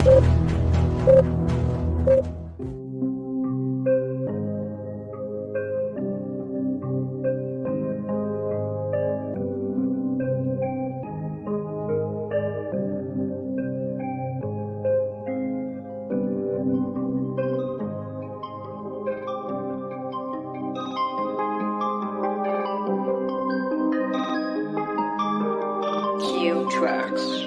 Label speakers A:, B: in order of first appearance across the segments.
A: Cue tracks.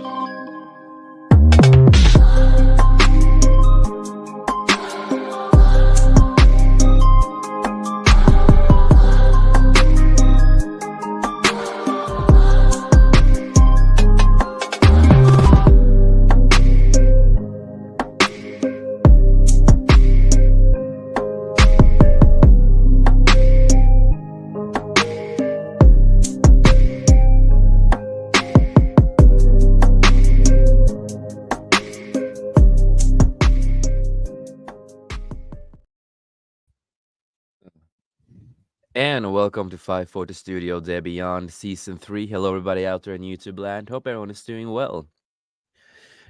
B: And welcome to 540 Studio Day Beyond Season 3. Hello, everybody out there in YouTube land. Hope everyone is doing well.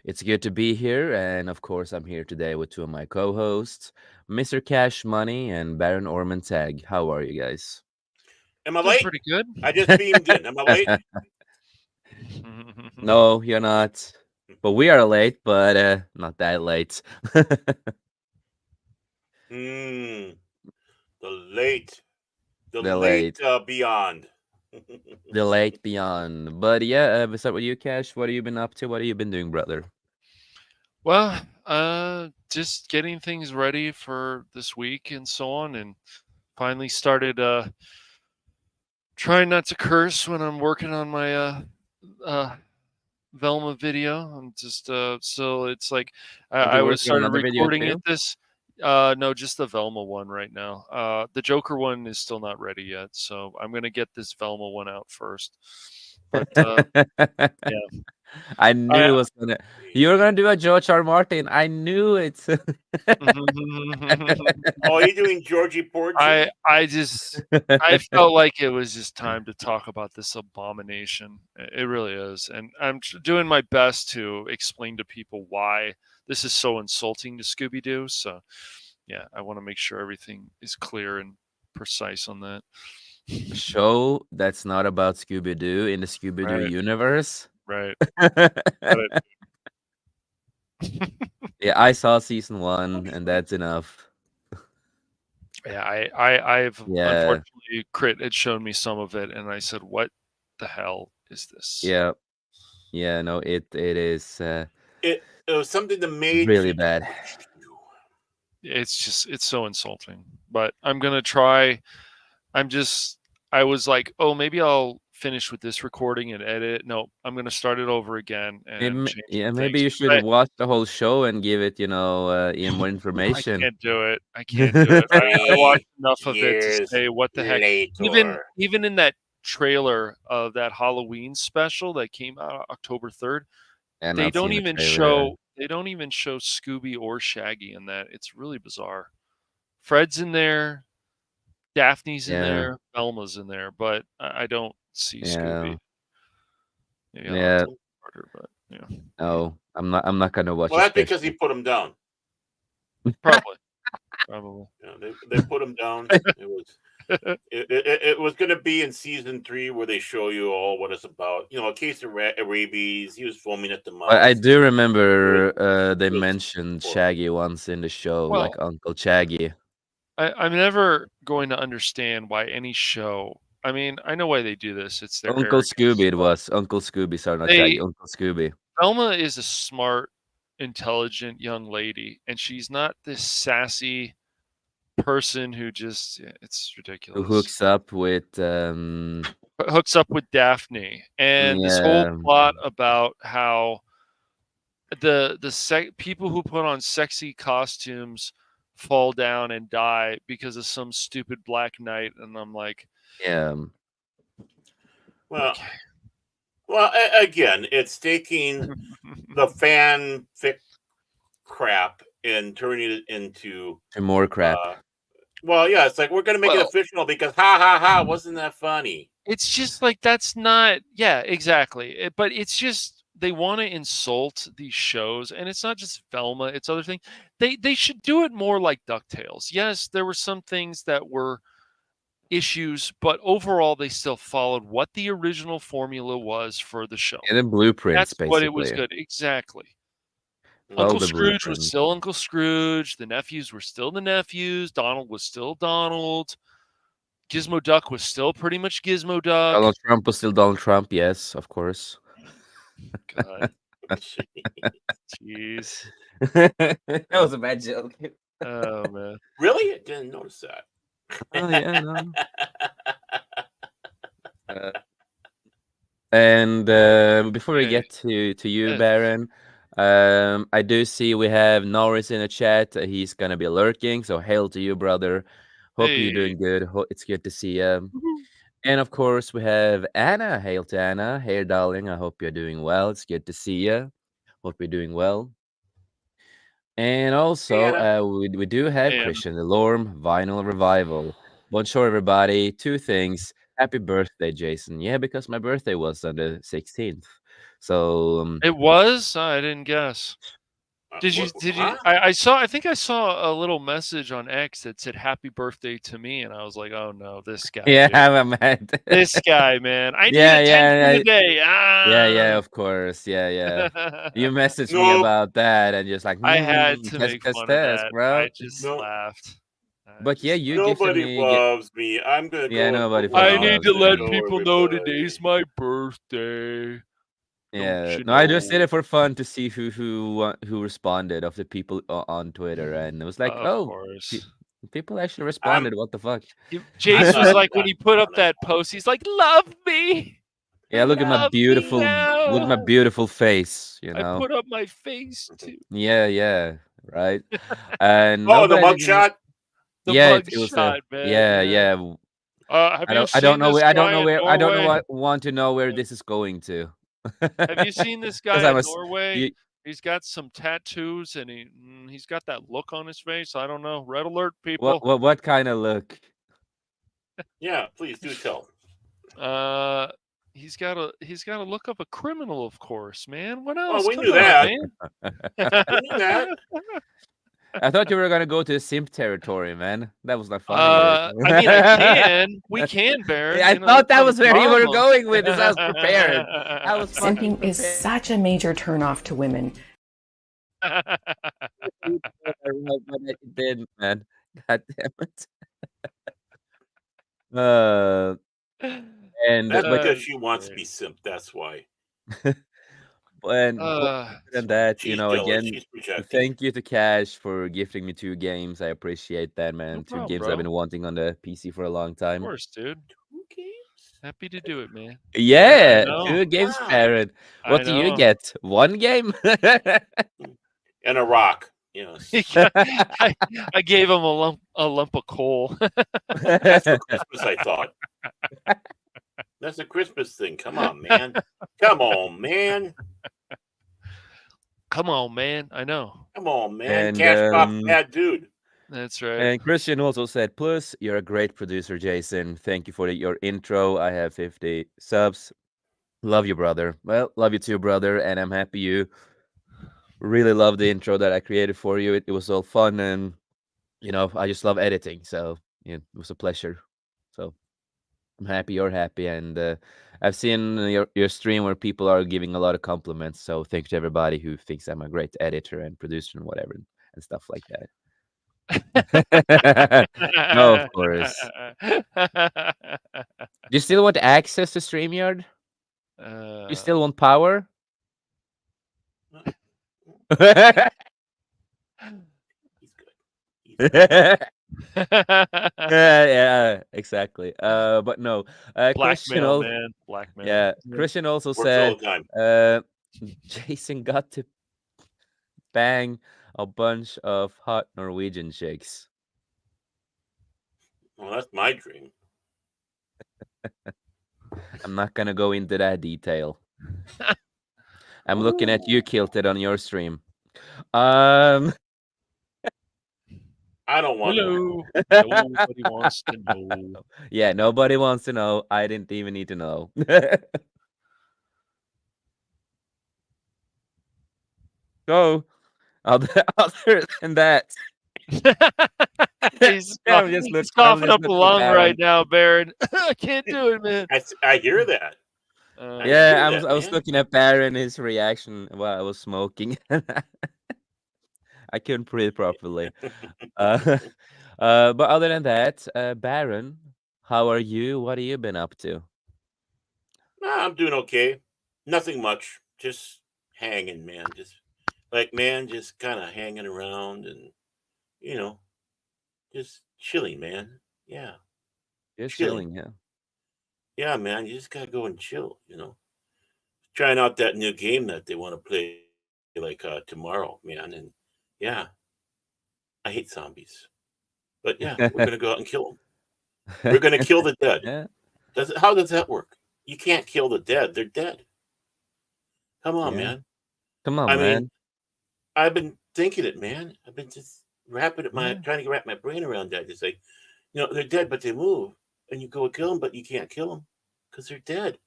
B: It's good to be here, and of course, I'm here today with two of my co hosts, Mr. Cash Money and Baron Orman Tag. How are you guys?
C: Am I
D: Doing
C: late?
D: pretty good.
C: I just beamed in. Am I late?
B: No, you're not. But we are late, but not that late.
C: The late. The
B: The
C: late
B: late.
C: beyond.
B: The late beyond. But yeah, we start with you, Cash. What have you been up to? What have you been doing, brother?
D: Well, just getting things ready for this week and so on, and finally started trying not to curse when I'm working on my Velma video. I'm just so it's like I
B: You
D: was
B: working on
D: started
B: another video
D: recording
B: too?
D: it this no, just the Velma one right now. The Joker one is still not ready yet, so I'm gonna get this Velma one out first. But yeah.
B: I knew
D: I
B: it was gonna. You were gonna do a George R. Martin. I knew it.
C: Oh, are you doing Georgie Porgy?
D: I felt like it was just time to talk about this abomination. It really is, and I'm doing my best to explain to people why this is so insulting to Scooby Doo. So, yeah, I want to make sure everything is clear and precise on that.
B: Show that's not about Scooby Doo in the Scooby Doo
D: Right.
B: universe.
D: Right. Got it.
B: Yeah, I saw season 1, and that's enough.
D: Yeah, I've
B: Yeah,
D: unfortunately Crit had shown me some of it, and I said, "What the hell is this?"
B: yeah, yeah. No, it is
C: It was something that made
B: really
C: you
B: bad.
C: touch you.
D: It's so insulting. But I'm gonna try. I was like, oh, maybe I'll finish with this recording and edit. No, I'm gonna start it over again and change
B: Yeah,
D: some
B: maybe
D: things.
B: you should watch the whole show and give it, Ian more
D: I
B: information.
D: can't do it. I can't do it. I watched enough of it to
C: Years
D: say what the heck.
C: later.
D: Even in that trailer of that Halloween special that came out October 3rd,
B: And
D: they
B: not
D: don't
B: seen the
D: even
B: trailer.
D: show Scooby or Shaggy in that. It's really bizarre. Fred's in there, Daphne's in
B: Yeah,
D: there, Velma's in there, but I don't see
B: yeah,
D: Scooby. Maybe I'll have
B: yeah.
D: to look harder, but yeah.
B: No, I'm not gonna watch
C: Well,
B: it.
C: that's because he put him down.
D: Probably.
C: Yeah, they put him down. It was it was going to be in season 3 where they show you all what it's about. You know, a case of rabies. He was foaming at the mouth.
B: I do remember they
C: was
B: mentioned
C: horrible.
B: Shaggy once in the show,
D: Well,
B: like Uncle Shaggy.
D: I'm never going to understand why any show. I mean, I know why they do this. It's their
B: Uncle
D: arrogance,
B: Scooby, it
D: but
B: was Uncle Scooby. Sorry, not Shaggy. Uncle Scooby.
D: Velma is a smart, intelligent young lady, and she's not this sassy person who just it's
B: Who
D: ridiculous.
B: hooks up with
D: Hooks up with Daphne, and this whole
B: yeah,
D: plot about how the people who put on sexy costumes fall down and die because of some stupid black knight, and I'm like,
B: yeah,
C: Well,
D: okay.
C: well, again, it's taking the fanfic crap and turning it into
B: more crap.
C: Well, yeah, it's like we're gonna make it official because ha ha ha, wasn't that funny?
D: It's just like that's not, yeah, exactly. But it's just they want to insult these shows, and it's not just Velma, it's other things. They should do it more like DuckTales. Yes, there were some things that were issues, but overall they still followed what the original formula was for the show.
B: And the blueprints,
D: That's what it was
B: basically.
D: good. Exactly.
B: All
D: Uncle
B: the
D: Scrooge was
B: blueprints.
D: still Uncle Scrooge. The nephews were still the nephews. Donald was still Donald. Gizmo Duck was still pretty much Gizmo Duck.
B: Donald Trump was still Donald Trump, yes, of course.
D: God, jeez.
B: That was a bad joke.
D: Oh man.
C: Really? I didn't notice that.
B: Oh yeah, no. And before we
D: Hey.
B: get to you,
D: Hey.
B: Baron, I do see we have Norris in the chat. He's gonna be lurking, so hail to you, brother. Hope you're
D: Hey.
B: doing good. It's good to see you. And of course, we have Anna. Hail to Anna. Hey, darling. I hope you're doing well. It's good to see you. Hope you're doing well. And also,
C: Anna.
B: we do have
D: Hey, Anna.
B: Christian Delorme, Vinyl Revival. Bonjour, everybody. Two things. Happy birthday, Jason. Yeah, because my birthday was on the 16th. So,
D: It was? I didn't guess. Did you?
C: What-
D: Did you?
C: huh?
D: I think I saw a little message on X that said "Happy Birthday" to me, and I was like, "Oh no, this guy!
B: yeah,
D: dude.
B: I'm mad.
D: This guy, man! I need
B: Yeah,
D: attention
B: yeah,
D: today."
B: yeah, of course. Yeah. You messaged me
C: No.
B: about that and just like,
D: I had to make
B: test,
D: fun of that.
B: bro.
D: I just
C: No.
D: laughed.
B: But yeah, you gifted
C: Nobody
B: me.
C: loves me. I'm gonna
B: Yeah,
C: go.
B: nobody
C: and put
B: fucking
D: I need
B: loves
D: to
B: you.
D: let
C: hello,
D: people know
C: everybody.
D: today's my birthday.
B: Yeah,
D: Don't you
B: no, I just did
D: know?
B: it for fun to see who responded of the people on Twitter, and it was like,
D: Of
B: oh,
D: course.
B: people actually responded. What the fuck?
D: Jace was
C: not-
D: like when he put up that post, he's like, "Love me."
B: Yeah, look at my
D: Love me
B: beautiful, look at my
D: now.
B: beautiful face. You
D: I
B: know.
D: put up my face too.
B: Yeah, right. And
C: Oh, the
B: nobody,
C: mugshot.
D: The
B: yeah,
D: mug
B: it was
D: shot, man.
B: yeah.
D: Have you
B: I don't
D: seen
B: know
D: this
B: where, I don't
D: guy
B: know
D: in
B: where, I don't know
D: Norway?
B: what, want to know where this is going to.
D: Have you seen this
B: 'Cause
D: guy
B: I'm
D: in
B: a
D: Norway?
B: you-
D: He's got some tattoos and he's got that look on his face. I don't know. Red alert, people.
B: what kind of look?
C: Yeah, please do tell.
D: He's got a look of a criminal, of course, man. What
C: Oh,
D: else?
C: we
D: Come
C: knew
D: on,
C: that.
D: man.
C: We knew that.
B: I thought you were gonna go to simp territory, man. That was not funny.
D: I mean, I can. We can, Baron.
B: I
D: you know,
B: thought
D: that's
B: that
D: not a
B: was where you were
D: problem.
B: going with this. I was prepared. I was fucking
E: Simping is
B: prepared.
E: such a major turnoff to women.
B: But it didn't, man. God damn it. And
C: That's
B: but
C: because she wants to be simp. That's why.
B: and
D: That's
B: that,
C: She's
B: you know,
C: jealous.
B: again,
C: She's projecting.
B: thank you to Cash for gifting me 2 games. I appreciate that, man.
D: No
B: 2
D: problem,
B: games
D: bro.
B: I've been wanting on the PC for a long
D: Of
B: time.
D: course, dude.
C: Okay.
D: Happy to do it, man.
B: Yeah,
D: know.
B: 2 games,
C: Wow.
B: Parrot. What
D: I
B: do you
D: know.
B: get? 1 game?
C: And a rock. Yes.
D: I gave him a lump of coal.
C: That's for Christmas, I thought. That's a Christmas thing. Come on, man. Come on, man.
D: Come on, man. I know.
C: Come on, man.
B: And,
C: Cash pop bad dude.
D: That's right.
B: And Christian also said, plus, you're a great producer, Jason. Thank you for your intro. I have 50 subs. Love you, brother. Well, love you too, brother. And I'm happy you really love the intro that I created for you. It was all fun. And, you know, I just love editing. So yeah, it was a pleasure. So I'm happy you're happy. And I've seen your stream where people are giving a lot of compliments. So thank you to everybody who thinks I'm a great editor and producer and whatever and stuff like that. No, of course. Do you still want access to StreamYard? You still want power?
C: He's good. He's good.
B: Yeah, exactly. But no, Christian.
D: Blackmail, man. Blackmail.
B: Yeah, Christian also
C: Works all
B: said,
C: the time.
B: Jason got to bang a bunch of hot Norwegian chicks.
C: Well, that's my dream.
B: I'm not gonna go into that detail. I'm looking at you, Kilted, on your stream.
C: I don't want to.
D: Hello. Nobody wants to know.
B: Yeah, nobody wants to know. I didn't even need to know. So other than that,
D: he's,
B: yeah,
D: he's
B: I'm
D: coughing
B: just
D: up a
B: looking at
D: lung right
B: Baron.
D: now, Baron. I can't do it, man.
C: I hear that. I
B: Yeah,
C: hear
B: I
C: that,
B: was
C: man.
B: looking at Baron, his reaction while I was smoking. I couldn't breathe properly. Uh, but other than that, Baron, how are you? What have you been up to?
C: Nah, I'm doing okay. Nothing much. Just hanging, man. Just just kind of hanging around and you know, just chilling, man. Yeah,
B: Just
C: chilling.
B: chilling, yeah.
C: Yeah, man. You just gotta go and chill. Trying out that new game that they want to play like tomorrow, man. And yeah, I hate zombies, but yeah, we're gonna go out and kill them. We're gonna kill the dead.
B: Yeah,
C: How does that work? You can't kill the dead. They're dead. Come on,
B: yeah.
C: man.
B: Come on,
C: I mean,
B: man.
C: I've been thinking it, man. I've been just
B: Yeah.
C: trying to wrap my brain around that. It's like, they're dead, but they move, and you go kill them, but you can't kill them because they're dead.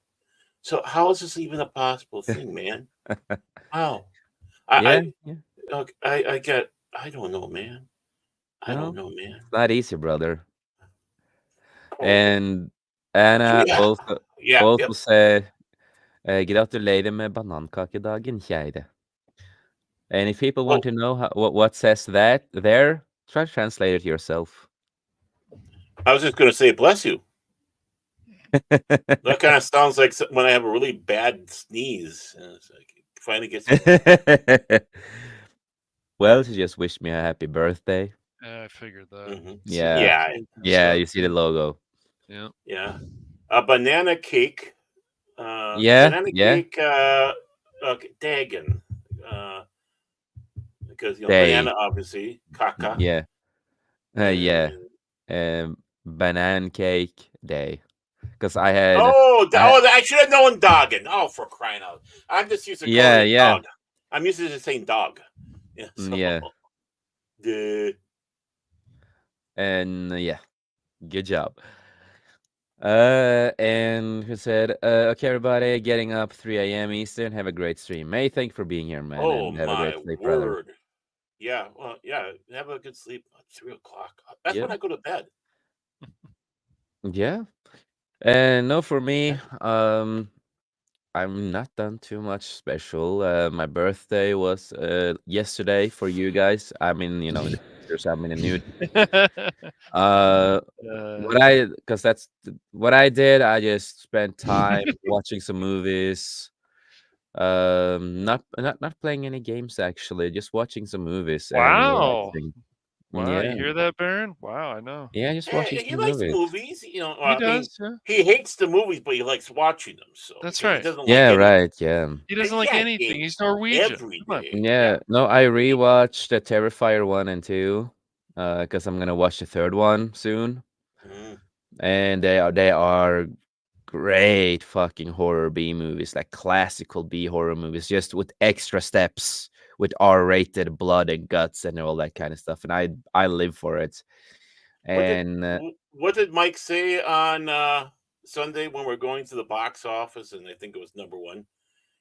C: So how is this even a possible thing, man? How?
B: Yeah,
C: I
B: yeah.
C: I get. I don't know, man. I don't
B: No,
C: know, man.
B: it's not easy, brother.
C: Oh,
B: And Anna
C: yeah,
B: also
C: yep.
B: said, gratulerer med banankakedagen, kjære. And if people want
C: Oh,
B: to know what says that there, try to translate it yourself.
C: I was just gonna say, bless you. That kind of sounds like when I have a really bad sneeze, and it's like it finally gets me.
B: Well, she just wished me a happy birthday.
D: Yeah, I figured that.
C: Hmm.
B: Yeah,
C: Yeah,
B: yeah, you see the logo.
D: Yeah.
C: yeah. A banana cake.
B: Yeah,
C: Banana
B: yeah.
C: cake. Dagen. Uh, because
B: Day.
C: banana obviously caca
B: Yeah,
C: and
B: yeah. Banana cake day. Because I
C: I should have known Doggin. Oh, for crying out! I'm just used to calling
B: yeah,
C: it
B: yeah,
C: dog. I'm used to just saying dog. Yeah. So
B: yeah,
C: the
B: and yeah, good job. And who said, okay, everybody, getting up 3 a.m. Eastern. Have a great stream. May, thank you for being here, man,
C: oh
B: and have a great
C: my
B: sleep, brother.
C: word! Yeah. Well, yeah. Have a good sleep at 3 o'clock. That's
B: Yeah,
C: when I go to bed.
B: yeah. And no, for me, I'm not done too much special. My birthday was yesterday for you guys. I mean, in the pictures, I'm in a nude. Uh, because that's what I did. I just spent time watching some movies. Not playing any games actually. Just watching some movies and
D: Wow.
B: relaxing.
D: Wow,
B: Yeah,
D: you hear that, Baron? Wow, I know.
B: yeah, just watching
C: He
B: some
C: likes
B: movies.
C: movies.
D: He
C: I mean,
D: does, yeah.
C: he hates the movies, but he likes watching them. So
D: That's
C: because he
D: right.
C: doesn't like
B: Yeah,
C: any,
B: right. Yeah.
D: He doesn't like
C: yeah,
D: anything.
C: games
D: He's Norwegian.
C: every
D: Come on.
C: day.
B: Yeah. No, I rewatched the Terrifier 1 and 2, because I'm gonna watch the third one soon.
C: Mm.
B: And they are great fucking horror B movies, like classical B horror movies, just with extra steps, with R-rated blood and guts and all that kind of stuff. And I live for it.
C: What did
B: And
C: what did Mike say on Sunday when we're going to the box office? And I think it was number one.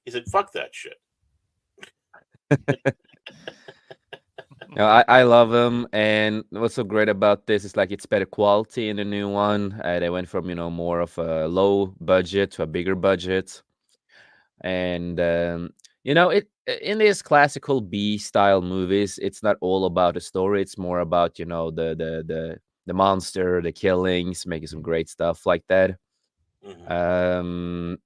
C: He said, "Fuck that shit."
B: I love them. And what's so great about this is like it's better quality in the new one. They went from more of a low budget to a bigger budget. And it in these classical B style movies, it's not all about the story. It's more about the monster, the killings, making some great stuff like that.
C: Hmm.
B: Um,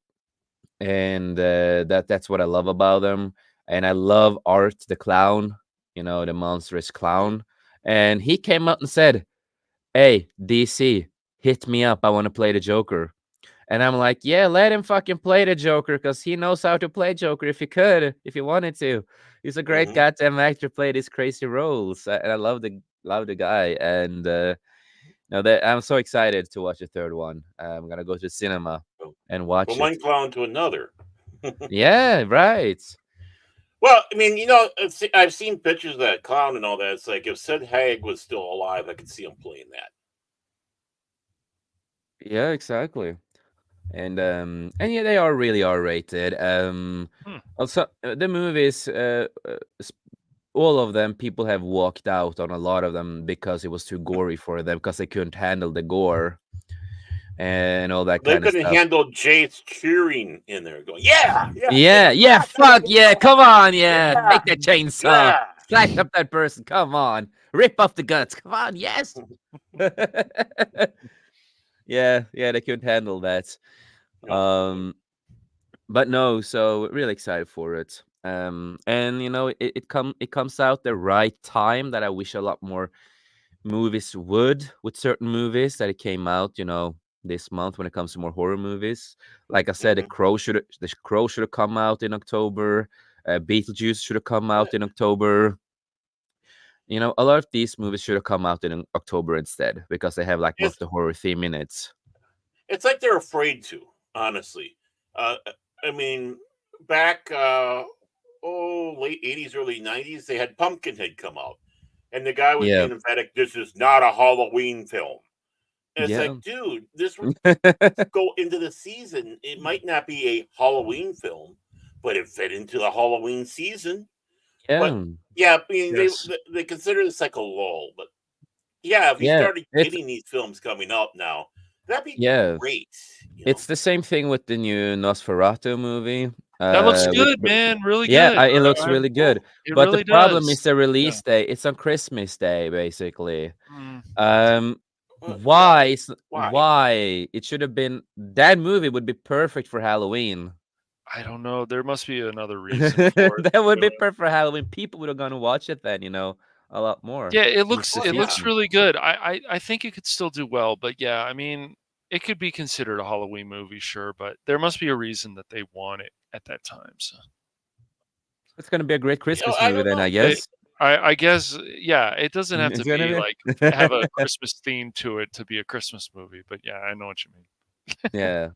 B: and that's what I love about them. And I love Art the clown, the monstrous
C: Hmm.
B: clown. And he came out and said, "Hey, DC, hit me up. I want to play the Joker." And I'm like, yeah, let him fucking play the Joker because he knows how to play Joker if he wanted to. He's a great
C: Hmm.
B: goddamn actor, play these crazy roles. And I love the guy. And no, that I'm so excited to watch the third one. I'm gonna go to the cinema and
C: From
B: watch it.
C: one clown to another.
B: Yeah, right.
C: Well, I mean, I've seen pictures of that clown and all that. It's like if Sid Haig was still alive, I could see him playing that.
B: Yeah, exactly. and yeah, they are really R-rated. Also, the movies, all of them, people have walked out on a lot of them because it was too gory for them because they couldn't handle the gore and all that
C: They
B: kind of
C: couldn't
B: stuff.
C: handle Jace cheering in there, going, "Yeah, yeah,
B: Yeah, yeah, fuck yeah, come on, yeah, take that chainsaw,
C: yeah."
B: slash up that person, come on, rip off the guts, come on, yes. Yeah, they couldn't handle that.
C: No.
B: But no, so really excited for it. And it comes out the right time that I wish a lot more movies would with certain movies that it came out, this month when it comes to more horror movies. Like I said,
C: Mhm.
B: The Crow should have come out in October. Beetlejuice should have come out in October. A lot of these movies should have come out in October instead because they have like more of
C: It's
B: the horror theme in it.
C: it's like they're afraid to, honestly. Uh, I mean, back late '80s, early '90s, they had Pumpkinhead come out, and the guy was
B: Yeah,
C: being emphatic. This is not a Halloween film. And it's
B: yeah,
C: like, dude, this would go into the season. It might not be a Halloween film, but it fit into the Halloween season. But
B: yeah,
C: yeah, I mean,
D: Yes.
C: they consider this like a lull. But yeah, if you
B: yeah.
C: started
B: It's
C: getting these films coming up now, that'd be
B: yeah.
C: great.
B: It's the same thing with the new Nosferatu movie.
D: That looks
B: With
D: good, man. Really
B: Yeah,
D: good.
B: it looks
C: Oh,
B: really good.
C: cool.
D: It
B: But the
D: really
B: problem is
D: does.
B: the
D: Yeah.
B: release day. It's on Christmas Day, basically.
D: Mm,
B: Um,
C: Yeah.
B: why?
C: Why?
B: Why? It should have been that movie would be perfect for Halloween.
D: I don't know. There must be another reason for it.
B: That would be perfect for Halloween. People would have gone to watch it then, a lot more.
D: Yeah, it
B: This
D: looks
B: the
C: Oh
D: it looks
C: yeah.
B: season.
D: really good. I think it could still do well, but yeah, I mean, it could be considered a Halloween movie, sure, but there must be a reason that they want it at that time. So
B: It's gonna be a great Christmas
C: I
B: movie
C: don't
B: then, I
C: know.
D: I
B: guess.
D: I guess yeah, it doesn't have to
B: It's gonna
D: be
B: be.
D: like have a Christmas theme to it to be a Christmas movie, but yeah, I know what you mean.
B: Yeah.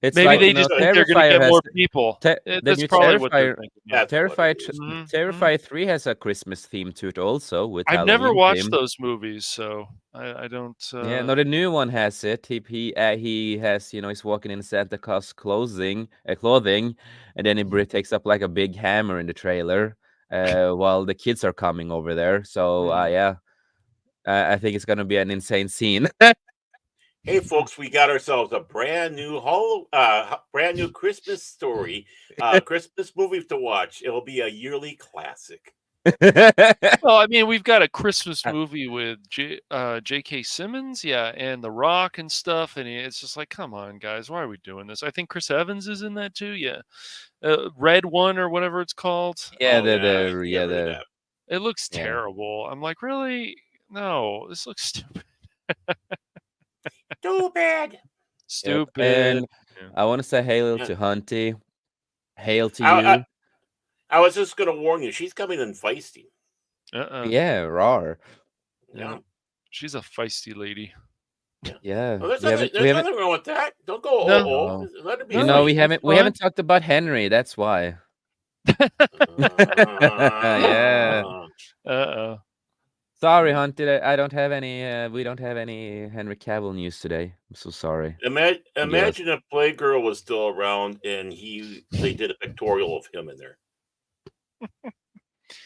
B: It's
D: Maybe
B: like,
D: they just think they're gonna
B: Terrifier
D: get
B: has
D: more people.
B: the
D: That's
B: new
D: probably what they're
B: Terrifier
D: thinking. Yeah.
C: That's what it is.
D: Mhm.
B: Terrifier 3 has a Christmas theme to it also with
D: I've never
B: Halloween
D: watched
B: theme.
D: those movies, so I don't.
B: Yeah, no, the new one has it. He has, he's walking in Santa Claus clothing, and then takes up like a big hammer in the trailer, while the kids are coming over there. So,
D: Mm.
B: yeah, I think it's gonna be an insane scene.
C: Hey folks, we got ourselves a brand new Christmas story, Christmas movie to watch. It'll be a yearly classic.
D: Well, I mean, we've got a Christmas movie with J.K. Simmons, yeah, and The Rock and stuff, and it's just like, come on, guys, why are we doing this? I think Chris Evans is in that too, yeah. Red One or whatever it's called.
B: Yeah,
C: Oh yeah, I think I
B: yeah,
C: heard of that.
D: It looks
B: yeah.
D: terrible. I'm like, really? No, this looks stupid.
C: Too bad.
B: Yep.
D: Stupid.
B: And I want to say hail
C: Yeah.
B: to Hunty. Hail to
C: I, I
B: you.
C: I was just gonna warn you. She's coming in feisty.
B: Yeah, rawr.
D: Yeah.
C: Yeah,
D: She's a feisty lady.
C: yeah.
B: Yeah,
C: Well, there's
B: we
C: nothing.
B: haven't we
C: There's
B: haven't
C: nothing wrong with that. Don't go
D: No,
B: no.
C: Let her be
D: no,
B: We
C: feisty.
D: that's
B: haven't
D: fine.
B: talked about Henry. That's why. Yeah.
D: Uh-oh.
B: Sorry, Hunty. I don't have any. We don't have any Henry Cavill news today. I'm so sorry. Forgive us.
C: Imagine if Playgirl was still around and they did a pictorial of him in there.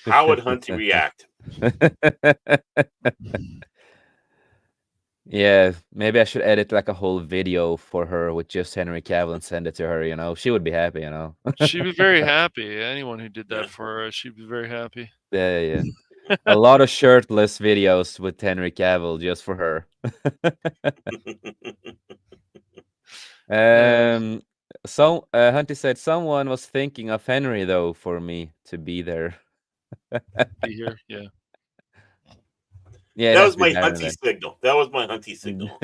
C: How would Hunty react?
B: Yeah, maybe I should edit like a whole video for her with just Henry Cavill and send it to her. She would be happy.
D: She'd be very happy. Anyone who did
C: Yeah.
D: that for her, she'd be very happy.
B: Yeah. A lot of shirtless videos with Henry Cavill just for her. So Hunty said someone was thinking of Henry though for me to be there.
D: Be here, yeah.
B: Yeah, it
C: That
B: has
C: was
B: to be
C: my
B: Darren
C: Hunty signal. That was my Hunty
B: then.
C: signal.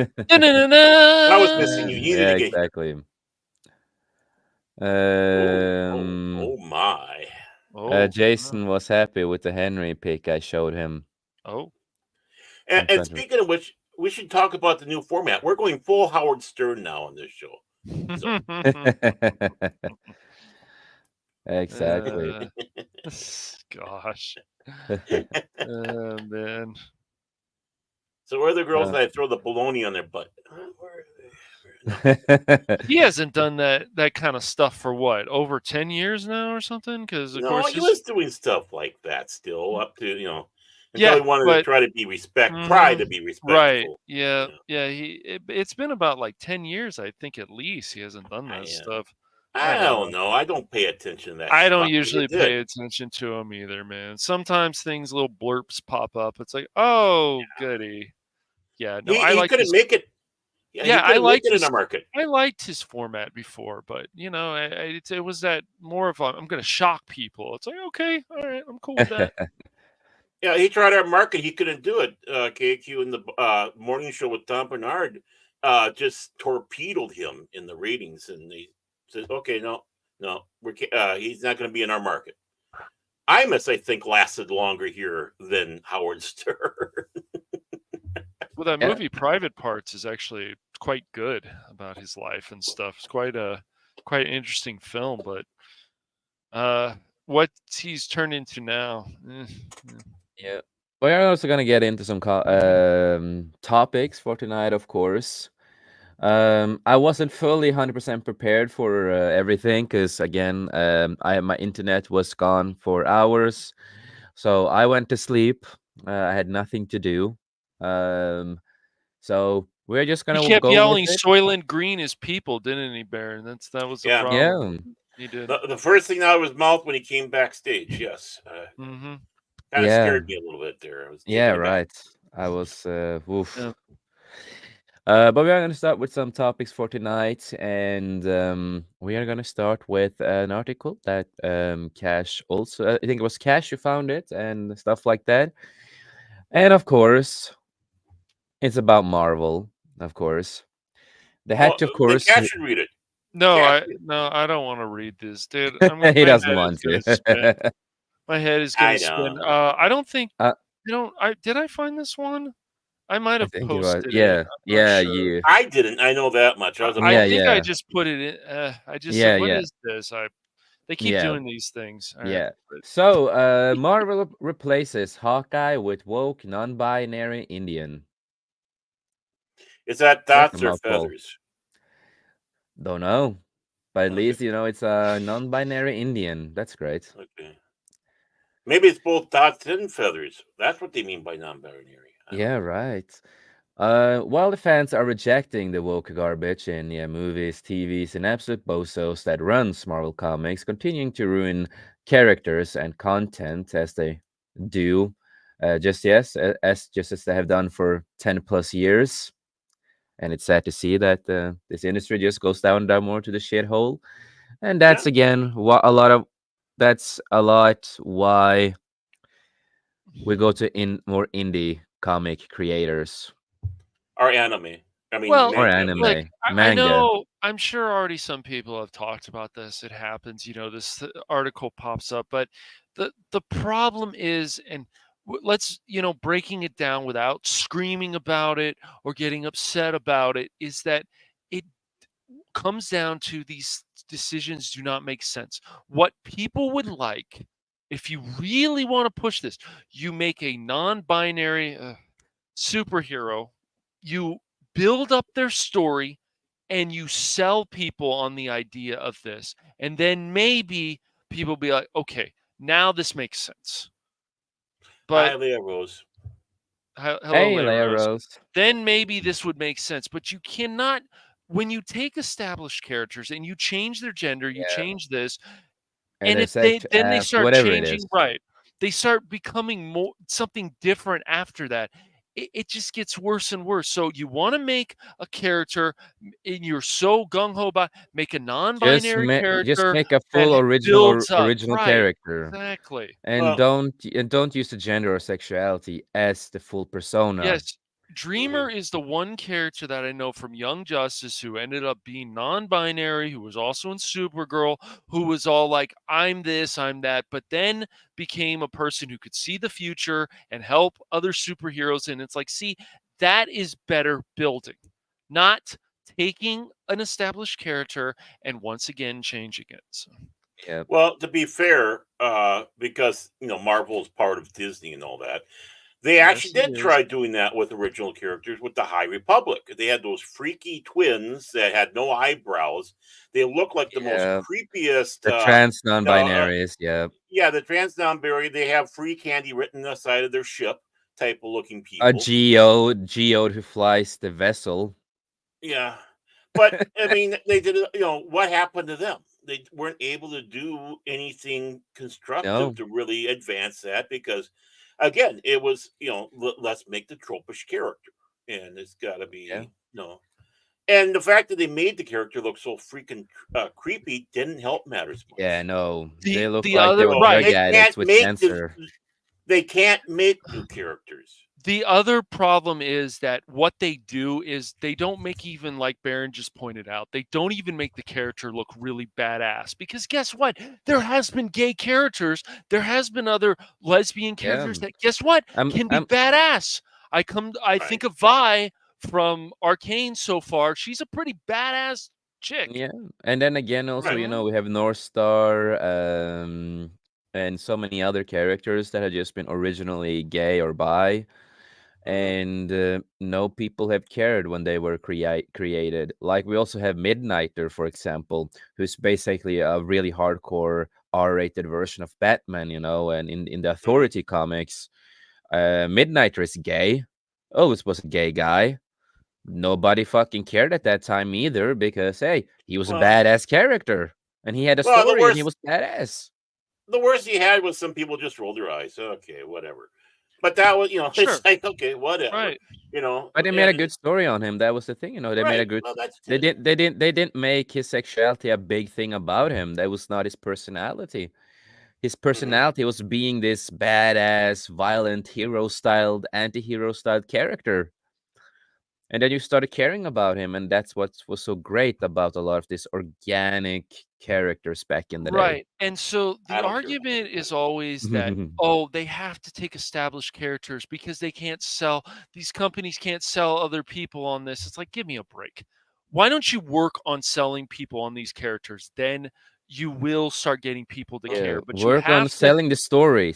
C: I was missing you. You need
B: Yeah,
C: to get here.
B: exactly.
C: Oh my.
D: Oh,
B: Jason was happy with the Henry pick I showed him.
D: oh.
C: And speaking of which, we should talk about the new format. We're going full Howard Stern now on this show. So.
B: Exactly.
D: Gosh. Man.
C: So where are the girls that throw the baloney on their butt?
D: He hasn't done that kind of stuff for what, over 10 years now or something? Because of
C: No,
D: course
C: he was doing stuff like that still up to until
D: yeah,
C: he wanted to
D: but
C: try to be try to be
D: right,
C: respectful.
D: yeah,
C: Yeah.
D: yeah. It's been about like 10 years, I think, at least. He hasn't done this stuff. I
C: I
D: don't
C: don't
D: know.
C: know. I don't pay attention to that
D: I don't
C: schmuck. Never
D: usually pay
C: did.
D: attention to him either, man. Sometimes little blurps pop up. It's like, oh, goody. Yeah, no, I
C: He
D: like
C: couldn't
D: his.
C: make it. Yeah,
D: Yeah,
C: he couldn't make it in the market.
D: I liked his format before, but it was that more of a, I'm going to shock people. It's like, okay, all right, I'm cool with that.
C: Yeah, he tried our market. He couldn't do it. KQ in the morning show with Tom Bernard just torpedoed him in the ratings, and they said, "Okay, no, he's not going to be in our market." Imus, I think, lasted longer here than Howard Stern.
D: Well, that
B: Yeah.
D: movie Private Parts is actually quite good about his life and stuff. It's quite an interesting film, but what he's turned into now.
B: Yeah. We are also gonna get into some topics for tonight, of course. I wasn't fully 100% prepared for everything because again, my internet was gone for hours, so I went to sleep. I had nothing to do. So we're just
D: He
B: gonna
D: kept
B: go with
D: yelling
B: it.
D: Soylent Green is people, didn't he, Baron? That was the
C: Yeah.
D: problem.
B: Yeah.
D: He did.
C: The first thing out of his mouth when he came backstage, yes,
D: Mm-hmm.
C: kind of
B: Yeah.
C: scared me a little bit there. I was
B: Yeah,
C: taken aback.
B: right. I was oof.
D: Yeah.
B: But we are going to start with some topics for tonight, and we are going to start with an article that Cash also, I think it was Cash who found it, and stuff like that. And of course, it's about Marvel, of course. They had
C: Well,
B: to, of
C: then
B: course,
C: Cat should read it.
D: No,
C: Cat,
D: I don't want to read this, dude.
B: he
D: My
B: doesn't
D: head
B: want
D: is gonna
B: to.
D: spin. My head is gonna
C: I
D: spin.
C: know.
D: I don't think
B: uh,
D: did I find this one? I might
B: I
D: have
B: think it was,
D: posted it.
B: yeah,
D: I'm not
B: yeah,
D: sure.
B: you,
C: I didn't. I know that much. I was
D: I
B: yeah,
C: about
D: think I
B: yeah,
D: just put it in. I just said,
B: yeah,
D: "What
B: yeah,
D: is this?" They keep
B: yeah,
D: doing these things. All right.
B: yeah. So, Marvel replaces Hawkeye with woke non-binary Indian.
C: Is that
B: That's a
C: dots or
B: mouthful.
C: feathers?
B: Don't know, but at
C: Okay.
B: least it's a non-binary Indian. That's great.
C: Okay. Maybe it's both dots and feathers. That's what they mean by non-binary. I don't
B: Yeah,
C: know.
B: right. While the fans are rejecting the woke garbage in movies, TVs, and absolute bozos that runs Marvel Comics, continuing to ruin characters and content as they do, just as they have done for 10+ years. And it's sad to see that this industry just goes down more to the shithole. And
C: Yeah.
B: that's again that's a lot why we go to more indie comic creators
C: Or anime. I mean,
D: Well,
B: or
C: manga.
D: look,
B: anime,
D: I
B: manga.
D: know. I'm sure already some people have talked about this. It happens. This article pops up, but the problem is, and let's breaking it down without screaming about it or getting upset about it, is that it comes down to these decisions do not make sense. What people would like, if you really want to push this, you make a non-binary superhero, you build up their story, and you sell people on the idea of this. And then maybe people be like, okay, now this makes sense. But
C: Hi, Leah Rose.
D: hello,
B: Hey,
D: Leia
B: Leia
D: Rose.
B: Rose.
D: Then maybe this would make sense. But you cannot, when you take established characters and you change their gender, you
B: Yeah,
D: change this,
B: and
D: and
B: their
D: if they
B: sex,
D: then they start
B: whatever it is.
D: changing, right? They start becoming more something different after that. It just gets worse and worse. So you want to make a character, and you're so gung ho about make a non-binary
B: Just
D: character
B: make a
D: that
B: full original
D: builds up.
B: original
D: Right?
B: character,
D: Exactly.
B: and
C: Well,
B: don't use the gender or sexuality as the full persona.
D: Yes. Dreamer is the one character that I know from Young Justice who ended up being non-binary, who was also in Supergirl, who was all like, I'm this, I'm that, but then became a person who could see the future and help other superheroes. And it's like, see, that is better building, not taking an established character and once again changing it. So,
B: Yeah,
C: well, to be fair, because Marvel is part of Disney and all that, They actually
D: Yes, it
C: did
D: is.
C: try doing that with original characters with the High Republic. They had those freaky twins that had no eyebrows. They looked like the most
B: Yeah,
C: creepiest.
B: the trans
C: Uh, uh,
B: non-binaries. Yeah,
C: yeah, the trans non-binary. They have free candy written on the side of their ship type of looking
B: a
C: people.
B: geode who flies the vessel.
C: Yeah, but I mean, they did. What happened to them? They weren't able to do anything constructive
B: No,
C: to really advance that because, again, it was let's make the tropish character, and it's got to
B: yeah,
C: be And the fact that they made the character look so freaking creepy didn't help matters
B: yeah,
C: much.
B: no.
D: The
B: They look
D: the
B: like they
D: other
B: were
D: right.
B: drug
C: They can't
B: addicts with
C: make
B: cancer.
C: they can't make new characters.
D: The other problem is that what they do is they don't make, even like Baron just pointed out, they don't even make the character look really badass. Because guess what? There has been gay characters, there has been other lesbian
B: Yeah,
D: characters that guess what? Can be
B: I'm
D: badass. I
C: Right.
D: think of Vi from Arcane so far. She's a pretty badass chick.
B: yeah. And then again, also,
C: Right.
B: we have North Star, and so many other characters that have just been originally gay or bi.
C: Mhm.
B: And no people have cared when they were created. Like we also have Midnighter, for example, who's basically a really hardcore R-rated version of Batman, and in the
C: Mhm.
B: Authority comics, Midnighter is gay. Always was a gay guy. Nobody fucking cared at that time either because hey, he was a
C: Well,
B: badass character and he had a
C: well, the
B: story and he
C: worst
B: was badass.
C: the worst he had was some people just rolled their eyes. Okay, whatever. But that was,
D: Sure.
C: it's like okay, whatever.
D: Right.
B: But they made a
C: And
B: good story on him. That was the thing, They made a
C: right.
B: good.
C: Well, that's
B: They
C: it.
B: didn't make his sexuality a big thing about him. That was not his personality. His
C: Hmm.
B: personality was being this badass, violent, hero-styled, anti-hero styled character. And then you started caring about him, and that's what was so great about a lot of these organic characters back in the day.
D: Right. And so
C: I
D: the
C: don't care.
D: argument is always that, oh, they have to take established characters because they can't sell, these companies can't sell other people on this. It's like, give me a break. Why don't you work on selling people on these characters? Then you will start getting people to
C: Well,
B: Yeah,
D: care. But you
B: work on
D: have to,
B: selling the story,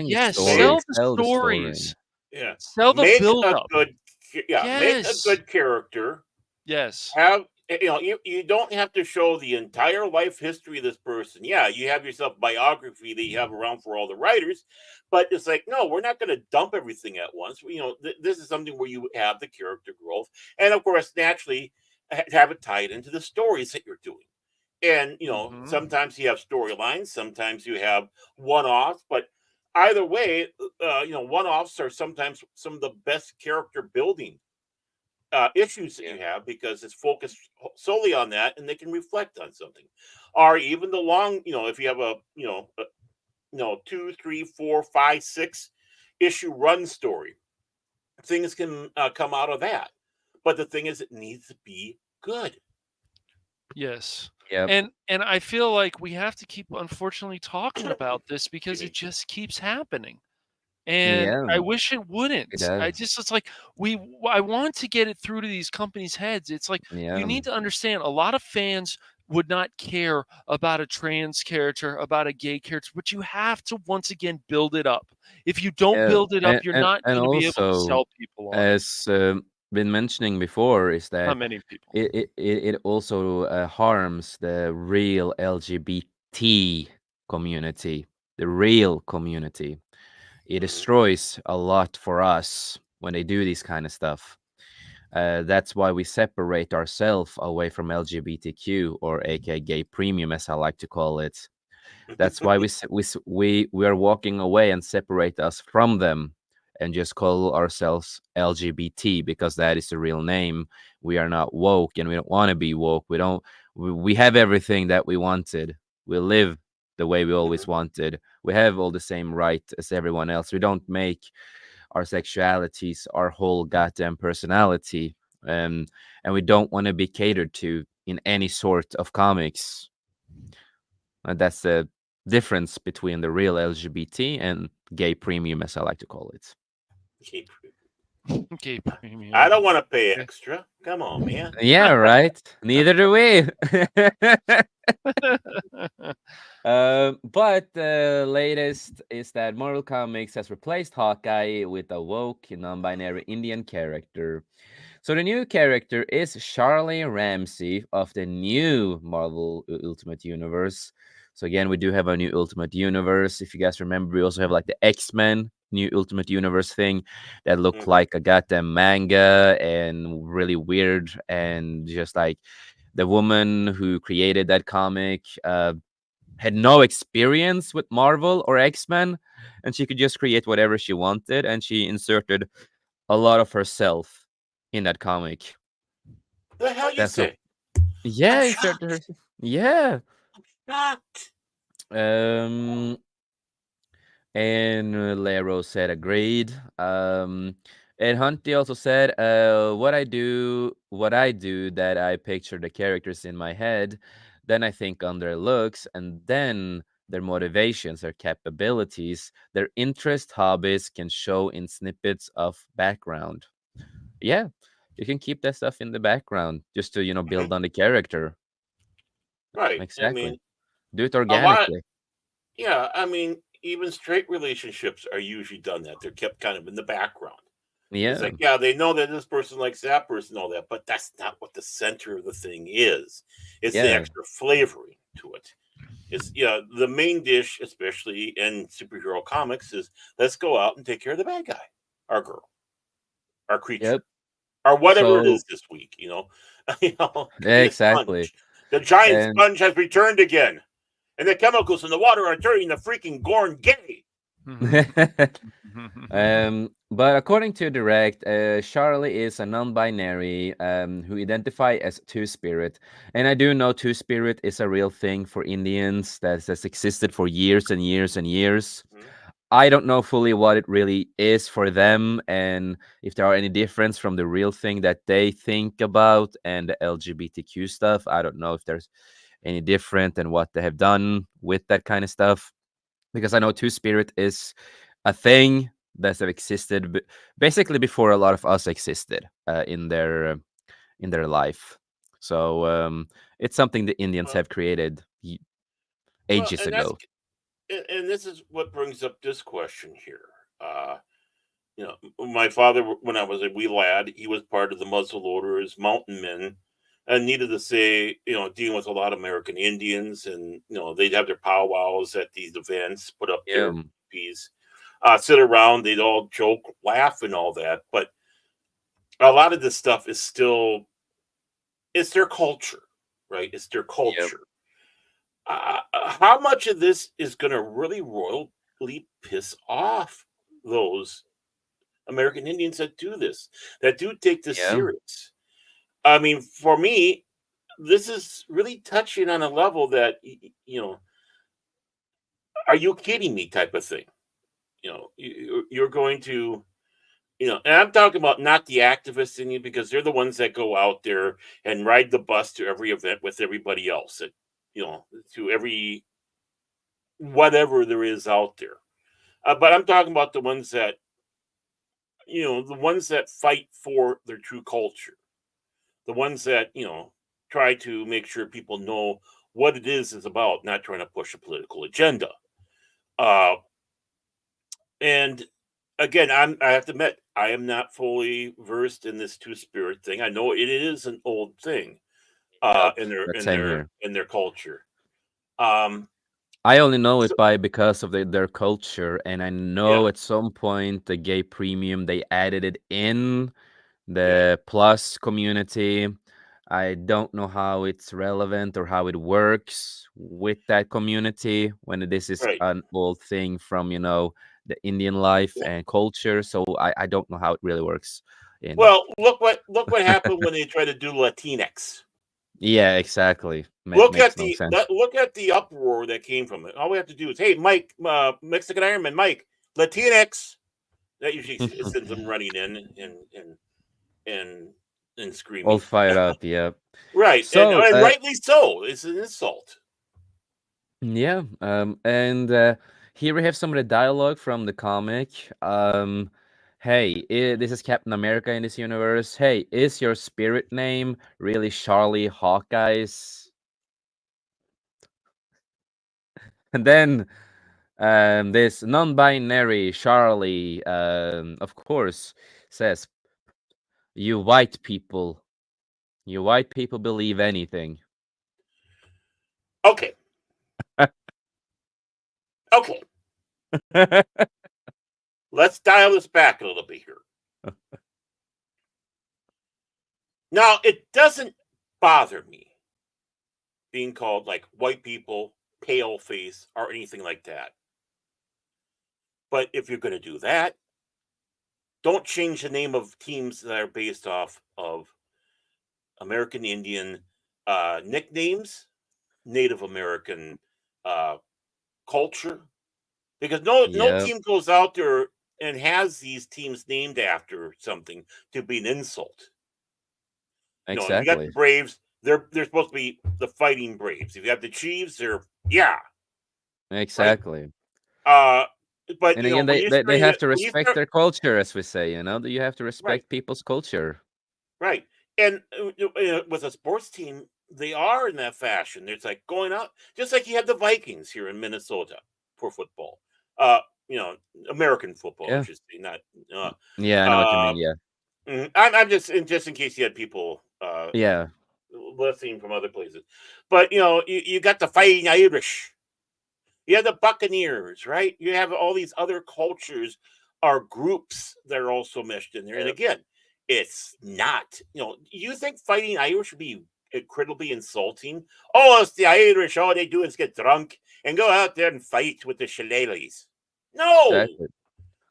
D: yes,
C: make
D: sell the
B: sell the story.
D: stories,
C: yeah,
D: sell the
C: make
D: build
C: a
D: up.
C: good make a
D: Yes.
C: good character.
D: Yes.
C: Have you don't have to show the entire life history of this person. Yeah, you have yourself biography that you have around for all the writers, but it's like no, we're not going to dump everything at once. This is something where you have the character growth, and of course, naturally, have it tied into the stories that you're doing. And
D: Hmm.
C: sometimes you have storylines, sometimes you have one-offs, but either way, one-offs are sometimes some of the best character building issues that
B: Yeah.
C: you have because it's focused solely on that and they can reflect on something or even the long if you have two, three, four, five, 6 issue run story, things can come out of that, but the thing is it needs to be good.
D: Yes.
B: Yep.
D: And I feel like we have to keep unfortunately talking about this
C: Excuse
D: because it
C: me.
D: just keeps happening. And
B: Yeah,
D: I wish it
B: it
D: wouldn't.
B: does.
D: It's like I want to get it through to these companies' heads. It's like you
B: Yeah.
D: need to understand a lot of fans would not care about a trans character, about a gay character, but you have to once again build it up. If you don't
B: Yeah,
D: build it up, you're not
B: and
D: going to be able to
B: also,
D: sell people on it.
B: as been mentioning before, is
D: Not
B: that
D: many people.
B: it also harms the real LGBT community, the real community. It
C: Mhm.
B: destroys a lot for us when they do this kind of stuff. That's why we separate ourselves away from LGBTQ, or aka gay premium, as I like to call it. That's why we are walking away and separate us from them and just call ourselves LGBT because that is the real name. We are not woke and we don't want to be woke. We have everything that we wanted. We live the way we always
C: Mhm.
B: wanted. We have all the same right as everyone else. We don't make our sexualities our whole goddamn personality. And we don't want to be catered to in any sort of comics. And that's the difference between the real LGBT and gay premium, as I like to call it.
D: Gay
C: I
D: premium.
C: don't want to pay
D: Yeah.
C: extra. Come on, man.
B: Yeah, right. Neither do we. But the latest is that Marvel Comics has replaced Hawkeye with a woke, non-binary Indian character. So the new character is Charlie Ramsey of the new Marvel Ultimate Universe. So again, we do have a new Ultimate Universe. If you guys remember, we also have like the X-Men new Ultimate Universe thing that looked
C: Mhm.
B: like a goddamn manga and really weird, and just like the woman who created that comic had no experience with Marvel or X-Men, and she could just create whatever she wanted, and she inserted a lot of herself in that comic.
C: The hell you
B: That's so
C: say? I'm
B: yeah, inserted her.
C: shocked.
B: Yeah.
C: Shocked.
B: Um and Lero said agreed. And Hunty also said, what I do that I picture the characters in my head, then I think on their looks, and then their motivations, their capabilities, their interest, hobbies can show in snippets of background. Yeah, you can keep that stuff in the background just to,
C: Mhm.
B: build on the character.
C: Right. I
B: Exactly.
C: mean,
B: Do it
C: a lot.
B: organically.
C: Yeah. I mean, even straight relationships are usually done that. They're kept kind of in the background. It's
B: Yeah.
C: like, yeah, they know that this person likes that person, all that, but that's not what the center of the thing is. It's the
B: Yeah.
C: extra flavoring to it. It's yeah, the main dish, especially in superhero comics, is let's go out and take care of the bad guy, our girl, our creature,
B: Yep.
C: or whatever it
B: So
C: is this week. Could
B: yeah,
C: be a
B: exactly.
C: sponge. The giant
B: And
C: sponge has returned again, and the chemicals in the water are turning the freaking Gorn gay.
B: but according to Direct, Charlie is a non-binary who identify as Two-Spirit, and I do know Two-Spirit is a real thing for Indians that has existed for years and years and years.
C: Mhm.
B: I don't know fully what it really is for them, and if there are any difference from the real thing that they think about and the LGBTQ stuff. I don't know if there's any different and what they have done with that kind of stuff, because I know Two Spirit is a thing that have existed basically before a lot of us existed in their life. So it's something the Indians
C: Well,
B: have created
C: well,
B: ages
C: and that's
B: ago.
C: and this is what brings up this question here. Uh, my father, when I was a wee lad, he was part of the muzzle loaders, mountain men, and needed to say, dealing with a lot of American Indians, and they'd have their powwows at these events, put up
B: Yeah.
C: their piece, sit around, they'd all joke, laugh, and all that. But a lot of this stuff is still it's their culture, right? It's their
B: Yep.
C: culture. How much of this is going to really royally piss off those American Indians that do this, that do take this
B: Yeah.
C: serious? I mean, for me, this is really touching on a level that are you kidding me? Type of thing. You're going to, and I'm talking about not the activists in you because they're the ones that go out there and ride the bus to every event with everybody else, to every whatever there is out there. But I'm talking about the ones that fight for their true culture, the ones that try to make sure people know what it is about, not trying to push a political agenda. Uh, and again, I have to admit I am not fully versed in this two spirit thing. I know it is an old thing
B: Yep.
C: in their
B: That
C: in
B: same
C: their
B: here.
C: in their culture. Um,
B: I only know
C: so,
B: it by because of their culture, and I
C: yeah,
B: know at some point the gay premium they added it in
C: yeah,
B: the plus community. I don't know how it's relevant or how it works with that community when this is
C: right.
B: an old thing from, the Indian life
C: Yeah.
B: and culture. So I don't know how it really works in.
C: Well, look what happened when they tried to do Latinx.
B: Yeah, exactly.
C: Look
B: Makes
C: at
B: no
C: the
B: sense.
C: look at the uproar that came from it. All we have to do is, hey, Mike, Mexican Ironman, Mike, Latinx. That usually sends them running in and and
B: All
C: screaming.
B: fired up, yeah.
C: Right, and
B: So,
C: and rightly so. It's an insult.
B: yeah, and here we have some of the dialogue from the comic. Hey, this is Captain America in this universe. Hey, is your spirit name really Charlie Hawkeyes? And then this non-binary Charlie, of course, says, "You white people, believe anything."
C: Okay. Okay. Let's dial this back a little bit here. Now, it doesn't bother me being called like white people, pale face, or anything like that. But if you're going to do that, don't change the name of teams that are based off of American Indian nicknames, Native American uh, culture, because no
B: Yep,
C: team goes out there and has these teams named after something to be an insult. You got the
B: exactly,
C: Braves; they're supposed to be the Fighting Braves. If you have the Chiefs, they're right.
B: exactly.
C: Uh, but
B: And again,
C: when you
B: they have to
C: when you
B: respect
C: start
B: their culture, as we say. You have to
C: right,
B: respect people's culture.
C: right, and with a sports team, they are in that fashion. It's like going out, just like you have the Vikings here in Minnesota for football. Uh, you know, American football, I
B: Yeah,
C: should say, not. Uh,
B: yeah, I know what you mean.
C: uh,
B: Yeah,
C: I'm just in case you had people
B: yeah,
C: listening from other places, but you got the Fighting Irish. You have the Buccaneers, right? You have all these other cultures or groups that are also meshed in there. And
B: yeah.
C: again, it's not, you think Fighting Irish would be incredibly insulting? Oh, it's the Irish. All they do is get drunk and go out there and fight with the shillelaghs. No,
B: Exactly.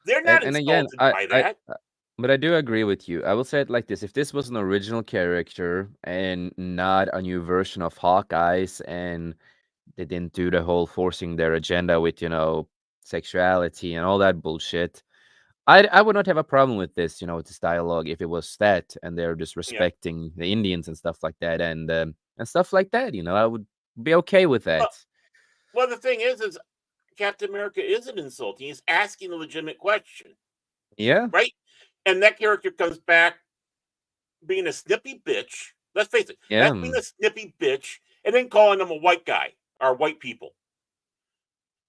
C: they're not
B: And again,
C: insulted by that.
B: but I do agree with you. I will say it like this: if this was an original character and not a new version of Hawkeyes, and they didn't do the whole forcing their agenda with sexuality and all that bullshit, I would not have a problem with this, with this dialogue if it was that, and they're just
C: Yeah.
B: respecting the Indians and stuff like that, and stuff like that. I would be okay with that.
C: Well, the thing is Captain America isn't insulting. He's asking a legitimate question,
B: Yeah,
C: right? And that character comes back being a snippy bitch. Let's face it,
B: yeah,
C: that's being a snippy bitch, and then calling them a white guy or white people.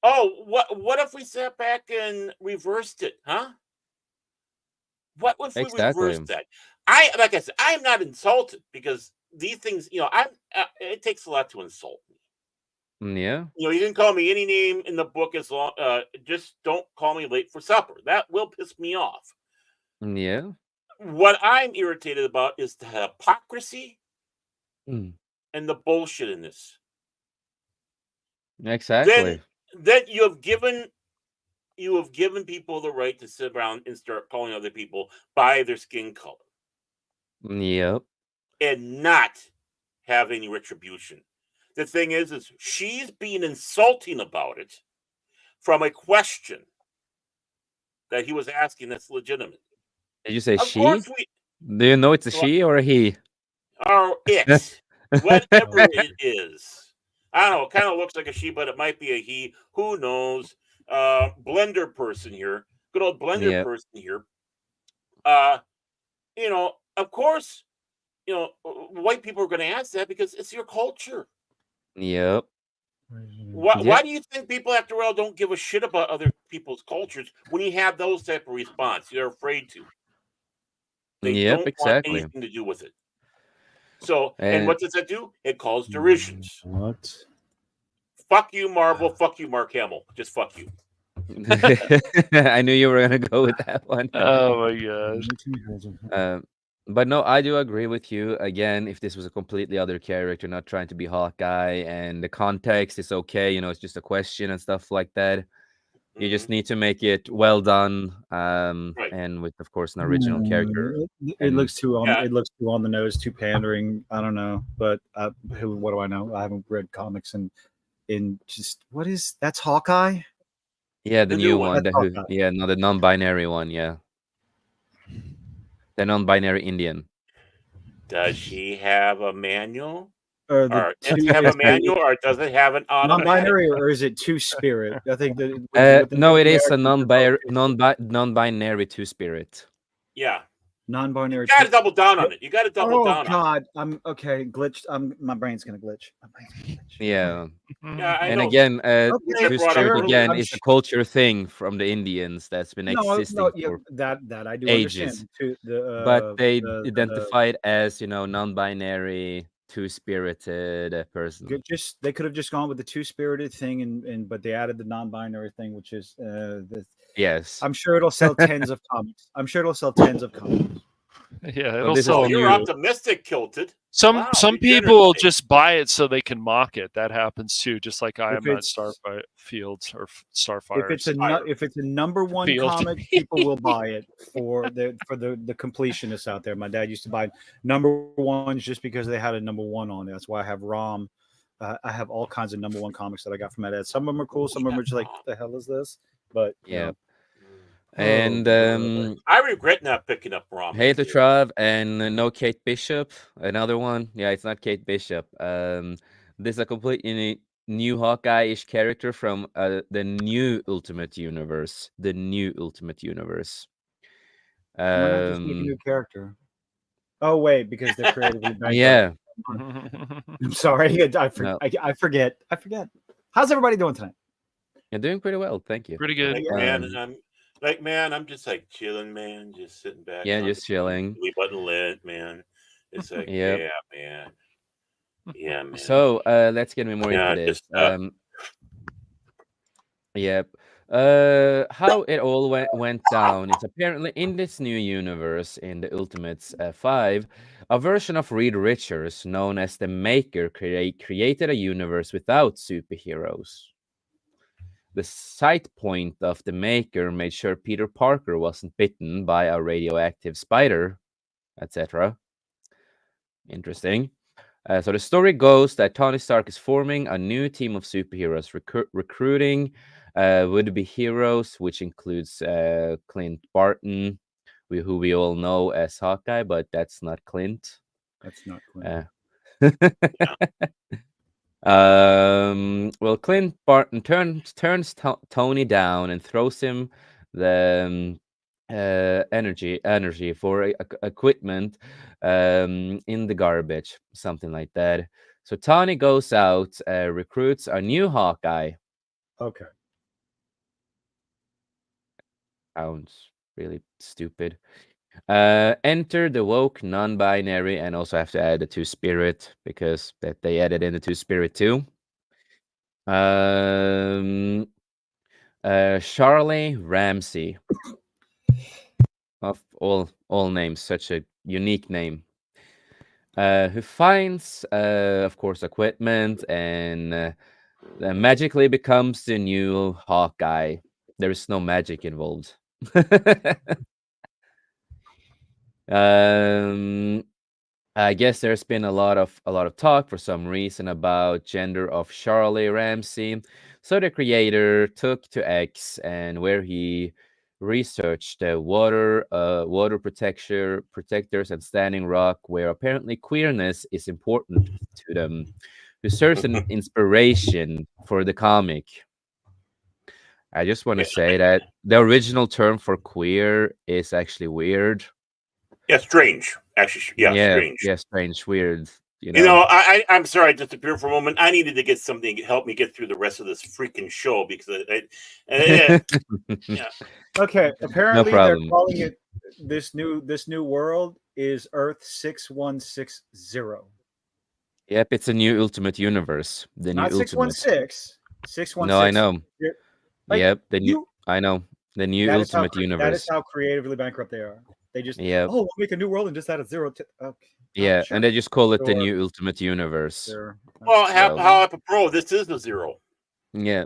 C: Oh, what if we sat back and reversed it, huh? What if we
B: exactly.
C: reversed that? Like I said, I'm not insulted because these things, I'm. It takes a lot to insult me.
B: Yeah,
C: You can call me any name in the book as long. Just don't call me late for supper. That will piss me off.
B: yeah,
C: What I'm irritated about is the hypocrisy
B: mm,
C: and the bullshit in this. Then,
B: exactly.
C: then you have given people the right to sit around and start calling other people by their skin color
B: Yep.
C: and not have any retribution. The thing is she's being insulting about it from a question that he was asking that's legitimate.
B: Did you say
C: Of course,
B: she?
C: we
B: Do you know it's a she or a he?
C: are it, whatever it is. I don't know. It kind of looks like a she, but it might be a he. Who knows? Blender person here, good old blender
B: Yep.
C: person here. Uh, of course, white people are going to ask that because it's your culture.
B: Yep.
C: Why
B: Yep.
C: do you think people after all don't give a shit about other people's cultures when you have those type of response? They're afraid to. They
B: Yep.
C: don't want
B: Exactly.
C: anything to do with it. So, and
B: And
C: what does that do? It calls derisions.
F: What?
C: Fuck you, Marvel. Fuck you, Mark Hamill. Just fuck you.
B: I knew you were gonna go with that one.
D: Oh my gosh.
B: Um, but no, I do agree with you. Again, if this was a completely other character, not trying to be Hawkeye, and the context is okay, it's just a question and stuff like that. You just
C: Mhm.
B: need to make it well done,
C: Right.
B: and with, of course, an original character.
F: It
B: And
F: looks too on.
C: Yeah.
F: It looks too on the nose, too pandering. I don't know, but what do I know? I haven't read comics and in just what is that's Hawkeye.
B: yeah, the
C: The new
B: new
C: one.
B: one,
F: That's Hawkeye.
B: yeah, no, the non-binary one, yeah, the non-binary Indian.
C: Does she have a manual?
F: Or the
C: Or does
F: two
C: it have a
F: is it
C: manual or does it have an automatic?
F: non-binary or is it two spirit? I think that with the
B: No, it
F: Native
B: is a
F: Americans, they're both two-spirit.
B: non-binary two-spirit.
C: Yeah.
F: non-binary.
C: You got to double down on it. You got to double
F: Oh
C: down on it.
F: God, I'm okay. Glitched. My brain's gonna glitch.
B: Yeah.
C: Yeah, I
B: And
C: know.
B: again,
F: Okay,
B: Two
C: brought up
B: Spirit
C: earlier.
B: again
F: I'm
B: is a culture thing from the Indians that's been existing
F: yeah,
B: for
F: that I do
B: ages.
F: understand. To
B: But they
F: the
B: identify it as, non-binary, two-spirited person.
F: just they could have just gone with the two-spirited thing, and but they added the non-binary thing, which is
B: Yes.
F: I'm sure it'll sell tens of comics. I'm sure it'll sell tens of comics.
D: Yeah,
B: Well,
D: it'll
B: this is
D: sell.
B: the
C: You're
B: new-
C: optimistic, Kilted.
D: Some
C: Wow,
D: some
C: you're
D: people
C: generous,
D: will
C: Dave.
D: just buy it so they can mock it. That happens too. Just like I
F: If
D: am not
F: it's-
D: Starfields or
F: If
D: Starfires.
F: it's a number one
D: Field.
F: comic, people will buy it for the completionists out there. My dad used to buy number ones just because they had a number one on it. That's why I have ROM. I have all kinds of number one comics that I got from my dad. Some of them are cool. Some of them are just like, what the hell is this? But
B: Yeah.
F: Oh,
B: And
C: I regret not picking up Rom.
B: Hey to Trav and no Kate Bishop, another one. Yeah, it's not Kate Bishop. This is a completely new Hawkeye-ish character from the new Ultimate Universe. The new Ultimate Universe.
F: why not just make a new character? Oh wait, because they're creatively bankrupt.
B: Yeah.
F: I'm sorry, I forget. I forget. How's everybody doing tonight?
B: You're doing pretty well, thank you.
D: Pretty good.
C: Man, I'm just like chilling, man, just sitting back.
B: Yeah, just chilling.
C: We button lit, man. It's like,
B: Yep.
C: yeah, man. Yeah, man.
B: So let's get me more into this. Yep. How it all went down is apparently in this new universe, in the Ultimates 5, a version of Reed Richards, known as the Maker, created a universe without superheroes. The sight point of the Maker made sure Peter Parker wasn't bitten by a radioactive spider, etc. Interesting. So the story goes that Tony Stark is forming a new team of superheroes, recruiting would-be heroes, which includes Clint Barton, who we all know as Hawkeye, but that's not Clint.
F: That's not Clint.
B: Well, Clint Barton turns Tony down and throws him the energy for equipment in the garbage, something like that. So Tony goes out, recruits a new Hawkeye.
F: Okay.
B: Sounds really stupid. Enter the woke non-binary, and also have to add the two-spirit because that they added in the two-spirit too. Charlie Ramsey, of all names, such a unique name. Who finds, of course, equipment and magically becomes the new Hawkeye. There is no magic involved. I guess there's been a lot of talk for some reason about gender of Charlie Ramsey. So the creator took to X, and where he researched the water protectors and Standing Rock, where apparently queerness is important to them, who serves an inspiration for the comic. I just want to say that the original term for queer is actually weird.
C: Yeah, strange. Actually, strange.
B: Yeah, strange, weird.
C: I'm sorry I disappeared for a moment. I needed to get something to help me get through the rest of this freaking show because yeah.
F: Okay, apparently
B: No
F: they're
B: problem.
F: calling it this new world is Earth 6160.
B: Yep, it's a new Ultimate Universe. The
F: Not
B: new Ultimate.
F: 616. 616.
B: No, I know.
F: Like,
B: Yep, I know. The new Ultimate Universe.
F: That is how creatively bankrupt they are. They just we'll make a new world and just add a zero. Okay.
B: Yeah,
F: sure.
B: and they just call it the new Ultimate Universe.
F: Sure.
C: Well, how apropos, this is the zero.
B: Yeah.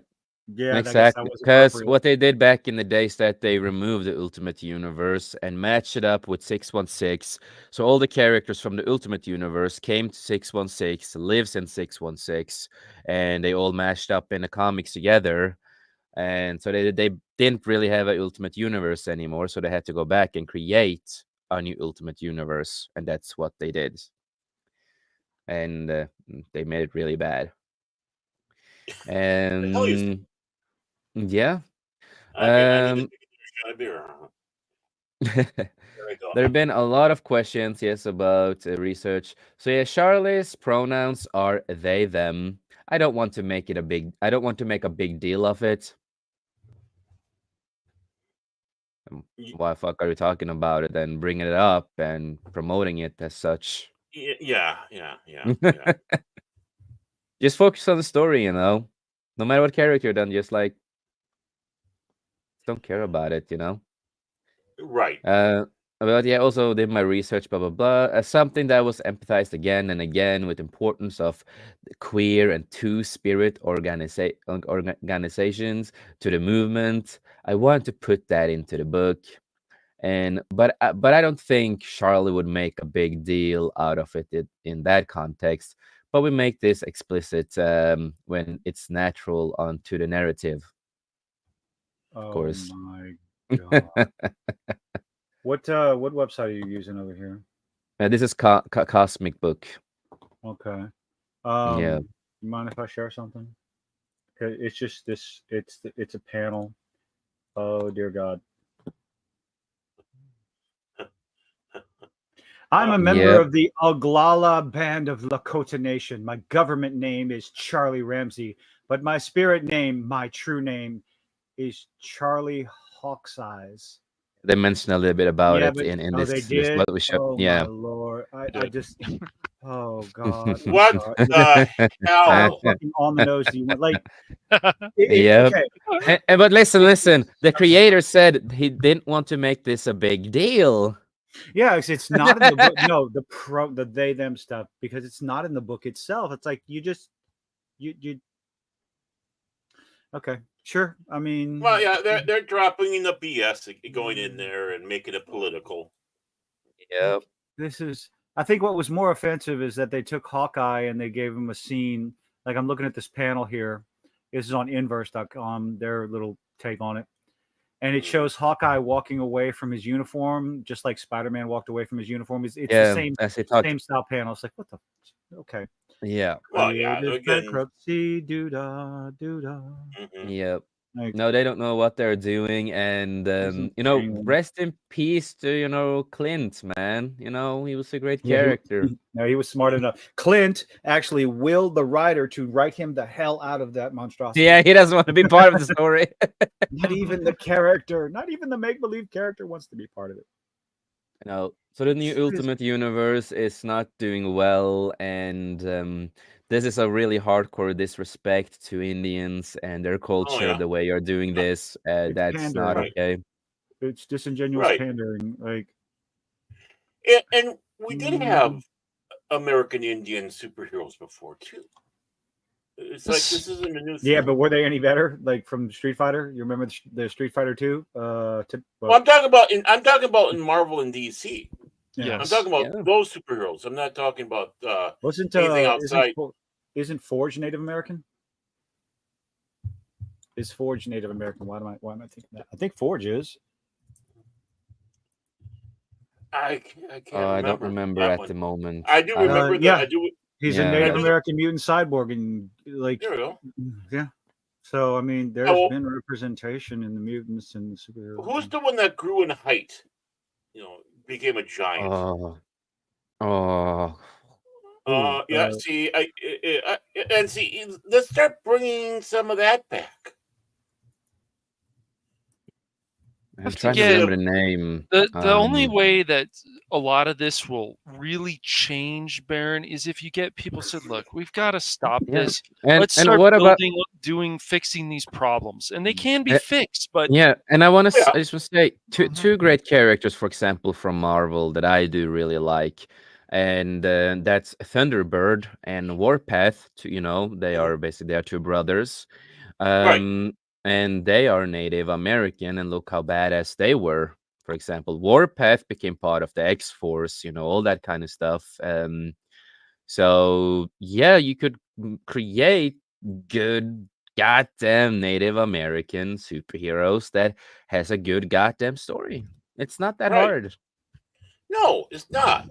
F: Yeah,
B: exactly. Because what they did back in the days that they removed the Ultimate Universe and matched it up with 616. So all the characters from the Ultimate Universe came to 616, lives in 616, and they all mashed up in the comics together. And so they didn't really have an Ultimate Universe anymore, so they had to go back and create a new Ultimate Universe, and that's what they did. And they made it really bad. And yeah.
C: I need to take a shot of beer. There you go.
B: There have been a lot of questions, yes, about research. So yeah, Charlie's pronouns are they, them. I don't want to make it a big. I don't want to make a big deal of it.
C: Y-
B: Why fuck are you talking about it and bringing it up and promoting it as such?
C: Yeah.
B: Just focus on the story, you know. No matter what character, then just like don't care about it, you know.
C: Right.
B: But yeah, also did my research, blah blah blah. Something that was emphasized again and again with importance of the queer and two-spirit organizations to the movement. I wanted to put that into the book, and but I don't think Charlie would make a big deal out of it in that context. But we make this explicit when it's natural onto the narrative, of
F: Oh
B: course.
F: my god. What website are you using over here?
B: This is Cosmic Book.
F: Okay.
B: Yeah.
F: You mind if I share something? Okay, it's just this. It's a panel. Oh dear God. I'm a member
B: Yep.
F: of the Oglala Band of Lakota Nation. My government name is Charlie Ramsey, but my spirit name, my true name, is Charlie Hawkseyes.
B: They mentioned a little bit about
F: Yeah,
B: it
F: but
B: in
F: they
B: this
F: did.
B: what we show.
F: Oh my
B: Yeah.
F: lord!
D: They
F: I
D: did.
F: just. Oh God! I'm
C: What
F: sorry.
C: the
F: How
C: hell?
F: fucking on the nose do you want? Like,
B: Yep.
F: okay.
B: But listen. The creator said he didn't want to make this a big deal.
F: Yeah, it's not in the book. No, the they them stuff because it's not in the book itself. It's like you just you. Okay, sure. I mean,
C: Well, yeah, they're dropping in the BS, going in there and making it political.
B: Yep.
F: this is. I think what was more offensive is that they took Hawkeye and they gave him a scene. Like I'm looking at this panel here. This is on inverse.com. Their little take on it. And it shows Hawkeye walking away from his uniform, just like Spider-Man walked away from his uniform. It's the
B: Yeah.
F: same
B: As he talked.
F: style panel. It's like, what the? Okay.
B: Yeah.
C: Well, yeah,
F: Creative
C: again.
F: bankruptcy, doo-dah, doo-dah.
B: Yep.
F: Like,
B: No, they don't know what they're doing, and
F: isn't
B: you know,
F: genuine.
B: rest in peace to Clint, man. You know, he was a great
F: Yeah,
B: character.
F: no, he was smart enough. Clint actually willed the writer to write him the hell out of that monstrosity.
B: Yeah, he doesn't want to be part of the story.
F: Not even the character, not even the make-believe character wants to be part of it.
B: No, so the new Ultimate Universe is not doing well, and this is a really hardcore disrespect to Indians and their culture.
C: yeah.
B: The way you're doing this, that's not
F: pandering.
B: okay.
F: It's disingenuous
C: Right.
F: pandering. Like,
C: And we did have American Indian superheroes before too. It's like this isn't a new thing.
F: yeah, but were they any better? Like from Street Fighter? You remember the Street Fighter 2?
C: Well, I'm talking about in Marvel and DC.
F: yeah.
C: I'm
D: Yes.
C: talking about those superheroes. I'm not talking about
F: Wasn't
C: anything outside.
F: Isn't Forge Native American? Is Forge Native American? Why am I thinking that? I think Forge is.
C: I can't remember.
B: I don't remember
C: that
B: at
C: one.
B: the moment.
C: I do remember that.
F: yeah.
C: I do.
F: He's
B: Yeah.
F: a Native American mutant cyborg, and like,
C: There we go.
F: yeah. So I mean, there's been representation in the mutants and the superheroes.
C: Who's the one that grew in height? You know, became a giant. Yeah. See, and see, let's start bringing some of that back.
B: I'm trying to remember the name.
D: The only way that a lot of this will really change, Baron, is if you get people said, "Look, we've got to stop this. Let's start
B: what about
D: fixing these problems, and they can be fixed." But
B: yeah, and I just want to say two great characters, for example, from Marvel that I do really like, and that's Thunderbird and Warpath. They are basically two brothers.
C: Right.
B: And they are Native American, and look how badass they were. For example, Warpath became part of the X-Force, all that kind of stuff. So yeah, you could create good goddamn Native American superheroes that has a good goddamn story. It's not that hard.
C: No, it's not.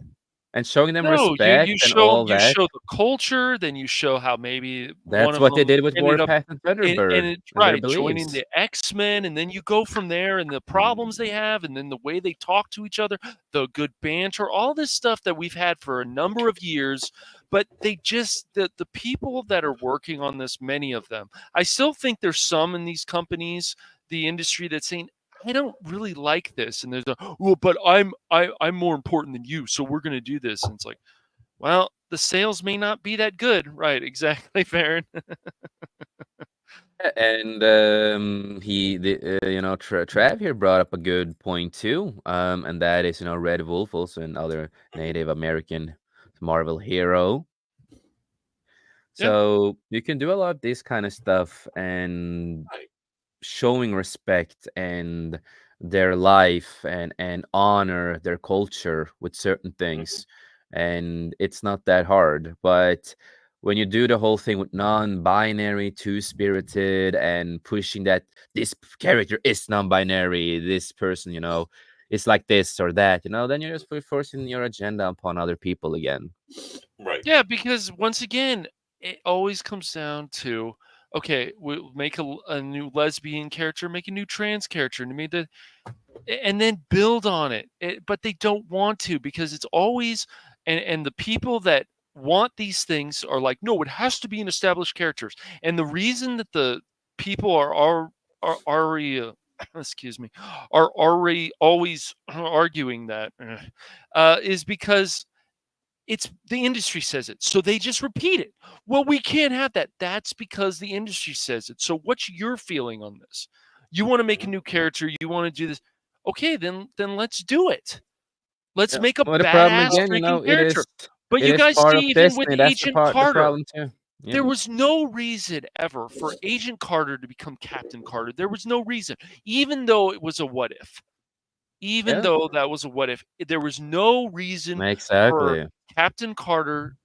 B: and showing them
D: No,
B: respect and all
D: you
B: that.
D: show the culture, then you show how maybe one
B: That's
D: of
B: what they
D: them
B: did with
D: ended up
B: Warpath and
D: and
B: Thunderbird
D: it's
B: and their
D: right, joining
B: beliefs.
D: the X-Men, and then you go from there, and the problems they have, and then the way they talk to each other, the good banter, all this stuff that we've had for a number of years. But they just the people that are working on this, many of them, I still think there's some in these companies, the industry, that's saying, I don't really like this, and there's a well, but I'm more important than you, so we're going to do this, and it's like, well, the sales may not be that good, right? Exactly, Farron.
B: And Trav here brought up a good point too. And that is, Red Wolf, also another Native American Marvel hero.
D: Yeah.
B: So you can do a lot of this kind of stuff and
C: Right.
B: showing respect and their life and honor their culture with certain things. And it's not that hard. But when you do the whole thing with non-binary, two-spirited, and pushing that this character is non-binary, this person, is like this or that, then you're just forcing your agenda upon other people again.
C: Right.
D: Yeah, because once again, it always comes down to, okay, we'll make a new lesbian character, make a new trans character, and then build on it. But they don't want to, because it's always, and the people that want these things are like, no, it has to be an established characters. And the reason that the people are already excuse me, are already always arguing that is because it's the industry says it, so they just repeat it. Well, we can't have that. That's because the industry says it. So what's your feeling on this? You want to make a new character, you want to do this. Okay, then let's do it. Let's
B: Yeah.
D: make a
B: Well, the problem
D: badass
B: again,
D: freaking
B: it
D: character.
B: is
D: But
B: it
D: you
B: is
D: guys
B: part
D: see,
B: of
D: even with
B: Disney. That's
D: Agent
B: the
D: Carter,
B: problem too. Yeah.
D: there was no reason ever for Agent Carter to become Captain Carter. There was no reason, even though it was a what if. Even
B: Yeah.
D: though that was a what if, there was no reason for
B: Exactly.
D: Captain Carter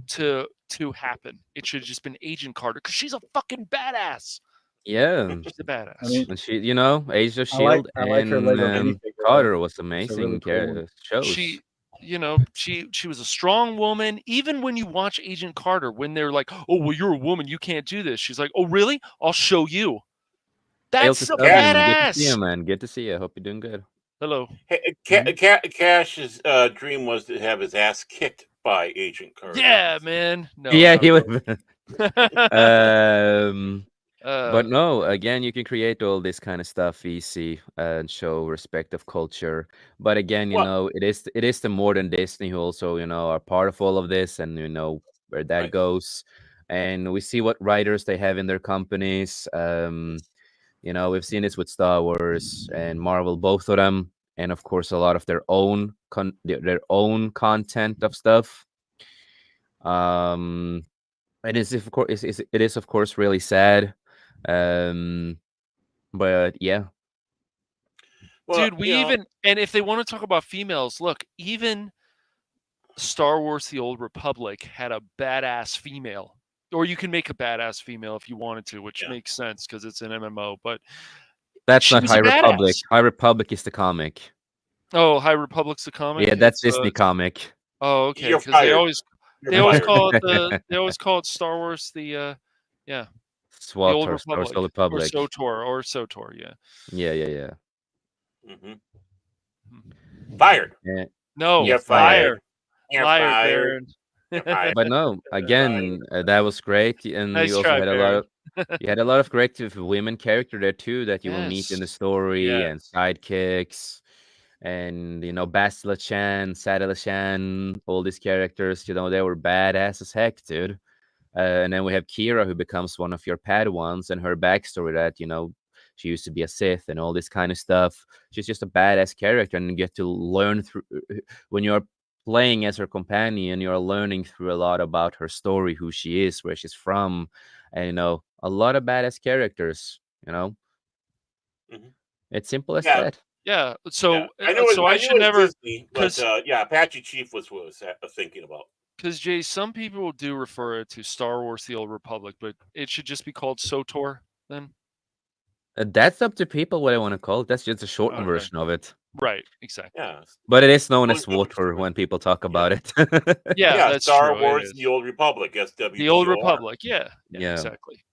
D: to happen. It should have just been Agent Carter, because she's a fucking badass.
B: Yeah.
D: She's a badass.
F: I mean,
B: And she, Age of
F: I like
B: Shield
F: her
B: and
F: Lego minifigure.
B: Carter was
F: It's a
B: amazing
F: really cool one.
B: shows.
D: She was a strong woman. Even when you watch Agent Carter, when they're like, "Oh, well, you're a woman, you can't do this," she's like, "Oh, really? I'll show you."
B: Hail
D: That's
B: to
D: a
B: Southern. Good to see you,
D: badass.
B: man. Good to see you. Hope you're doing good.
D: Hello.
C: Hey,
B: Mhm.
C: Cash's dream was to have his ass kicked by Agent Carter.
D: Yeah, man. No.
B: Yeah,
D: not
B: he
D: really.
B: would. But
D: Uh,
B: no, again, you can create all this kind of stuff easy and show respect of culture. But again,
C: Well,
B: it is the modern Disney who also, are part of all of this, and where that
C: right.
B: goes. And we see what writers they have in their companies. We've seen this with Star Wars and Marvel, both of them, and of course a lot of their own their own content of stuff. It is of course it is of course really sad. But yeah.
C: Well,
D: dude, and if they want to talk about females, look, even Star Wars: The Old Republic had a badass female. Or you can make a badass female if you wanted to, which
C: yeah.
D: makes sense because it's an MMO. But
B: That's
D: she
B: not
D: was
B: High
D: a
B: Republic.
D: badass.
B: High Republic is the comic.
D: Oh, High Republic's the comic.
B: Yeah, that's
D: It's
B: Disney comic.
D: oh, okay.
C: You're
D: Because they
C: fired.
D: always
C: You're fired.
D: call it Star Wars the the Old
B: SWAT or
D: Republic
B: Old
D: or
B: Republic.
D: SOTOR. Yeah.
B: Yeah.
C: Mhm. Fired.
B: Yeah.
D: No,
C: You're
D: fire.
C: fired. You're
D: Liar,
C: fired.
D: Baron.
C: You're fired.
B: But no, again, that was great, and
D: Nice
B: you also
D: try,
B: had a lot
D: Baron.
B: of you had a lot of great women character there too that you will meet in the
D: Yes.
B: story,
D: Yeah.
B: and sidekicks, and Bastila Chan, Sadala Chan, all these characters, they were badass as heck, dude. And then we have Kira, who becomes one of your Padawans, and her backstory that she used to be a Sith and all this kind of stuff. She's just a badass character, and you get to learn through when you're playing as her companion. You're learning through a lot about her story, who she is, where she's from, and a lot of badass characters.
C: Mhm.
B: It's simple as
C: Yeah.
B: that.
D: Yeah.
C: Yeah.
D: So
C: I knew
D: so I should
C: it was
D: never,
C: Disney, but
D: because
C: Apache Chief was what I was thinking about.
D: Jay, some people do refer it to Star Wars: The Old Republic, but it should just be called SOTOR then.
B: That's up to people what I want to call it. That's just a shortened
D: Okay.
B: version of it.
D: Right. Exactly.
C: Yeah.
B: But it is known
C: Only
B: as
C: public
B: water
C: service.
B: when people talk
C: Yeah.
B: about it.
D: Yeah,
C: Yeah,
D: that's
C: Star
D: true. It
C: Wars: The
D: is.
C: Old Republic,
D: The Old
C: SWTOR.
D: Republic. Yeah. Yeah.
B: Yeah.
D: Exactly.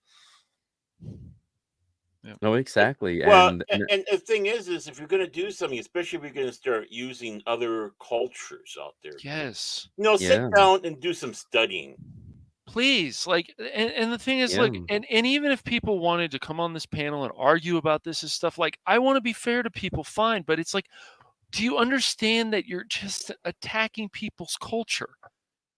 D: Yeah.
B: No, exactly.
C: Well,
B: And
C: and the thing is if you're going to do something, especially if you're going to start using other cultures out there,
D: Yes.
C: sit
B: yeah,
C: down and do some studying.
D: Please, like, and the thing is,
B: yeah,
D: like, and even if people wanted to come on this panel and argue about this and stuff, like, I want to be fair to people, fine, but it's like, do you understand that you're just attacking people's culture?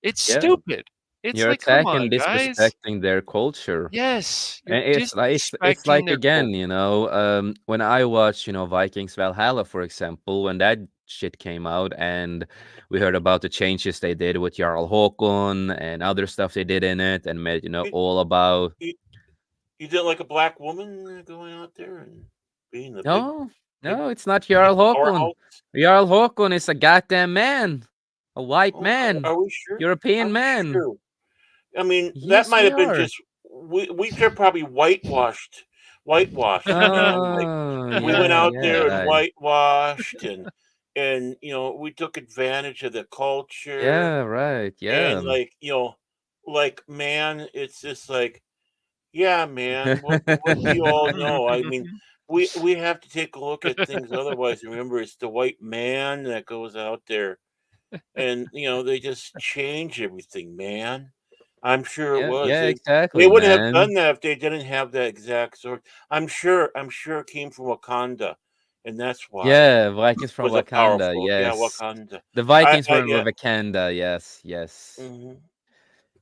D: It's
B: yeah.
D: stupid. It's
B: You're
D: like, come on,
B: attacking,
D: guys.
B: disrespecting their culture.
D: Yes, you're
B: And it's
D: disrespecting
B: like
D: their
B: again,
D: culture.
B: when I watched, Vikings Valhalla, for example, when that shit came out, and we heard about the changes they did with Jarl Håkon and other stuff they did in it, and made
C: You,
B: all about.
C: you, you didn't like a black woman going out there and being the
B: No,
C: big
B: no, it's not Jarl Håkon.
C: powerhouse.
B: Jarl Håkon is a goddamn man, a white
C: Oh,
B: man,
C: are we sure? Are
B: European
C: we
B: man.
C: sure? I mean, that
B: Yes,
C: might
B: we
C: have been
B: are.
C: just we could probably whitewashed it, man. Like
B: Oh,
C: we went
B: yeah,
C: out
B: yeah,
C: there and
B: right.
C: whitewashed and we took advantage of the culture
B: Yeah, right.
C: and
B: Yeah.
C: like like man, it's just like yeah, man. What do you all know? I mean, we have to take a look at things otherwise. Remember, it's the white man that goes out there and they just change everything, man. I'm sure it
B: Yeah,
C: was.
B: yeah,
C: They
B: exactly,
C: wouldn't have
B: man.
C: done that if they didn't have that exact sword. I'm sure it came from Wakanda, and that's why it
B: Yeah, Vikings from
C: was a
B: Wakanda,
C: powerful. Yeah,
B: yes.
C: Wakanda.
B: The Vikings
C: I
B: were in
C: yeah.
B: Wakanda, yes, yes.
C: hmm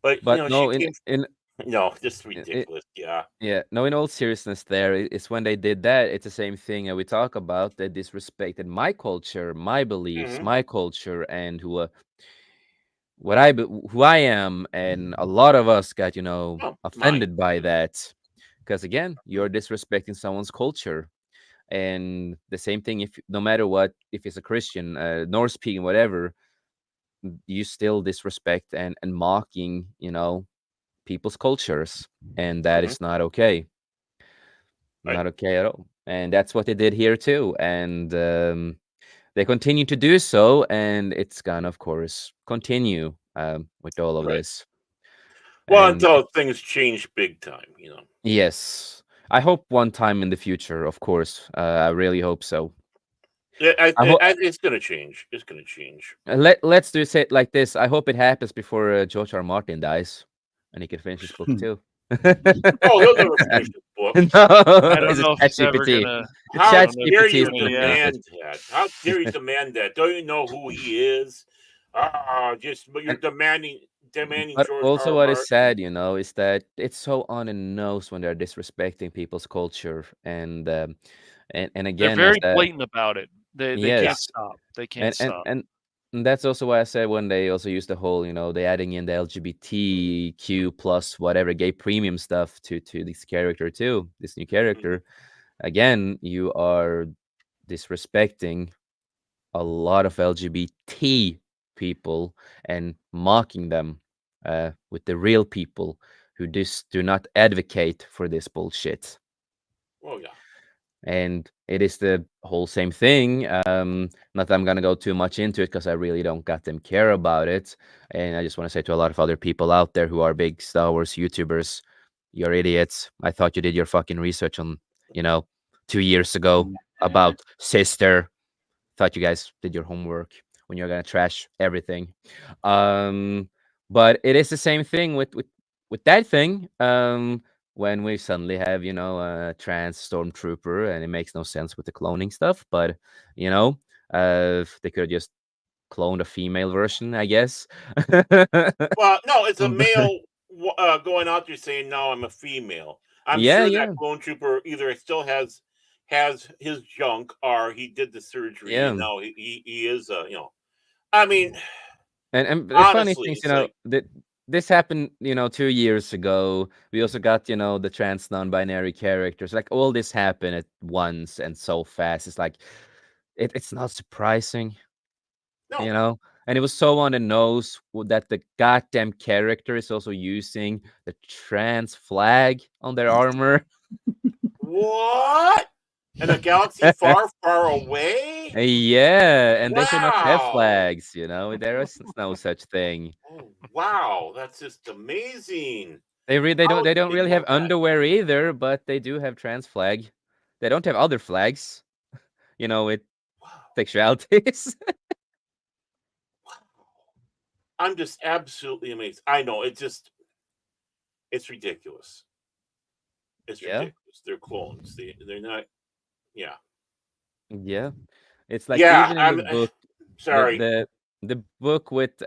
C: But
B: But
C: she
B: no,
C: came.
B: in
C: No, just
B: it,
C: ridiculous. Yeah.
B: yeah, no, in all seriousness, it's when they did that, it's the same thing that we talk about. They disrespected my culture, my beliefs,
C: hmm
B: my culture, and who I am, and a lot of us got
C: Oh, mine.
B: offended by that, because again, you're disrespecting someone's culture. And the same thing, if no matter what, if it's a Christian, Norse speaking, whatever, you still disrespect and mocking, people's cultures, and that
C: hmm
B: is not okay,
C: Right.
B: not okay at all. And that's what they did here too, and they continue to do so, and it's gonna, of course, continue with all of
C: Right.
B: this.
C: Well,
B: And
C: until things change big time.
B: yes, I hope one time in the future, of course, I really hope so.
C: Yeah,
B: I hope.
C: it's gonna change. It's gonna change.
B: Let's do it like this. I hope it happens before George R. Martin dies, and he can finish his book too.
C: Oh, he'll never finish his book.
D: I
B: No,
D: don't
B: it's a
D: know if
B: chat
D: he's ever
B: GPT.
D: gonna.
B: The
D: I
C: How
B: chat
D: don't know if
C: dare
D: he's
B: GPT is
C: you
D: gonna.
B: gonna
D: Yeah.
B: finish it.
C: demand that? How dare you demand that? Don't you know who he is? But you're
B: And
C: demanding
B: but
C: George R.
B: also,
C: R.
B: what is
C: Martin.
B: sad, is that it's so on the nose when they're disrespecting people's culture, and
D: They're
B: again, as
D: very
B: that,
D: blatant about it. They
C: Yeah.
D: can't
B: yes,
D: stop. They can't
B: and and
D: stop.
B: and and that's also why I said when they also use the whole, they adding in the LGBTQ plus whatever gay premium stuff to this character too, this new
C: Mhm.
B: character. Again, you are disrespecting a lot of LGBT people and mocking them with the real people who just do not advocate for this bullshit.
C: Oh yeah.
B: And it is the whole same thing. Not that I'm gonna go too much into it because I really don't got them care about it. And I just want to say to a lot of other people out there who are big Star Wars YouTubers, you're idiots. I thought you did your fucking research on, you know, 2 years ago about Sister. Thought you guys did your homework when you're gonna trash everything. Um, but it is the same thing with that thing. When we suddenly have, a trans stormtrooper, and it makes no sense with the cloning stuff, but they could have just cloned a female version, I guess.
C: Well, no, it's a male going out there saying, "No, I'm a female." I'm
B: Yeah,
C: sure that
B: yeah,
C: clone trooper either still has his junk or he did the surgery and
B: yeah.
C: now he is I mean,
B: And the funny
C: honestly,
B: things,
C: it's like
B: that this happened, 2 years ago. We also got, the trans non-binary characters. Like all this happened at once and so fast. It's like it's not surprising, you
C: no.
B: know. And it was so on the nose that the goddamn character is also using the trans flag on their armor.
C: What? And a galaxy far, far away?
B: Yeah, and they should not have
C: Wow.
B: flags, you know. There is no such thing.
C: Oh, wow. That's just amazing.
B: They
C: How
B: they
C: did
B: don't
C: they
B: really have
C: know that?
B: underwear either, but they do have trans flag. They don't have other flags, you know, with
C: Wow.
B: sexualities.
C: Wow. I'm just absolutely amazed. I know it's ridiculous. It's
B: Yeah.
C: ridiculous. They're clones. They're not. Yeah.
B: Yeah. It's like
C: Yeah.
B: even in the
C: I'm
B: book, the
C: sorry.
B: the book with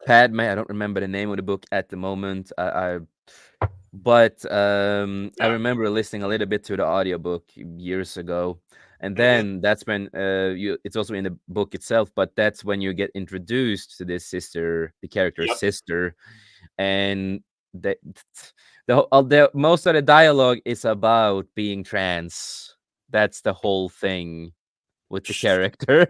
B: Padme, I don't remember the name of the book at the moment. But I
C: Yeah.
B: remember listening a little bit to the audiobook years ago. And
C: Mhm.
B: then that's when it's also in the book itself, but that's when you get introduced to this sister, the character's
C: Yep.
B: sister, and the the most of the dialogue is about being trans. That's the whole thing with the character,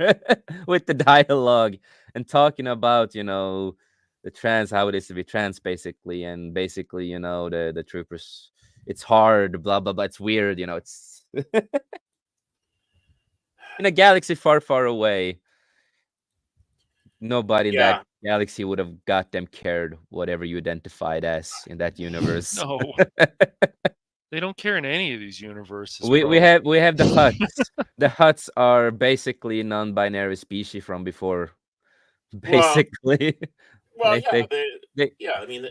B: with the dialogue, and talking about, you know, the trans, how it is to be trans, basically, and basically, you know, the troopers. It's hard, blah blah blah. It's weird, you know. It's in a galaxy far, far away. Nobody in that
C: Yeah.
B: galaxy would have got them cared whatever you identified as in that universe.
D: No, they don't care in any of these universes,
B: we
D: bro.
B: we have the Huts. The Huts are basically non-binary species from before,
C: Well.
B: basically.
C: Well.
B: they
C: Yeah.
B: they they
C: Yeah. I mean,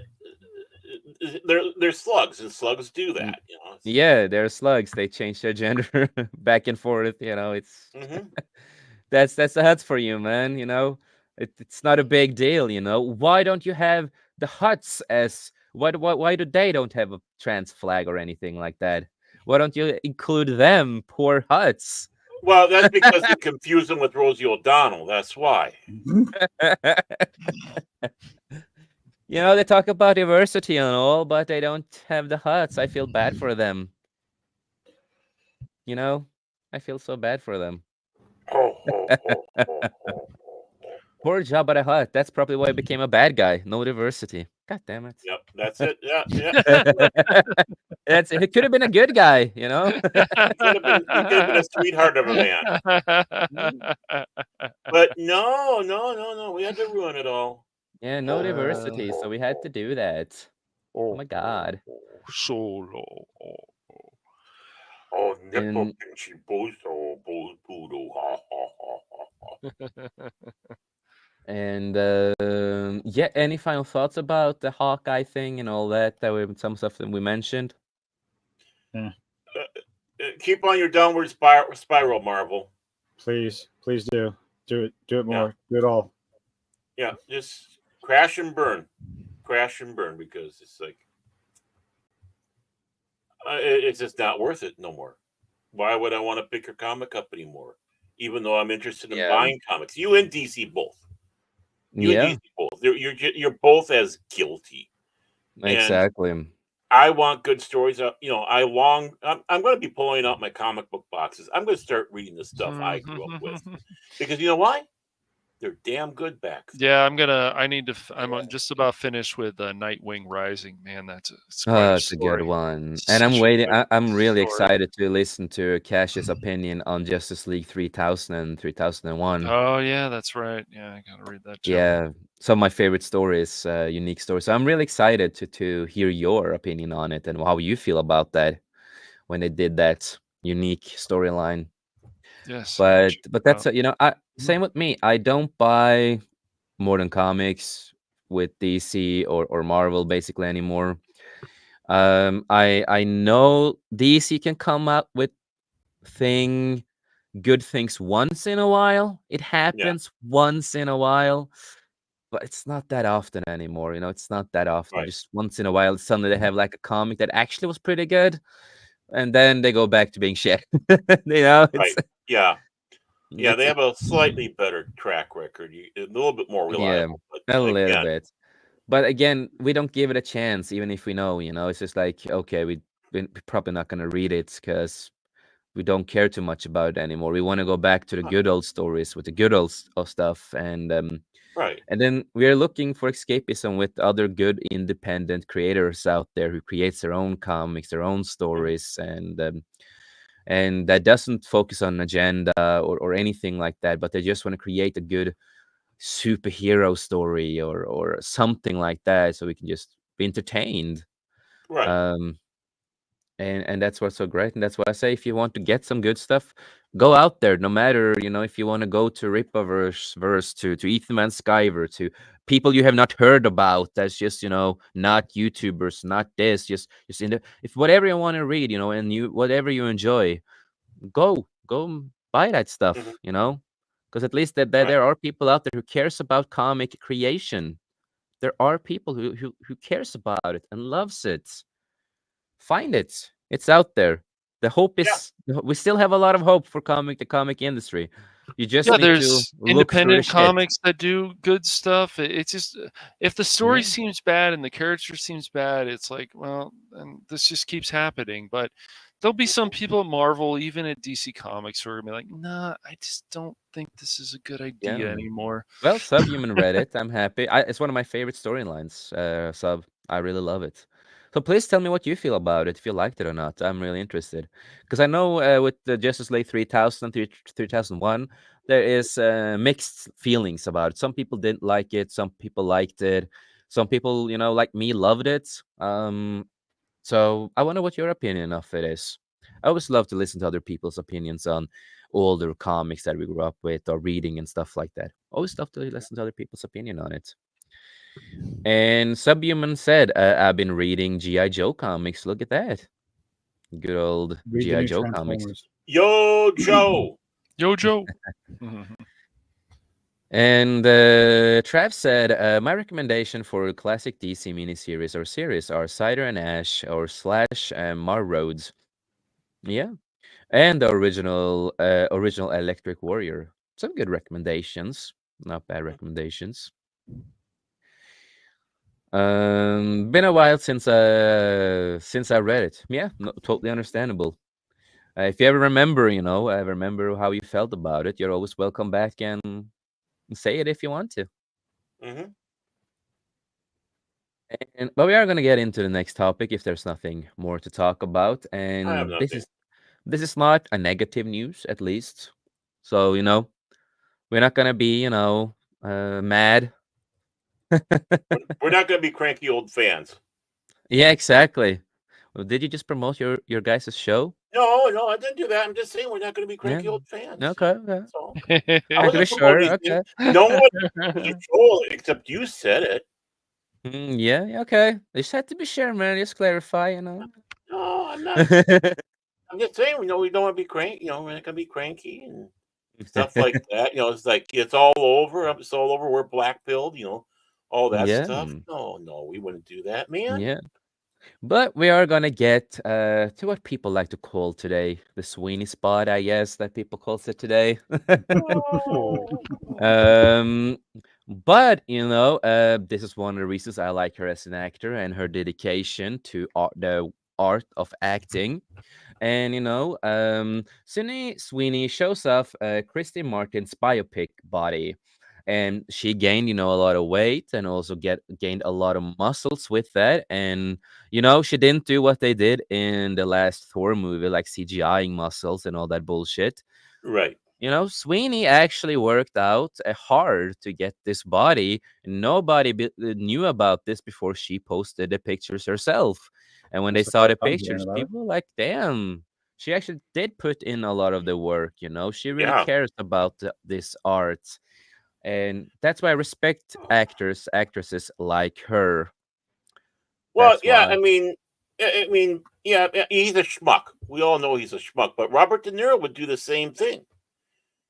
C: they're slugs, and slugs do
B: mm,
C: that. You know.
B: yeah, they're slugs. They change their gender back and forth, you know. It's
C: Hmm.
B: that's the Huts for you, man, you know. It's not a big deal, you know. Why don't you have the Huts as why do they don't have a trans flag or anything like that? Why don't you include them, poor Huts?
C: Well, that's because they confuse them with Rosie O'Donnell. That's why.
B: You know, they talk about diversity and all, but they don't have the Huts. I feel bad for them. You know, I feel so bad for them.
C: Ho, ho, ho, ho, ho.
B: Poor Jabba the Hutt. That's probably why he became a bad guy. No diversity. God damn it.
C: Yep, that's it. Yeah, yeah, that's it.
B: That's it. He could have been a good guy, you know.
C: He could have been a sweetheart of a man. But no, no, no, no. We had to ruin it all.
B: Yeah, no diversity, so we had to do that. Oh my god.
D: Solo.
C: Oh, nipple
B: And
C: pinchy bozo, bozo, ha ha ha ha.
B: and yeah, any final thoughts about the Hawkeye thing and all that? Some stuff that we mentioned.
C: Keep on your downward spiral, Marvel.
F: Please do it
C: Yeah.
F: more, do it all.
C: Yeah, just crash and burn, because it's like it's just not worth it no more. Why would I want to pick your comic up anymore? Even though I'm interested in
B: Yeah.
C: buying comics, you and DC both. You
B: Yeah,
C: and DC both. You're both as guilty. And
B: exactly.
C: I want good stories. You know, I'm going to be pulling out my comic book boxes. I'm going to start reading the stuff I grew up with, because you know why? They're damn good back then.
D: Yeah, I need to. I'm just about finished with Nightwing Rising. Man, it's quite
B: Oh,
D: a
B: it's a good
D: story.
B: one.
D: It's
B: And I'm
D: such a
B: waiting.
D: good
B: I'm really
D: story.
B: excited to listen to Cash's opinion on Justice League 3000 and 3001.
D: Oh yeah, that's right. Yeah, I gotta read that too.
B: Yeah, some of my favorite stories, unique stories. So I'm really excited to hear your opinion on it and how you feel about that when they did that unique storyline.
D: Yes.
B: But that's
D: Oh.
B: you know, same with me. I don't buy modern comics with DC or Marvel basically anymore. I know DC can come out with good things once in a while. It
C: Yeah,
B: happens once in a while, but it's not that often anymore. You know, it's not that often.
C: right.
B: Just once in a while, suddenly they have like a comic that actually was pretty good, and then they go back to being shit. You know,
C: Right. Yeah. Yeah,
B: it's
C: they have a slightly better track record. A little bit more
B: yeah,
C: reliable. But
B: a little
C: again,
B: bit. But again, we don't give it a chance, even if we know. You know, it's just like okay, we're probably not gonna read it because we don't care too much about it anymore. We want to go back to the good old stories with the good old stuff,
C: right.
B: and then we are looking for escapism with other good independent creators out there who creates their own comics, their own
C: Mhm.
B: stories, and that doesn't focus on agenda or anything like that, but they just want to create a good superhero story or something like that, so we can just be entertained.
C: Right.
B: Um, and that's what's so great, and that's why I say if you want to get some good stuff, go out there. No matter, if you want to go to Rippaverse, to Ethan Van Skyver, to people you have not heard about, that's just not YouTubers, not this, just in the if whatever you want to read, and you whatever you enjoy, go buy that
C: Hmm.
B: stuff, because at least that
C: Right.
B: there are people out there who cares about comic creation. There are people who cares about it and loves it. Find it. It's out there. The hope
C: Yeah.
B: is we still have a lot of hope for the comic industry. You just
D: Yeah,
B: need to
D: there's
B: look through the
D: independent
B: shit.
D: comics that do good stuff. It's just if the story
B: Yeah.
D: seems bad and the character seems bad, it's like, well, and this just keeps happening. But there'll be some people at Marvel, even at DC Comics, who are gonna be like, nah, I just don't think this is a good idea
B: Yeah.
D: anymore.
B: Well, Subhuman read it. I'm happy. It's one of my favorite storylines. Sub, I really love it. So please tell me what you feel about it, if you liked it or not. I'm really interested because I know with the Justice League 3000, 3001, there is mixed feelings about it. Some people didn't like it. Some people liked it. Some people, like me, loved it. So I wonder what your opinion of it is. I always love to listen to other people's opinions on older comics that we grew up with or reading and stuff like that. Always love to listen to other people's opinion on it. And Subhuman said, I've been reading G.I. Joe comics. Look at that. Good old
F: Read the
B: G.I.
F: new
B: Joe comics.
F: Transformers.
C: Yo, Joe.
D: Yo, Joe.
B: And Trav said, my recommendation for a classic DC miniseries or series are Cider and Ash or Slash and Mar Rhodes. Yeah. And the original Electric Warrior. Some good recommendations. Not bad recommendations. Been a while since I read it. Yeah, no, totally understandable. If you ever remember, remember how you felt about it, you're always welcome back and say it if you want to.
C: Hmm.
B: But we are gonna get into the next topic if there's nothing more to talk about.
C: I have
B: And
C: nothing.
B: this is not a negative news, at least. So we're not gonna be mad.
C: We're not going to be cranky old fans.
B: Yeah, exactly. Well, did you just promote your guys' show?
C: No, I didn't do that. I'm just saying we're not going to be
B: Yeah.
C: cranky old fans.
B: Okay, okay.
C: That's all. I
B: Had to be
C: wasn't
B: sure.
C: promoting
B: Okay.
C: anything. No one was a troll except you said it.
B: Yeah, okay. Just had to be sure, man. Just clarify.
C: No, I'm not. I'm just saying, we don't want to be cranky. We're not going to be cranky and stuff like that. It's like it's all over. It's all over. We're black pilled. All that
B: Yeah,
C: stuff. No, we wouldn't do that, man.
B: yeah. But we are gonna get to what people like to call today the Sweeney spot, I guess that people calls it today.
C: No.
B: um, but this is one of the reasons I like her as an actor and her dedication to the art of acting. And Sydney Sweeney shows off Christy Martin's biopic body, and she gained a lot of weight and also gained a lot of muscles with that. And she didn't do what they did in the last Thor movie, like CGIing muscles and all that bullshit.
C: Right.
B: Sweeney actually worked out hard to get this body. Nobody knew about this before she posted the pictures herself. And when they
F: That's the
B: saw the
F: first I'm hearing
B: pictures,
F: about it.
B: people were like, damn, she actually did put in a lot of the work. She really
C: Yeah.
B: cares about this art. And that's why I respect actresses like her.
C: Well,
B: That's
C: yeah.
B: why.
C: Yeah. He's a schmuck. We all know he's a schmuck. But Robert De Niro would do the same thing.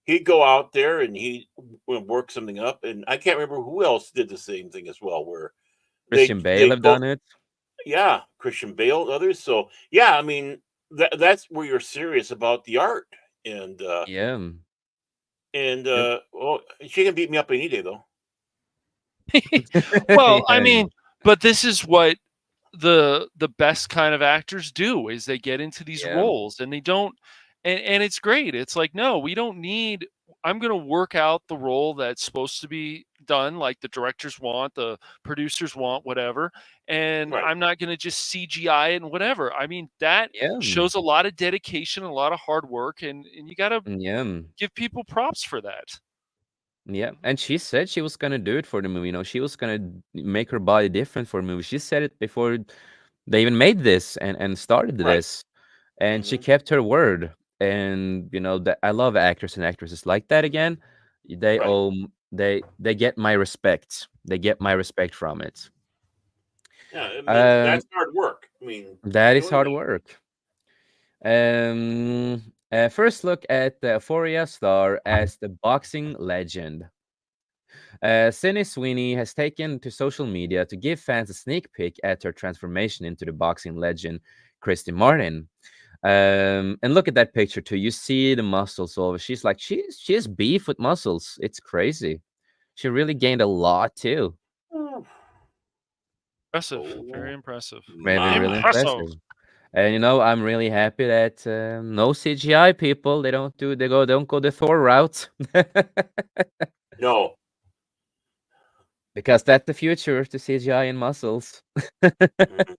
C: He'd go out there and he would work something up. And I can't remember who else did the same thing as well. Where
B: Christian Bale
C: they
B: have
C: go,
B: done it.
C: yeah, Christian Bale, others. So yeah, that's where you're serious about the art. And
B: Yeah. Yep.
C: well, she can beat me up any day though.
D: Well, I
B: Yeah.
D: mean, but this is what the best kind of actors do is they get into these
B: Yeah.
D: roles and they don't and it's great. It's like, no, we don't need I'm going to work out the role that's supposed to be done like the directors want, the producers want, whatever. And
C: Right.
D: I'm not going to just CGI it and whatever. I mean, that
B: Yeah.
D: shows a lot of dedication, a lot of hard work, and you got to
B: Yeah.
D: give people props for that.
B: Yeah, and she said she was gonna do it for the movie. She was gonna make her body different for the movie. She said it before they even made this and started
C: Right.
B: this, and she
C: Hmm.
B: kept her word. And that I love actors and actresses like that. Again, they
C: Right.
B: they get my respect. They get my respect from it.
C: Yeah. I mean,
B: Um,
C: that's hard work. I mean,
B: that is
C: doing
B: hard
C: that.
B: work. First look at the Euphoria star as the boxing legend. Sydney Sweeney has taken to social media to give fans a sneak peek at her transformation into the boxing legend, Christy Martin. And look at that picture too. You see the muscles over. She's beef with muscles. It's crazy. She really gained a lot too.
C: Oh,
D: Impressive, very
C: oh
D: impressive.
B: Maybe
C: my.
B: really
D: Impressive.
B: impressive. And I'm really happy that no CGI people. Don't go the Thor route.
C: No.
B: Because that's the future, the CGI and muscles.
C: Mhm.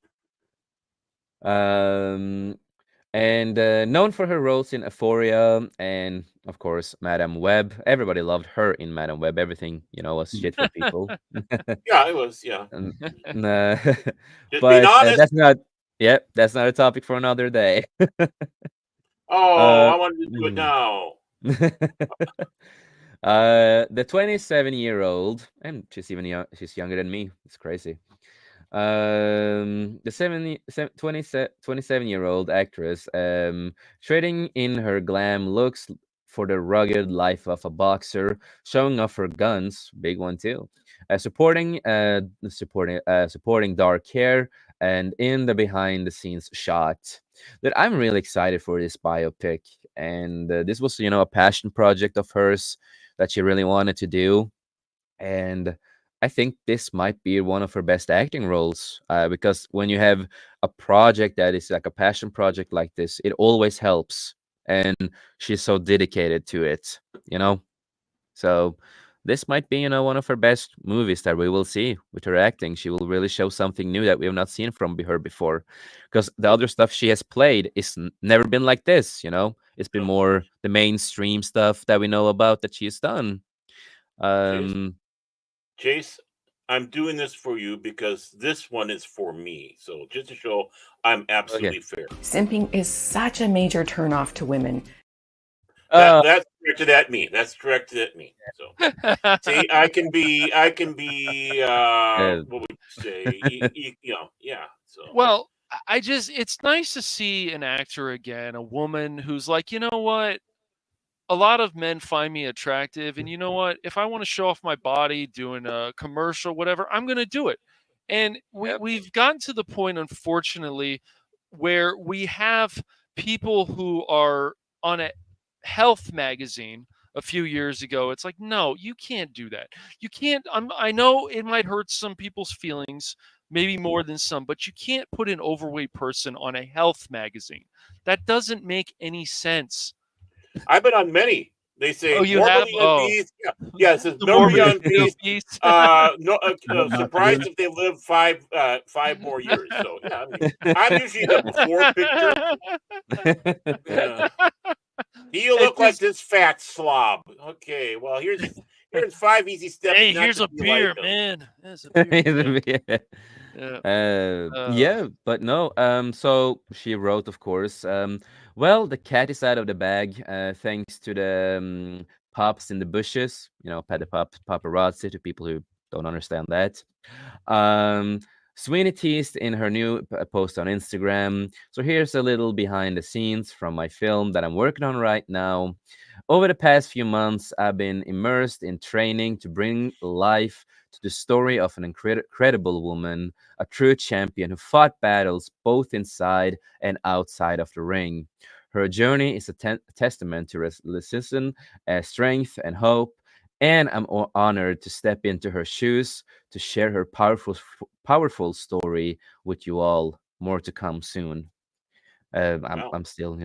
B: Um, and known for her roles in Euphoria and, of course, Madame Web. Everybody loved her in Madame Web. Everything, was shit for people.
C: Yeah, it was. Yeah.
B: And, uh,
C: Just being
B: but
C: honest.
B: that's not a topic for another day.
C: Oh,
B: Uh,
C: I wanted to do it
B: mm.
C: now.
B: The 27-year-old, and she's younger than me. It's crazy. The 27-year-old actress, trading in her glam looks for the rugged life of a boxer, showing off her guns, big one too, supporting dark hair, and in the behind the scenes shot. That I'm really excited for this biopic, and this was a passion project of hers that she really wanted to do. And I think this might be one of her best acting roles, because when you have a project that is like a passion project like this, it always helps. And she's so dedicated to it, you know? So this might be, one of her best movies that we will see with her acting. She will really show something new that we have not seen from her before. Because the other stuff she has played is never been like this. It's been
C: No,
B: more the mainstream stuff that we know about that she's done.
C: Jace.
B: Um,
C: Jace, I'm doing this for you because this one is for me. So just to show I'm
B: okay.
C: absolutely fair.
E: Simping is such a major turnoff to women.
C: That's directed at me. That's directed at me. So see, I can be
B: Uh,
C: what would you say? Yeah. So
D: Well, it's nice to see an actor again, a woman who's like, you know what? A lot of men find me attractive, and you know what? If I want to show off my body doing a commercial, whatever, I'm going to do it. And
B: Yep.
D: we've gotten to the point, unfortunately, where we have people who are on a health magazine a few years ago. It's like, no, you can't do that. You can't. I know it might hurt some people's feelings, maybe more than some, but you can't put an overweight person on a health magazine. That doesn't make any sense.
C: I've been on many. They
D: Oh,
C: say
D: you have?
C: morbidly
D: Oh,
C: obese. Yeah, yeah. It says
D: the
C: morbidly
D: morbidly
C: obese.
D: obese.
C: No,
F: What not to
C: surprised
F: do?
C: if they live five more years. So yeah, I mean, I'm usually the before picture. Yeah. Do you
D: It
C: look like
D: just
C: this fat slob? Okay, well here's 5 easy steps
D: hey,
C: not
D: here's
C: to
D: a
C: be like
D: beer,
C: them.
D: man. There's a beer.
B: Yeah.
D: Yeah.
B: Yeah, but no. So she wrote, of course. Well, the cat is out of the bag, thanks to the pops in the bushes. Pet the paparazzi to people who don't understand that. Um, Sweeney teased in her new post on Instagram. So here's a little behind the scenes from my film that I'm working on right now. Over the past few months, I've been immersed in training to bring life to the story of an incredible woman, a true champion who fought battles both inside and outside of the ring. Her journey is a testament to resilience, strength, and hope. And I'm honored to step into her shoes to share her powerful story with you all. More to come soon. I'm
C: Wow.
B: I'm still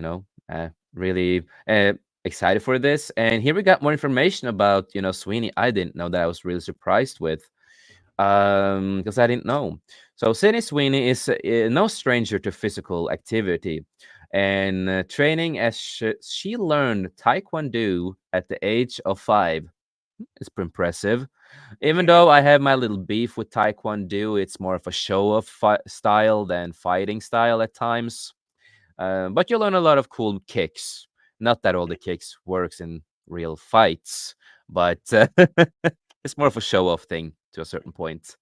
B: really. excited for this. And here we got more information about Sweeney. I didn't know that. I was really surprised with because I didn't know. So Sydney Sweeney is no stranger to physical activity, and training as she learned Taekwondo at the age of 5. It's pretty impressive. Even
C: Mhm.
B: though I have my little beef with Taekwondo, it's more of a show-off style than fighting style at times. But you learn a lot of cool kicks. Not that all the kicks works in real fights, but it's more of a show-off thing to a certain point.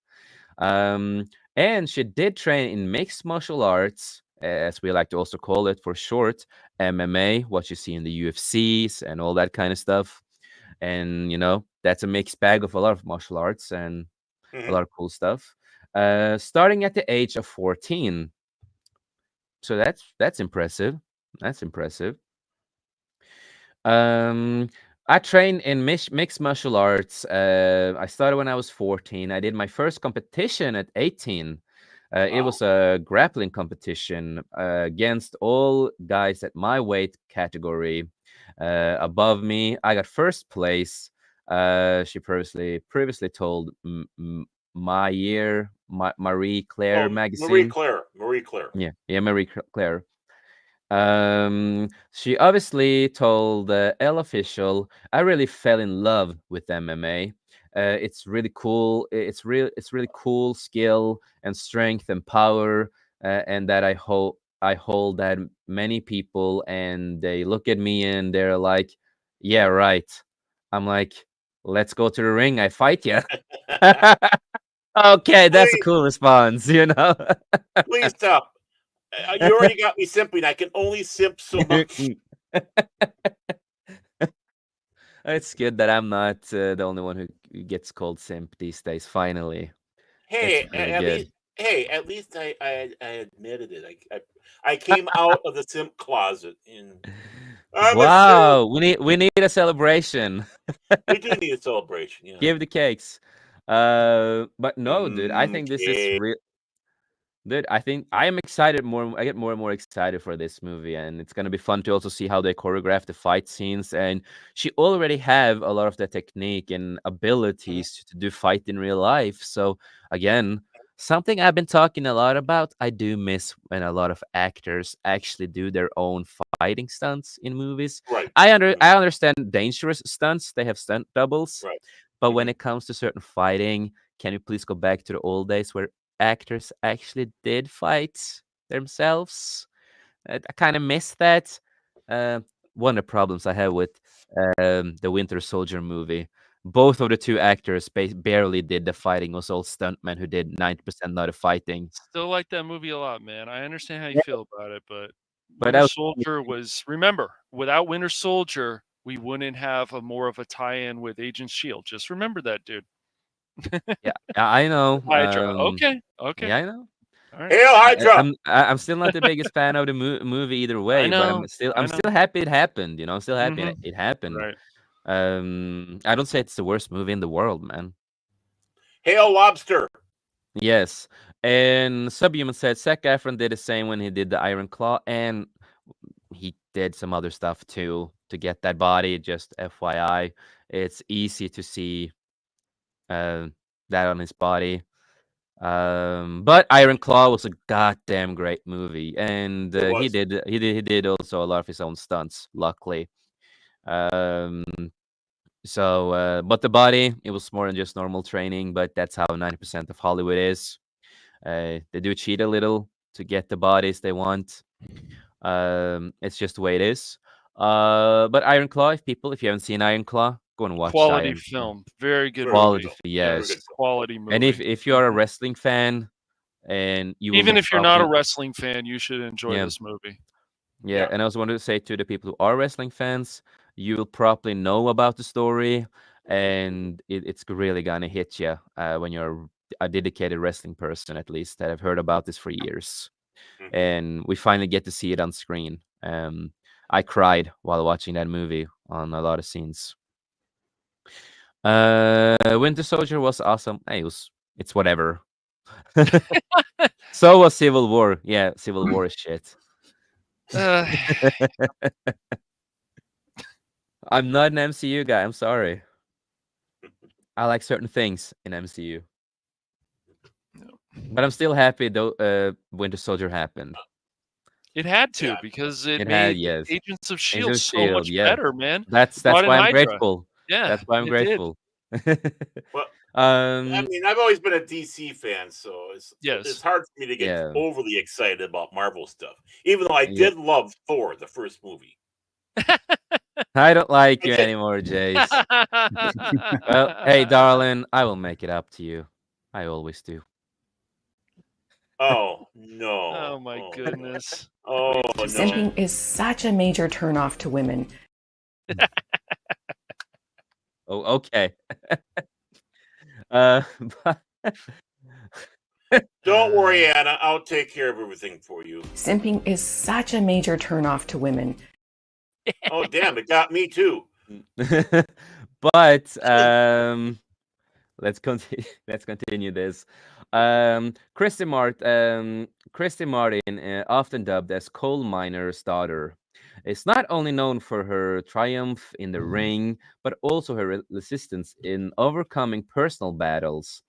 B: Um, and she did train in mixed martial arts, as we like to also call it for short, MMA, what you see in the UFCs and all that kind of stuff. And that's a mixed bag of a lot of martial arts and a
C: Mhm.
B: lot of cool stuff. Starting at the age of 14. So that's impressive. That's impressive. Um, I trained in mixed martial arts. I started when I was 14. I did my first competition at 18. It
C: Wow.
B: was a grappling competition against all guys at my weight category. Above me, I got first place. She previously told Marie Claire
C: Oh, Marie
B: magazine.
C: Claire. Marie Claire.
B: Yeah, Marie Claire. She obviously told Elle Official, "I really fell in love with MMA. It's really cool. It's really cool skill and strength and power, and that I hold that many people, and they look at me and they're like, yeah, right. I'm like, let's go to the ring. I fight you. Okay, that's a
C: Please,
B: cool response, you know."
C: please stop. You already got me simping. I can only simp so much.
B: It's good that I'm not the only one who gets called simp these days. Finally, it's
C: Hey,
B: really
C: at
B: good.
C: least, hey, at least I admitted it. I came out of the simp closet, and I'm a simp.
B: Wow, we need a celebration.
C: We do need a celebration. Yeah.
B: Give the cakes. But no, dude, I think this is
C: Okay.
B: real. Dude, I think I am excited more. I get more and more excited for this movie, and it's gonna be fun to also see how they choreograph the fight scenes. And she already have a lot of the technique and
C: Mhm.
B: abilities to do fight in real life. So again, something I've been talking a lot about. I do miss when a lot of actors actually do their own fighting stunts in movies.
C: Right. Mhm.
B: I understand dangerous stunts. They have stunt doubles,
C: Right.
B: but when
C: Mhm.
B: it comes to certain fighting, can you please go back to the old days where actors actually did fight themselves? I kind of miss that. Uh, One of the problems I have with the Winter Soldier movie, both of the two actors barely did the fighting. Was all stuntmen who did 90% of the fighting.
D: Still like that movie a lot, man. I understand how you
B: Yeah,
D: feel about it, but
B: but
D: Winter
B: that was
D: Soldier was, remember, without Winter Soldier, we wouldn't have a more of a tie-in with Agent Shield. Just remember that, dude.
B: yeah, I know.
D: Hydra. Okay. Okay.
B: Yeah, I know.
D: All right.
C: Hail Hydra.
B: I'm still not the biggest fan of the movie either
D: I
B: way, but
D: know.
B: I'm
D: I know.
B: still happy it happened. I'm still happy
D: Mhm.
B: it happened.
D: Right.
B: I don't say it's the worst movie in the world, man.
C: Hail Lobster.
B: Yes, and Subhuman said Zac Efron did the same when he did the Iron Claw, and he did some other stuff too to get that body. Just FYI, it's easy to see uh, that on his body. But Iron Claw was a goddamn great movie, and
C: It
B: he
C: was.
B: did he did also a lot of his own stunts. Luckily, um, but the body it was more than just normal training. But that's how 90% of Hollywood is. They do cheat a little to get the bodies they want. It's just the way it is. But Iron Claw, if you haven't seen Iron Claw, go and watch
D: Quality
B: Iron Claw.
D: film. Very good
C: Very good
D: movie.
B: Quality,
C: film. Very
B: yes.
C: good film.
D: Quality
B: And
D: movie.
B: if you are a
D: Mhm.
B: wrestling fan, and you will
D: Even
B: most
D: if you're not a
B: probably,
D: wrestling fan, you should enjoy
B: yeah,
D: this movie.
B: yeah.
C: Yeah.
B: And I also wanted to say to the people who are wrestling fans, you will probably know about the story, and it's really gonna hit you when you're a dedicated wrestling person, at least that have heard about this for years.
C: Mhm.
B: And we finally get to see it on screen. I cried while watching that movie on a lot of scenes. Winter Soldier was awesome. Hey, it's whatever. So was Civil War. Yeah, Civil War is shit.
D: Uh,
B: I'm not an MCU guy. I'm sorry. I like certain things in MCU, but I'm still happy though. Winter Soldier happened.
D: It had to
C: Yeah.
D: because it
B: It had,
D: made
B: yes.
D: Agents of
B: Agents
D: Shield
B: of
D: so
B: Shield,
D: much
B: yeah.
D: better, man.
B: That's
D: Brought in
B: why I'm
D: Hydra.
B: grateful.
D: Yeah,
B: That's why I'm
D: it did.
B: grateful.
C: Well, I mean, I've always been a DC fan, so it's
D: Yes.
C: hard for me to get
B: Yeah.
C: overly excited about Marvel stuff. Even though I
B: Yeah.
C: did love Thor, the first movie.
B: I don't like you
C: It's a-
B: anymore, Jace. Well, hey, darling, I will make it up to you. I always do.
C: Oh no!
D: Oh my
C: no.
D: goodness.
C: Oh
D: Please
C: no!
E: Simping is such a major turnoff to women.
B: Oh, okay. uh, but-
C: Don't worry, Anna. I'll take care of everything for you.
E: Simping is such a major turnoff to women.
C: Oh damn! It got me too.
B: but let's continue. Let's continue this. Christy Martin, often dubbed as coal miner's daughter, is not only known for her triumph in the ring, but also her resistance in overcoming personal battles.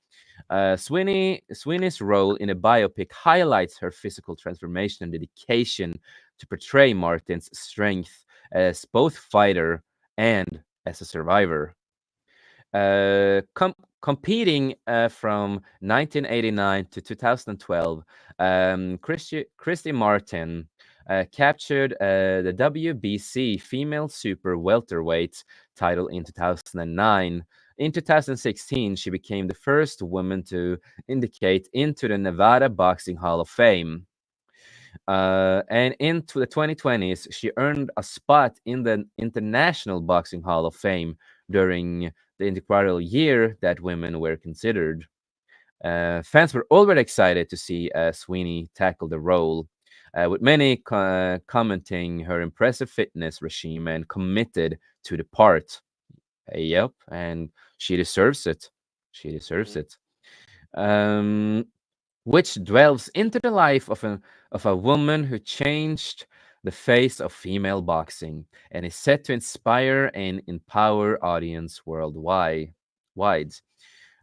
B: Sweeney's role in a biopic highlights her physical transformation and dedication to portray Martin's strength as both fighter and as a survivor. Competing from 1989 to 2012, Christy Martin captured the WBC Female Super Welterweight title in 2009. In 2016, she became the first woman to indicate into the Nevada Boxing Hall of Fame. And into the 2020s, she earned a spot in the International Boxing Hall of Fame during the inaugural year that women were considered. Fans were already excited to see Sweeney tackle the role, with many commenting her impressive fitness regime and committed to the part. Yep, and she deserves it. She deserves it. Which delves into the life of a woman who changed the face of female boxing and is set to inspire and empower audience worldwide.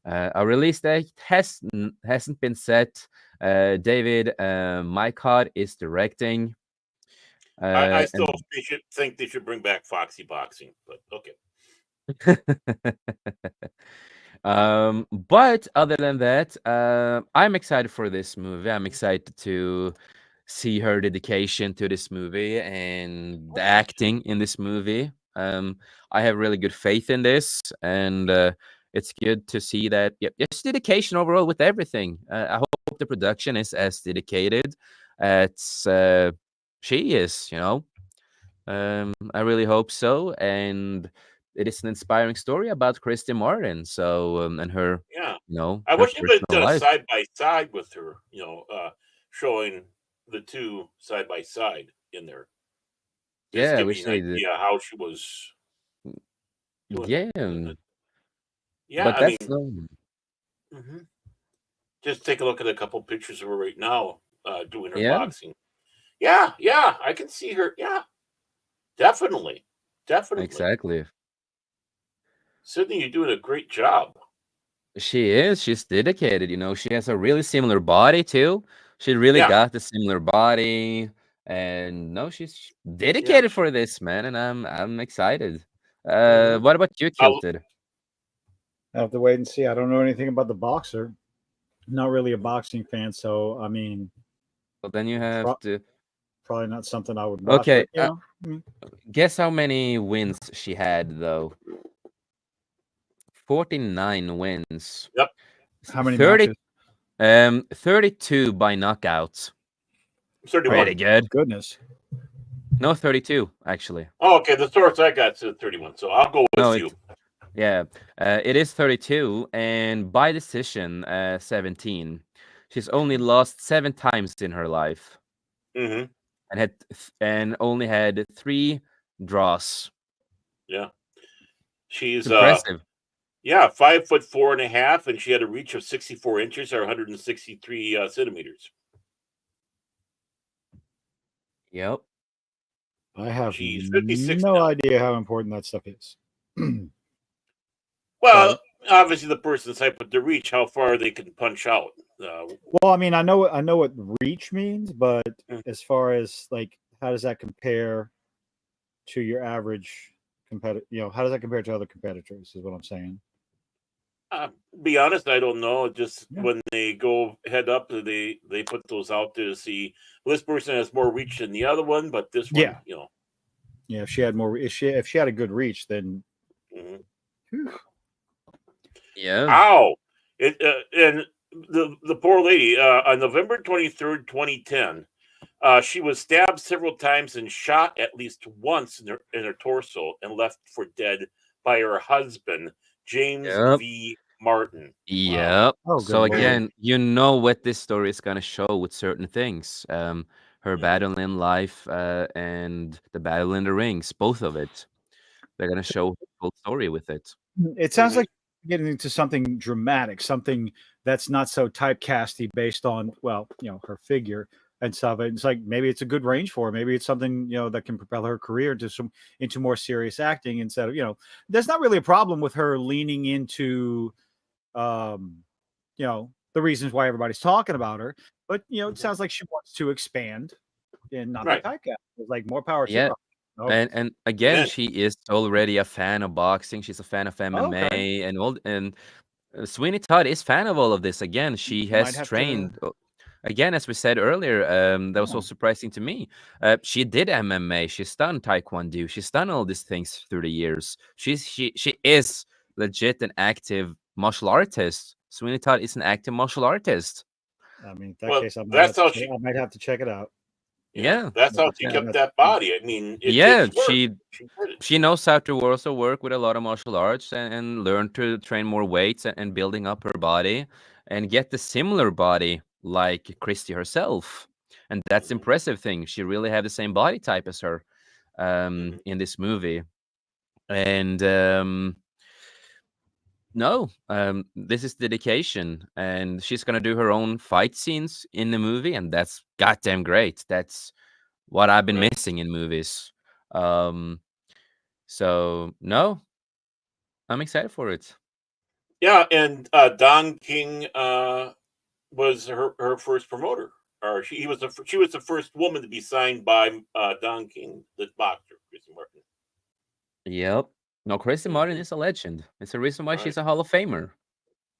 B: A release date hasn't been set. David Mykod is directing.
C: I still
B: And
C: think they should bring back Foxy Boxing, but okay.
B: But other than that, I'm excited for this movie. I'm excited to see her dedication to this movie and the acting in this movie. I have really good faith in this, and it's good to see that. Yep, just dedication overall with everything. I hope the production is as dedicated as she is. I really hope so, and it is an inspiring story about Christy Martin. So and her,
C: Yeah, I
B: her
C: wish they would have
B: personal
C: done a
B: life.
C: side by side with her. Showing the two side by side in there. Just
B: Yeah, I
C: give me
B: wish
C: an
B: they did.
C: idea how she was doing
B: Yeah,
C: it. Yeah,
B: but
C: I
B: that's
C: mean, mhm. Just take a look at a couple pictures of her right now, doing her
B: yeah,
C: boxing. Yeah, I can see her. Yeah, definitely, definitely.
B: exactly.
C: Sydney, you're doing a great job.
B: She is. She's dedicated. She has a really similar body too. She really
C: Yeah,
B: got the similar body, and no, she's
C: yeah.
B: dedicated for this, man. And I'm excited.
C: hmm
B: What about you, Kilted?
F: I have to wait and see. I don't know anything about the boxer. Not really a boxing fan, so I mean,
B: Well, then you have
F: pro-
B: to.
F: probably not something I would watch.
B: Okay,
F: But
B: guess how many wins she had though? 49 wins.
C: Yep.
F: how many
B: 30
F: matches?
B: 32 by knockouts.
C: 31.
B: Pretty good.
F: Goodness.
B: No, 32 actually.
C: Oh, okay. The source I got said 31, so I'll go
B: No,
C: with you.
B: yeah. It is 32 and by decision 17. She's only lost 7 times in her life
C: hmm
B: and only had 3 draws.
C: Yeah,
B: It's
C: she's
B: impressive.
C: 5'4.5", and she had a reach of 64 inches or 163 centimeters.
B: Yep.
F: I have
C: She's 56
F: no
C: now.
F: idea how important that stuff is.
C: Well, obviously the person's height, but the reach, how far they can punch out.
F: Well, I mean, I know what reach means, but
C: Mm.
F: as far as like, how does that compare to your average competitor? How does that compare to other competitors? Is what I'm saying.
C: Be honest, I don't know. Just
F: Yeah.
C: when they go head up, they put those out there to see this person has more reach than the other one, but this one,
F: Yeah. Yeah, if she had more, if she had a good reach, then
C: Mhm.
F: whew,
B: Yeah.
C: Ow! And the poor lady on November 23rd, 2010, she was stabbed several times and shot at least once in her torso and left for dead by her husband, James
B: Yep.
C: V. Martin. Wow.
B: Yep.
F: oh, good
B: So
F: lord.
B: again, you know what this story is gonna show with certain things. Her
C: Mhm.
B: battle in life, and the battle in the rings, both of it. They're gonna show her full story with it.
F: It sounds
C: Mhm.
F: like getting into something dramatic, something that's not so typecasty based on, well, her figure and stuff. And it's like maybe it's a good range for her. Maybe it's something that can propel her career into more serious acting instead of There's not really a problem with her leaning into um, the reasons why everybody's talking about her. But it
C: Mhm.
F: sounds like she wants to expand and not be
C: Right.
F: typecast. It's like more power to
B: Yeah.
F: her. Oh,
B: And again,
C: Amen.
B: she is already a fan of boxing. She's a fan of
F: okay.
B: MMA and Sweeney Todd is fan of all of this. Again, she
F: Might
B: has
F: have to.
B: trained. Again, as we said earlier, that was so
F: Yeah.
B: surprising to me. She did MMA. She's done Taekwondo. She's done all these things through the years. She is legit an active martial artist. Sweeney Todd is an active martial artist.
F: I mean, in that
C: Well,
F: case,
C: that's how she.
F: I might have to check it out.
C: Yeah,
B: Yeah,
C: that's how she
F: Yeah,
C: kept that body. I mean, it
B: yeah.
C: takes work. She did it.
B: She knows how to also work with a lot of martial arts and learn to train more weights and building up her body and get the similar body like Christy herself. And that's
C: Mhm.
B: impressive thing. She really have the same body type as her
C: Mhm.
B: in this movie. And no, this is dedication. And she's gonna do her own fight scenes in the movie, and that's goddamn great. That's what I've been
C: Right.
B: missing in movies. Um, so no, I'm excited for it.
C: Yeah, and Don King was her first promoter, or she was the first woman to be signed by Don King, the boxer, Christy Martin.
B: Yep. No, Christy Martin
C: Mhm.
B: is a legend. It's the reason why
C: Right.
B: she's a Hall of Famer.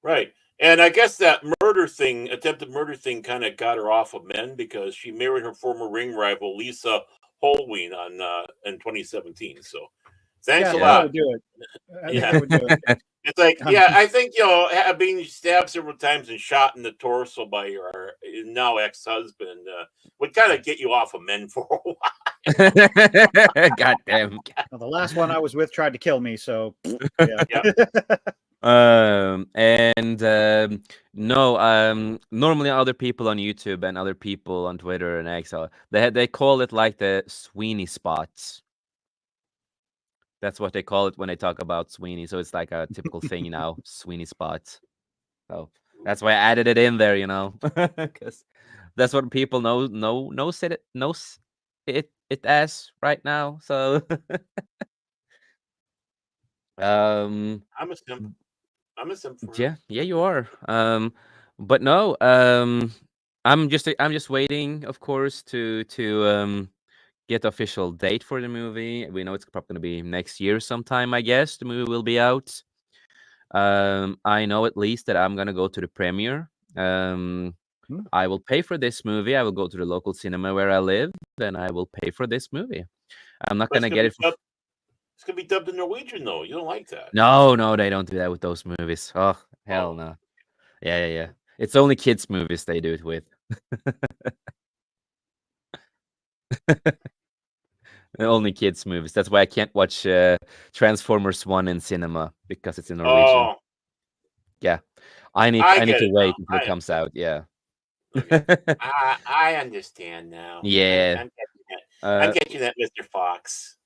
C: Right. And I guess that attempted murder thing, kind of got her off of men because she married her former ring rival Lisa Holween in 2017. So,
F: Yeah,
C: thanks
F: I
C: a
F: think that
C: lot.
F: would do it. I think
C: Yeah.
F: that would do it.
C: It's like,
F: I
C: yeah,
F: mean,
C: I think being stabbed several times and shot in the torso by your now ex-husband would kind of get you off of men for a while.
B: God damn.
F: well, the last one I was with tried to kill me, so yeah.
C: Yeah.
B: And no, normally other people on YouTube and other people on Twitter and X, they call it like the Sweeney spots. That's what they call it when they talk about Sweeney. So it's like a typical thing now, Sweeney spots. So that's why I added it in there, because that's what people knows it as right now. So um
C: I'm a simp. I'm a simp for her.
B: yeah, you are. But no, I'm just waiting, of course, to get the official date for the movie. We know it's probably gonna be next year sometime, I guess. The movie will be out. I know at least that I'm gonna go to the premiere. Um,
F: Hmm.
B: I will pay for this movie. I will go to the local cinema where I live, and I will pay for this movie. I'm not
C: But
B: gonna get it for.
C: it's gonna be dubbed in Norwegian though. You don't like that.
B: No, no, they don't do that with those movies. Oh, hell
C: Oh.
B: no. Yeah, yeah, yeah. It's only kids' movies they do it with. Only kids' movies. That's why I can't watch Transformers 1 in cinema because it's in Norwegian.
C: Oh,
B: Yeah. I need
C: I
B: I need
C: get
B: to
C: it now.
B: wait until it comes out. Yeah.
C: Okay. I understand now.
B: Yeah.
C: I'm catching that. I'm
B: Uh
C: catching that, Mr. Fox.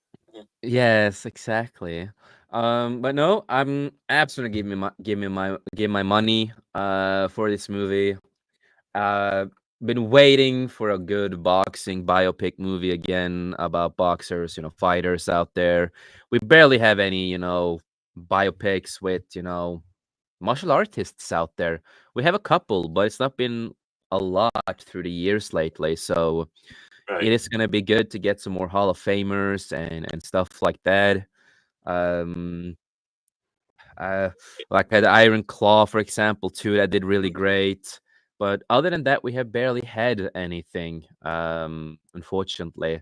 B: yes, exactly. But no, I'm absolutely give my money for this movie. been waiting for a good boxing biopic movie again about boxers, fighters out there. We barely have any, biopics with, martial artists out there. We have a couple, but it's not been a lot through the years lately. So it
C: Right.
B: is gonna be good to get some more Hall of Famers and stuff like that. Um, uh, like the Iron Claw, for example, too, that did really great. But other than that, we have barely had anything, unfortunately.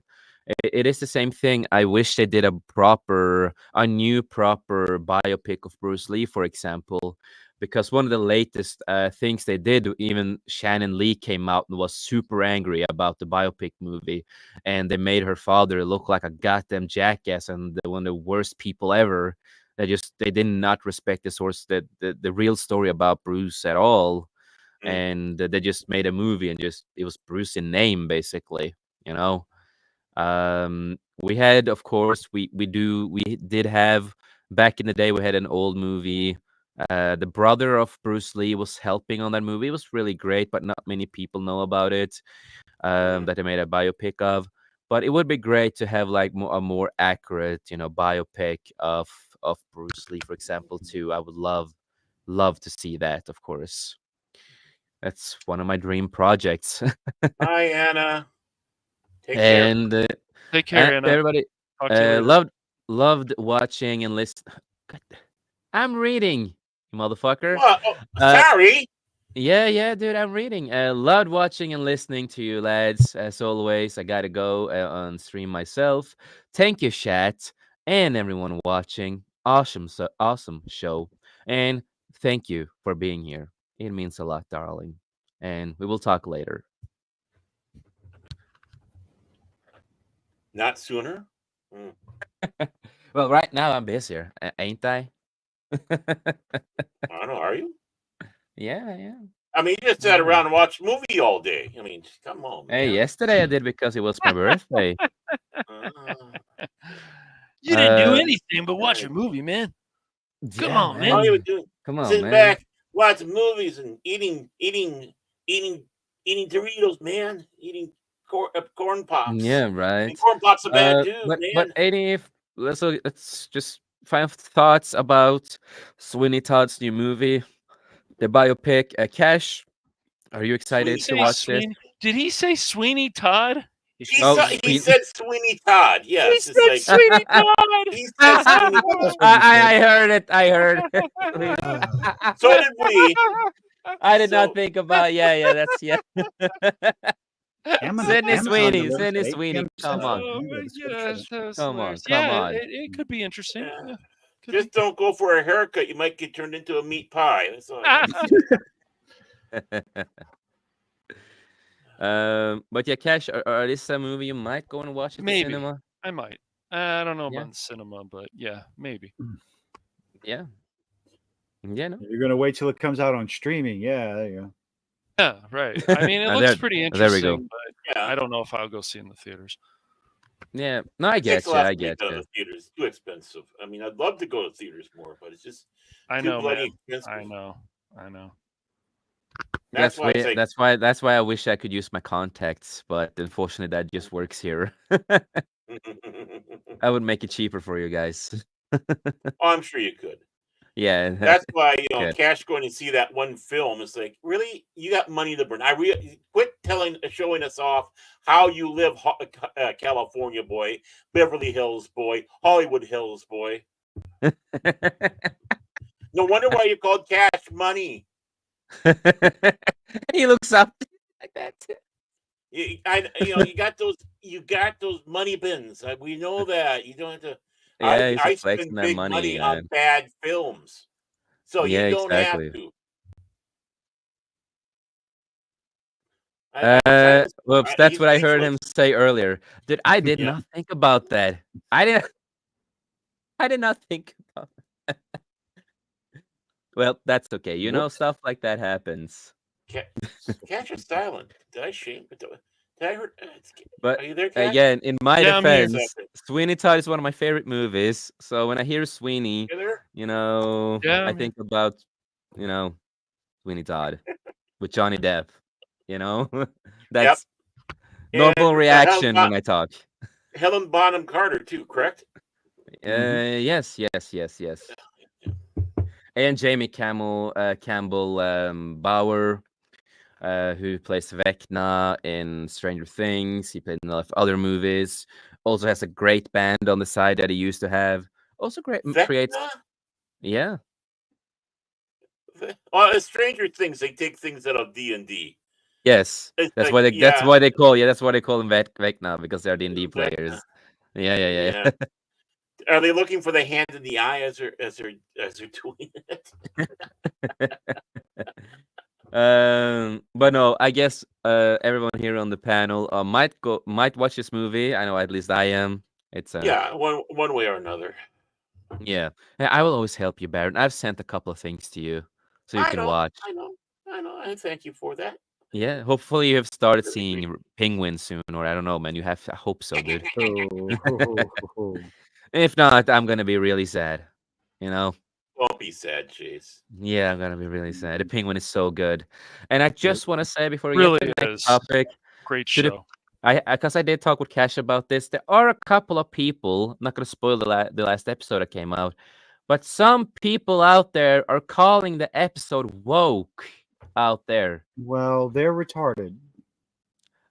B: It is the same thing. I wish they did a new proper biopic of Bruce Lee, for example, because one of the latest things they did, even Shannon Lee came out and was super angry about the biopic movie, and they made her father look like a goddamn jackass and one of the worst people ever. They did not respect the source, the real story about Bruce at all,
C: Mm.
B: and they just made a movie and just it was Bruce in name basically, you know. We had, of course, we did have back in the day. We had an old movie. The brother of Bruce Lee was helping on that movie. It was really great, but not many people know about it.
C: Mm.
B: That they made a biopic of. But it would be great to have like a more accurate, biopic of Bruce Lee, for example. Too, I would love to see that. Of course, that's one of my dream projects.
C: Hi, Anna. Take care.
B: and
D: Take care, Anna.
B: everybody,
D: Talk to you later.
B: loved watching and listen. I'm reading, you motherfucker.
C: What? Oh,
B: Uh,
C: sorry.
B: yeah, dude, I'm reading. Loved watching and listening to you, lads. As always, I gotta go on stream myself. Thank you, chat, and everyone watching. Awesome show, and thank you for being here. It means a lot, darling. And we will talk later.
C: Not sooner. Mm.
B: Well, right now I'm busier, ain't I?
C: I don't know. Are you?
B: Yeah.
C: I mean, you just sat around and watched a movie all day. I mean, come on,
B: Hey,
C: man.
B: yesterday I did because it was my birthday.
C: Uh,
D: You didn't do
B: Uh,
D: anything but watch
C: right.
D: a movie, man. Come
B: yeah,
D: on,
C: All
D: man.
C: you were doing,
B: Come on,
C: sitting
B: man.
C: back, watching movies and eating Doritos, man. Eating corn pops.
B: Yeah,
C: And
B: right.
C: corn pops are bad too,
B: But
C: man.
B: 80, if let's just find thoughts about Sweeney Todd's new movie, the biopic. Cash, are you excited to
C: Sweeney
D: Say
C: Todd.
B: watch this?
D: Sweeney. Did he say Sweeney Todd?
B: Oh,
C: He
B: Sweeney.
C: said Sweeney Todd.
D: He
C: Yes, it's
D: said
C: like
D: Sweeney Todd.
C: he said Sweeney
F: That's
C: Todd.
F: what you said.
B: I heard it. I heard it.
C: So did we.
B: I did not
C: So
B: think about. Yeah. That's yeah. Sydney
F: Amazon
B: Sweeney. Sydney
F: delivers
B: Sweeney.
F: 8 p.m.
B: Come on.
D: Oh
F: Central.
D: my
F: The
D: gosh,
F: description.
D: that was
B: Come on.
D: hilarious.
B: Come
D: Yeah,
B: on.
D: it could be interesting.
C: yeah.
D: Yeah, could
C: Just
D: be.
C: don't go for a haircut. You might get turned into a meat pie. That's all I gotta say.
B: But yeah, Cash, are this a movie you might go and watch at the
D: Maybe
B: cinema?
D: I might. I don't know
B: Yeah.
D: about the cinema, but yeah, maybe.
B: Yeah. Yeah, no.
F: If you're gonna wait till it comes out on streaming, yeah, there you go.
D: Yeah, right. I mean, it looks
B: There,
D: pretty
B: there we go.
D: interesting, but
C: Yeah.
D: I don't know if I'll go see it in the theaters.
B: Yeah, no, I
C: It takes
B: get
C: a
B: you.
C: lot
B: I
C: for me to
B: get
C: go to
B: you.
C: the theaters. It's too expensive. I mean, I'd love to go to theaters more, but it's just
D: I
C: too
D: know,
C: bloody
D: man.
C: expensive.
D: I know.
C: That's why it's like
B: That's why I wish I could use my contacts, but unfortunately that just works here. I would make it cheaper for you guys.
C: oh, I'm sure you could.
B: Yeah.
C: That's why
B: Good.
C: Cash going to see that one film is like, really, you got money to burn. Quit showing us off how you live, California boy, Beverly Hills boy, Hollywood Hills boy. No wonder why you called Cash Money.
B: He looks up like that too.
C: You got those money bins. We know that you don't have to.
B: Yeah, he's
C: I
B: flexing
C: spend
B: that
C: big
B: money,
C: money
B: man.
C: on bad films, so
B: Yeah,
C: you don't have
B: exactly.
C: to. I
B: Whoops, that's
C: he's
B: what I heard him
C: speechless.
B: say earlier. Dude, I did
C: Yeah.
B: not think about that. I did not think about that. Well, that's okay.
F: Whoops.
B: Stuff like that happens.
C: Cash is silent. Did I shame? Did I hurt?
B: But
C: Are you there, Cash?
B: again, in my
D: Yeah, I'm here.
B: defense, Sweeney Todd is one of my favorite movies. So when I hear Sweeney,
C: You there?
D: Yeah,
B: I
D: I'm here.
B: think about, Sweeney Todd with Johnny Depp. You know,
C: Yep.
B: that's
C: And
B: normal reaction when I talk.
C: Helen Bonham Carter too, correct?
B: Yes, yes, yes, yes. And Jamie Campbell Bauer, who plays Vecna in Stranger Things. He played in a lot of other movies. Also has a great band on the side that he used to have. Also creates,
C: Vecna?
B: yeah,
C: Well, as Stranger Things, they take things out of D&D.
B: yes.
C: It's
B: That's
C: like,
B: why
C: yeah,
B: that's why they call him Vecna, because they're D&D
C: Vecna.
B: players. Yeah, yeah, yeah.
C: Yeah. Are they looking for the hand in the eye as they're doing it?
B: But no, I guess everyone here on the panel might watch this movie. I know at least I am. It's
C: Yeah, one way or another.
B: yeah. I will always help you, Baron. I've sent a couple of things to you so you
C: I
B: can
C: know,
B: watch.
C: I know, I know. I thank you for that.
B: Yeah, hopefully you have started
C: Really
B: seeing
C: appreciate
B: Penguin soon, or I don't know, man. I hope so, dude.
F: Oh.
B: If not, I'm gonna be really sad. You know?
C: Don't be sad, Chase.
B: Yeah, I'm gonna be really sad. The Penguin is so good. And I just want to say before we
D: Really
B: get to the next
D: is.
B: topic,
D: Great
B: to the
D: show.
B: because I did talk with Cash about this. There are a couple of people. I'm not gonna spoil the last episode that came out, but some people out there are calling the episode woke. Out there,
F: Well, they're retarded.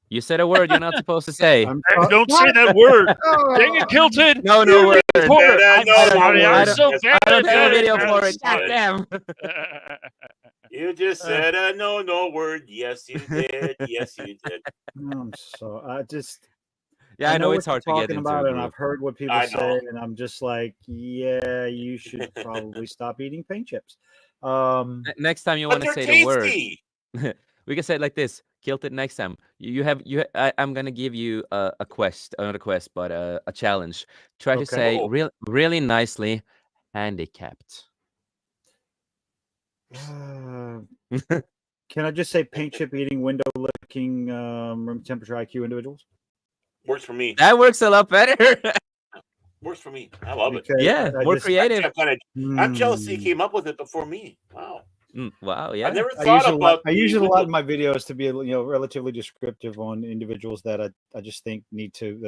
B: you said a word you're not supposed to say.
D: Hey, don't say
F: What?
D: that word.
F: Oh.
D: Dang it, Kilton.
B: No,
C: You
B: word.
C: just
D: Reporter,
C: said,
D: I'm
C: no,
D: sorry.
C: no
D: I'm
C: word.
D: so
C: Yes,
D: very,
B: I don't have a
D: very,
B: video
D: very
B: for it.
D: sorry.
B: Goddamn.
C: You just said a no word. Yes, you did. Yes, you did.
F: I'm so
B: Yeah, I
F: I
B: know
F: know
B: it's
F: what you're
B: hard to get
F: talking
B: into a
F: about, and
B: group.
F: I've heard what people
C: I
F: say,
C: know.
F: and I'm just like, yeah, you should probably stop eating paint chips.
B: Next time you
C: But
B: want to
C: they're
B: say the word,
C: tasty.
B: we can say it like this. Kilt it next time. I'm gonna give you a quest, not a quest, but a challenge. Try to
F: Okay.
B: say
C: Oh.
B: really nicely, handicapped.
F: Can I just say paint chip eating, window licking, room temperature IQ individuals?
C: Works for me.
B: That works a lot better.
C: Works for me. I love it.
F: Because
B: Yeah,
F: I
B: more
F: just,
B: creative.
C: I'm jealous he
F: Hmm.
C: came up with it before me. Wow.
B: Wow,
C: I
B: yeah.
C: never
F: I
C: thought
F: use it a lot.
C: about
F: I use
C: the
F: it a lot
C: window.
F: in my videos to be, relatively descriptive on individuals that I just think need to,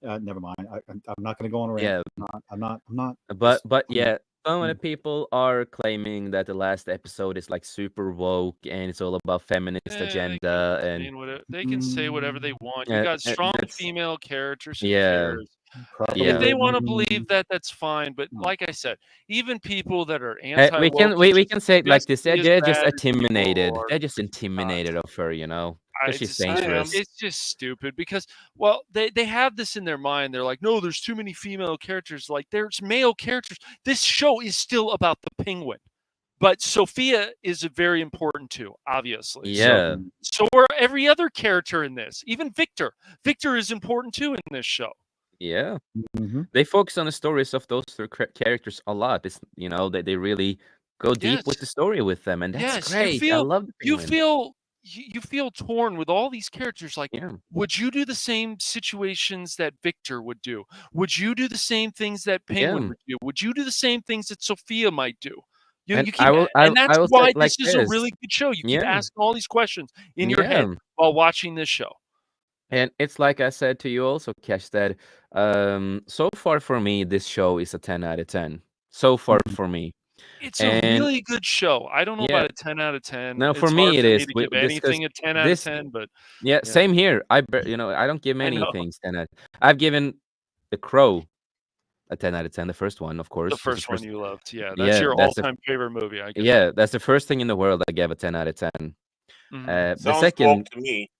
F: never mind. I'm not going to go on a rant.
B: Yeah,
F: I'm not.
B: but
F: Just,
B: yeah, some of the
F: mm.
B: people are claiming that the last episode is like super woke and it's all about feminist
D: They
B: agenda and
D: they can say whatever they want. You got strong
B: that's
D: female characters. Who
B: yeah,
D: cares?
F: Probably
D: If they
B: yeah.
D: want to
F: wouldn't.
D: believe that, that's fine. But
F: No.
D: like I said, even people that are
B: We
D: anti-woke
B: we can say it like
D: just
B: this.
D: be as
B: They're just
D: bad as people who
B: intimidated.
D: are
B: They're just
D: not.
B: intimidated of her, you know, because
D: I
B: she's
D: just
C: I am.
B: dangerous.
D: it's just stupid because well they have this in their mind. They're like, no, there's too many female characters. Like there's male characters. This show is still about the penguin. But Sophia is very important too, obviously.
B: Yeah,
D: So are every other character in this. Even Victor. Victor is important too in this show.
B: yeah.
F: Mm-hmm.
B: They focus on the stories of those three characters a lot. It's they really go deep
D: Yes.
B: with the story with them, and that's
D: Yes.
B: great. I love the
D: You
B: penguin.
D: feel you feel torn with all these characters. Like,
B: Yeah,
D: would you do the same situations that Victor would do? Would you do the same things that Penguin
B: yeah.
D: would do? Would you do the same things that Sophia might do?
B: And
D: You keep, and that's
B: I will say
D: why
B: it like
D: this is a
B: this.
D: really good show. You keep
B: Yeah,
D: asking all these questions in your head
B: yeah.
D: while watching this show.
B: And it's like I said to you also, Cash, that so far for me, this show is a 10 out of 10. So far
F: Mm-hmm.
B: for me.
D: It's a
B: And
D: really good show. I don't know
B: yeah,
D: about a 10 out of 10.
B: now for
D: It's hard
B: me it
D: for me
B: is.
D: to
B: We
D: give
B: discussed
D: anything a 10 out of
B: this.
D: 10, but
B: Yeah,
D: yeah,
B: same here. I don't give
D: I
B: many
D: know.
B: things 10 out. I've given The Crow a 10 out of 10. The first one, of
D: The
B: course, was the
D: first one
B: first.
D: you loved. Yeah, that's
B: Yeah,
D: your all-time favorite movie. I get that.
B: that's the first thing in the world I gave a 10 out of 10.
D: Mhm.
B: The
C: Sounds woke
B: second
C: to me.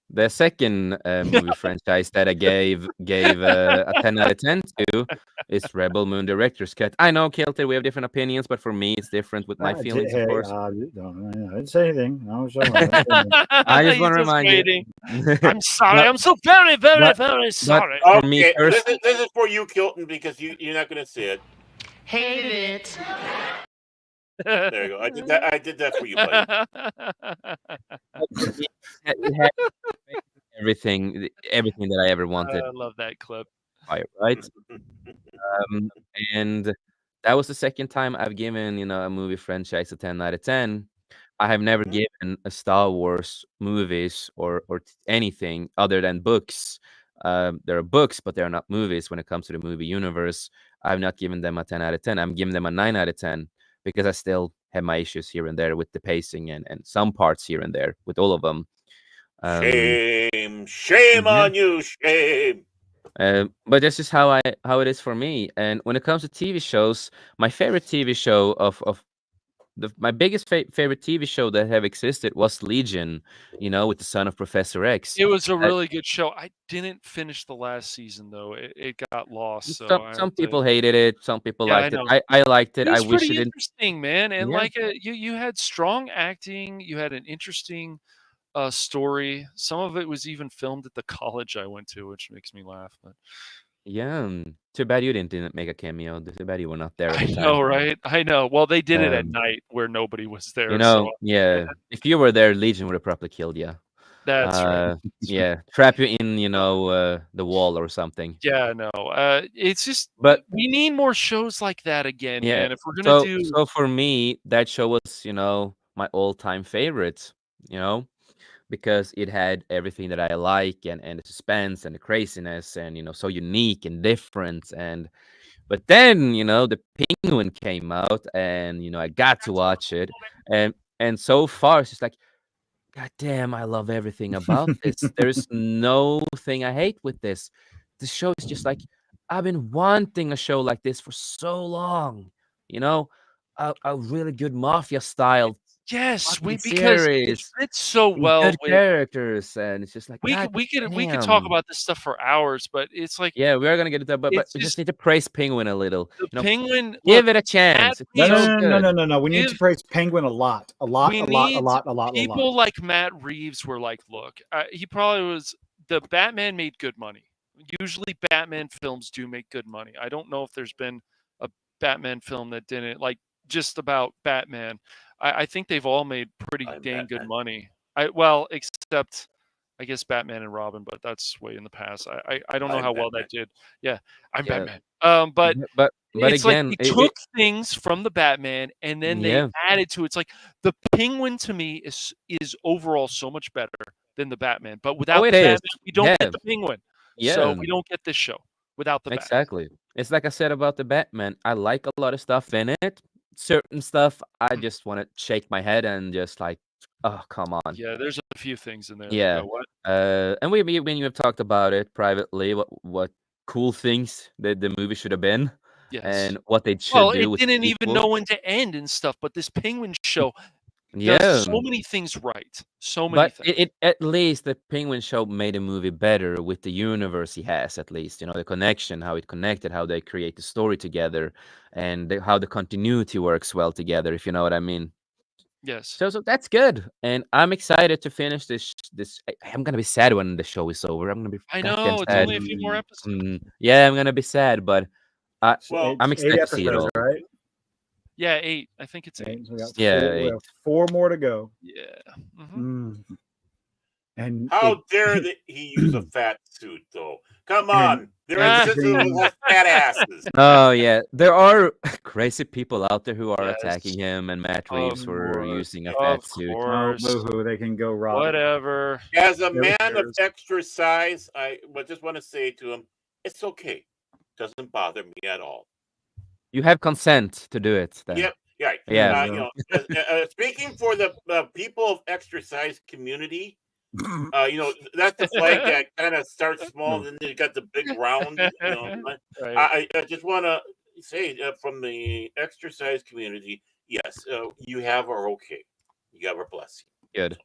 B: The second movie franchise that I gave a 10 out of 10 to is Rebel Moon Director's Cut. I know, Kilter, we have different opinions, but for me, it's different with my feelings, of course.
F: I didn't say anything. I was I didn't say anything.
B: I just
D: He's
B: want to
D: just
B: remind
D: waiting.
B: you.
D: I'm sorry.
B: But
D: I'm so very, very,
B: but
D: very
B: but
D: sorry.
B: for me
C: Okay,
B: personally,
C: this is for you, Kilton, because you're not going to say it.
A: Hate it.
C: There you go. I did that for you, buddy.
B: it had everything that I ever wanted,
D: I love that clip.
B: right? And that was the second time I've given a movie franchise a 10 out of 10. I have never
C: Mhm.
B: given a Star Wars movies or anything other than books. There are books, but they are not movies when it comes to the movie universe. I've not given them a 10 out of 10. I'm giving them a 9 out of 10 because I still have my issues here and there with the pacing and some parts here and there with all of them. Um,
C: Shame
B: yeah.
C: on you, shame.
B: But this is how it is for me. And when it comes to TV shows, my favorite TV show of my biggest favorite TV show that have existed was Legion, with the son of Professor X.
D: It was a
B: Uh,
D: really good show. I didn't finish the last season though. It got lost, so
B: some
D: I
B: some
D: have to.
B: people hated it, some people
D: Yeah, I
B: liked it.
D: know.
B: I liked it.
D: It
B: I
D: was
B: wish
D: pretty
B: it didn't.
D: interesting, man, and
B: Yeah,
D: like you had strong acting. You had an interesting story. Some of it was even filmed at the college I went to, which makes me laugh. But
B: yeah. Too bad you didn't make a cameo. Too bad you were not there at
D: I
B: the time.
D: know, right? I know. Well, they did it at
B: Um,
D: night where nobody was there, so
B: yeah. If you were there, Legion would have probably killed you.
D: that's right.
B: Yeah, trap you in, the wall or something.
D: Yeah, no. It's just
B: But
D: we need more shows like that again,
B: yeah,
D: man. If we're gonna
B: so
D: do,
B: so for me, that show was, my all-time favorite, you know, because it had everything that I like and the suspense and the craziness and, so unique and different. And but then, the Penguin came out and, I got to watch it. And so far it's just like, God damn, I love everything about this. There's no thing I hate with this. The show is just like I've been wanting a show like this for so long. You know, a really good mafia style
D: yes,
B: fucking
D: because it
B: series
D: fits so
B: with
D: well
B: good
D: with.
B: characters, and it's just like God
D: We could talk
B: damn.
D: about this stuff for hours, but it's like
B: Yeah, we are gonna get into that, but
D: it's
B: we just
D: just
B: need to praise Penguin a little.
D: the Penguin.
B: Give
D: Look,
B: it a
D: Matt
B: chance. It's
F: No, no,
B: so
D: Reeves.
F: no, no, no,
B: good.
F: no, no. We need to
D: Give
F: praise Penguin a lot, a lot,
D: We
F: a lot, a
D: need
F: lot, a lot, a lot.
D: people like Matt Reeves were like, look, he probably was. The Batman made good money. Usually, Batman films do make good money. I don't know if there's been a Batman film that didn't, like just about Batman. I think they've all made pretty
C: I'm
D: dang good
C: Batman.
D: money. Well, except I guess Batman and Robin, but that's way in the past. I don't know
C: I'm
D: how well
C: Batman.
D: that did. Yeah, I'm
B: Yeah,
D: Batman. But
B: yeah, but
D: it's like
B: again,
D: they took things from the Batman and then they
B: yeah.
D: added to it. It's like the Penguin to me is overall so much better than the Batman. But
B: Oh,
D: without
B: it
D: the
B: is.
D: Batman, we don't
B: Yeah,
D: get the Penguin. So
B: yeah.
D: we don't get this show without the Batman.
B: Exactly. It's like I said about the Batman. I like a lot of stuff in it. Certain stuff, I just want to shake my head and just like, oh, come on.
D: Yeah, there's a few things in there that
B: Yeah.
D: go, what?
B: And we when you have talked about it privately, what cool things that the movie should have been,
D: Yes.
B: and what they should
D: Well,
B: do
D: it
B: with
D: didn't
B: the
D: even
B: sequel.
D: know when to end and stuff, but this Penguin show does
B: Yeah.
D: so many things right. So many
B: But
D: things.
B: it at least the Penguin Show made the movie better with the universe he has, at least, the connection, how it connected, how they create the story together, and how the continuity works well together, if you know what I mean.
D: Yes.
B: So that's good, and I'm excited to finish this. I'm gonna be sad when the show is over. I'm gonna be
D: I
B: goddamn
D: know it's
B: sad.
D: only a few more episodes.
B: Yeah, I'm gonna be sad, but I
C: Well,
B: I'm
F: It's eight
B: excited to see it
F: episodes,
B: all.
F: right?
D: Yeah, 8. I think it's 8.
F: Eight. So we got
B: Yeah,
F: four. We
B: 8.
F: have four more to go.
D: Yeah.
F: Mm. And
C: how dare he use a fat suit, though? Come
F: and
C: on. They're
F: and
C: insistent
F: Shane,
C: with fat asses.
B: Oh yeah, there are crazy people out there who are attacking
D: Yes.
B: him and Matt
D: Of
B: Reeves for
D: course.
B: using a
D: Of
B: fat suit.
F: oh
D: course.
F: boo-hoo, they can go rot.
D: Whatever.
C: As a
F: Who
C: man of
F: cares?
C: extra size, I just want to say to him, it's okay. Doesn't bother me at all.
B: You have consent to do it then.
C: Yep. Yeah.
F: There
B: Yeah.
F: you
C: You
F: go.
C: know, speaking for the people of extra size community, that's the flag that kind of starts small, and then you got the big round. But
D: Right.
C: I just want to say from the extra size community, yes, you have our okay. You have our blessing.
B: Good.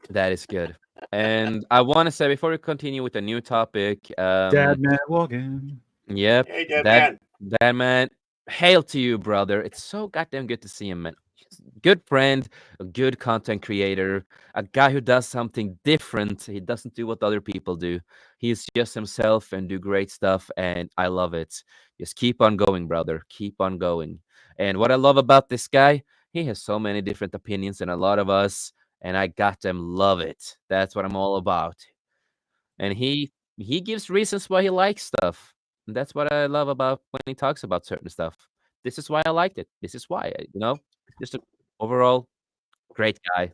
B: That is good. And I want to say before we continue with the new topic,
F: Dad man walking.
B: yep,
C: Hey, Dead
B: that
C: Man.
B: that man, hail to you, brother. It's so goddamn good to see him, man. He's a good friend, a good content creator, a guy who does something different. He doesn't do what other people do. He's just himself and do great stuff, and I love it. Just keep on going, brother. Keep on going. And what I love about this guy, he has so many different opinions than a lot of us, and I got them love it. That's what I'm all about. And he gives reasons why he likes stuff. And that's what I love about when he talks about certain stuff. This is why I liked it. This is why, just a overall, great guy,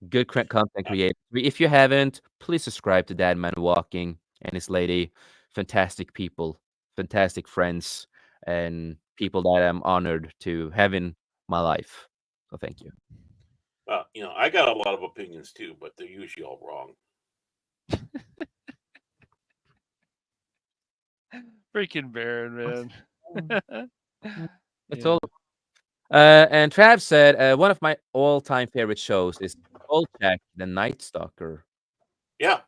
B: good content creator. If you haven't, please subscribe to That Man Walking and his lady. Fantastic people, fantastic friends, and people that I'm honored to have in my life. So thank you.
C: I got a lot of opinions too, but they're usually all wrong.
D: Freaking Baron, man.
B: It's
D: Yeah.
B: all. And Trav said one of my all-time favorite shows is Kolchak, the Night Stalker.
C: Yeah,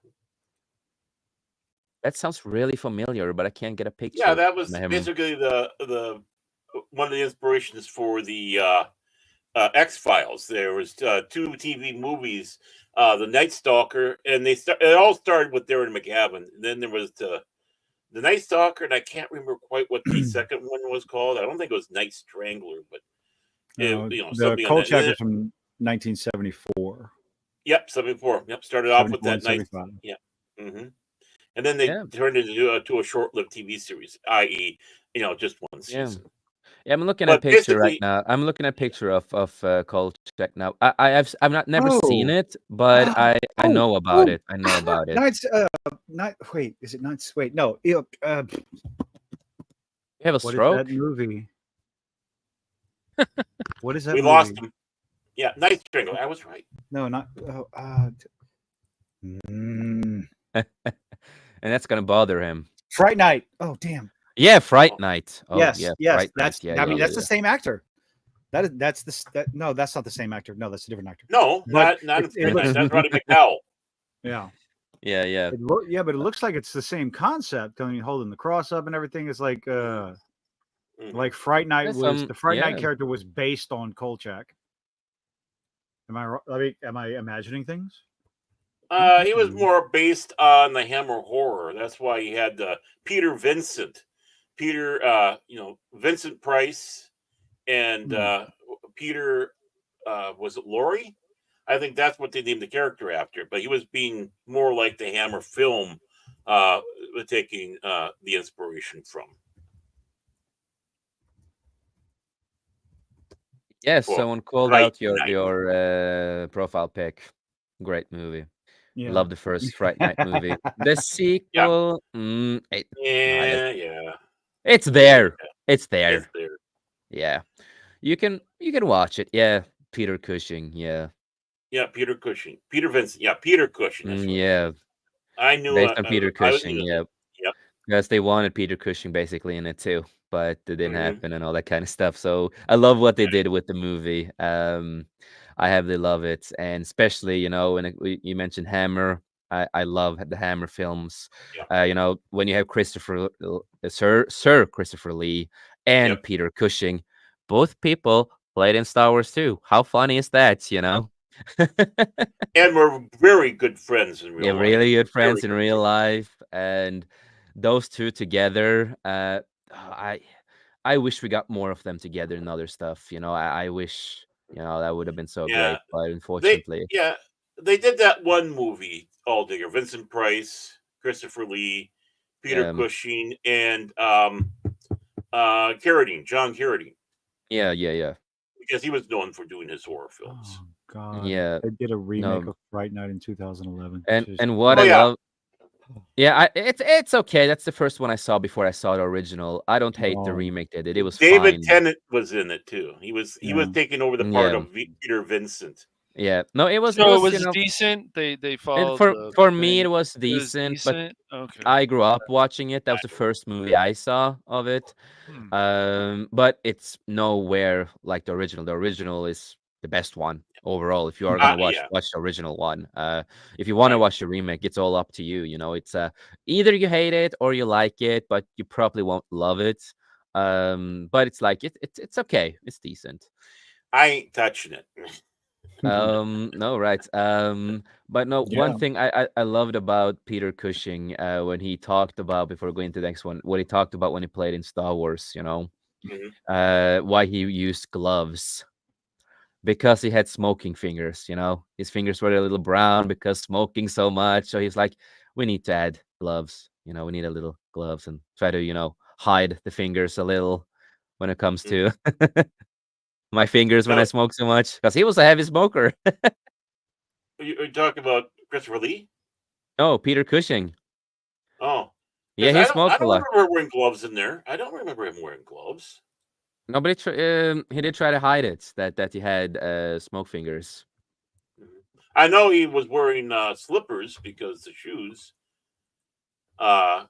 B: That sounds really familiar, but I can't get a
C: yeah,
B: picture
C: that
B: from
C: was
B: him.
C: basically the one of the inspirations for the X Files. There was two TV movies, the Night Stalker, and it all started with Darren McGavin. And then there was the Night Stalker, and I can't remember quite what the second one was called. I don't think it was Night Strangler, but
F: No, the
C: something on that.
F: Kolchak was from 1974.
C: Yep, 74. Yep, started off with
F: 74
C: that
F: and
C: night.
F: 75.
C: Yeah. And then they
B: Yeah.
C: turned it to a short-lived TV series, i.e., just one
B: Yeah.
C: season.
B: Yeah, I'm looking
C: But
B: at a picture right
C: basically,
B: now. I'm looking at a picture of Kolchak now. I've not never seen
F: Oh.
B: it, but I
F: Oh,
B: know about
F: oh.
B: it. I know about it.
F: Nights, wait, is it Nights? Wait, no.
B: You have a
F: What is
B: stroke?
F: that movie? What is that
C: we
F: movie?
C: lost him. Yeah, Night Strangler. I was right.
F: No, not.
B: And that's gonna bother him.
F: Fright Night. Oh, damn.
B: Yeah, Fright Night. Oh,
F: yes,
B: yeah,
F: yes.
B: Fright
F: That's.
B: Night. Yeah,
F: I mean,
B: yeah,
F: that's
B: yeah.
F: the same actor. That's the. No, that's not the same actor. No, that's a different actor.
C: No,
F: But
C: not
F: it
C: Fright Night.
F: looks-
C: That's Roddy McDowell.
F: Yeah.
B: Yeah, yeah.
F: Yeah, but it looks like it's the same concept. I mean, holding the cross up and everything is like like Fright Night
B: There's
F: was
B: some-
F: the Fright Night
B: yeah.
F: character was based on Kolchak. Am I imagining things?
C: He was more based on the Hammer horror. That's why he had Peter Vincent, Vincent Price, and Peter. Was it Laurie? I think that's what they named the character after. But he was being more like the Hammer film, taking the inspiration from.
B: Yes,
C: Well,
B: someone called
C: Fright
B: out your
C: Night.
B: profile pic. Great movie.
F: Yeah.
B: Love the first Fright Night movie. The sequel,
C: Yeah.
B: it's there. It's there.
C: It's there.
B: Yeah, you can watch it. Yeah, Peter Cushing. Yeah,
C: Yeah, Peter Cushing. Peter Vincent. Yeah, Peter Cushing. That's right.
B: yeah.
C: I knew
B: Based on Peter
C: I was
B: Cushing.
C: gonna-
B: Yeah,
C: Yep.
B: because they wanted Peter Cushing basically in it too, but it didn't
C: Mhm.
B: happen and all that kind of stuff. So I love what they did with the movie. I heavily love it, and especially when you mentioned Hammer. I love the Hammer films. When you have Sir Christopher Lee and
C: Yep.
B: Peter Cushing, both people played in Star Wars too. How funny is that?
C: And we're very good friends in real
B: Yeah,
C: life.
B: really good
C: Very
B: friends in real life, and those two together. I wish we got more of them together in other stuff. I wish that would have been so
C: Yeah.
B: great, but unfortunately,
C: They did that one movie all together. Vincent Price, Christopher Lee, Peter Cushing, and Carradine, John Carradine,
B: yeah.
C: because he was known for doing his horror films.
F: Oh God.
B: Yeah.
F: They did a remake
B: No.
F: of Fright Night in 2011.
B: And what
C: Oh,
B: I
C: yeah.
B: love, it's okay. That's the first one I saw before I saw the original. I don't hate the
F: Oh.
B: remake they did. It was
C: David
B: fine.
C: Tennant was in it too. He was taking over the part
B: Yeah.
C: of Peter Vincent.
B: Yeah, no, it was.
D: So
B: it
D: it
B: was,
D: was decent. They
B: and
D: followed
B: for me
D: thing.
B: it was
D: It was
B: decent, but
D: decent. Okay.
B: I grew up watching it. That was the first movie I saw of it. But it's nowhere like the original. The original is the best one overall. If you are gonna watch the original one, if you want to watch the remake, it's all up to you. It's either you hate it or you like it, but you probably won't love it. But it's like it's okay. It's decent.
C: I ain't touching it.
B: No, right. But no, one thing I loved about Peter Cushing, when he talked about, before going to the next one, what he talked about when he played in Star Wars, why he used gloves, because he had smoking fingers. His fingers were a little brown because smoking so much. So he's like, we need to add gloves. We need a little gloves and try to hide the fingers a little when it comes to my fingers when
C: No.
B: I smoke so much because he was a heavy smoker.
C: You're talking about Christopher Lee?
B: Oh, Peter Cushing.
C: Oh,
B: Yeah,
C: because
B: he
C: I
B: smoked a
C: don't
B: lot.
C: remember wearing gloves in there. I don't remember him wearing gloves.
B: No, but he did try to hide it that he had smoke fingers.
C: I know he was wearing slippers because the shoes. It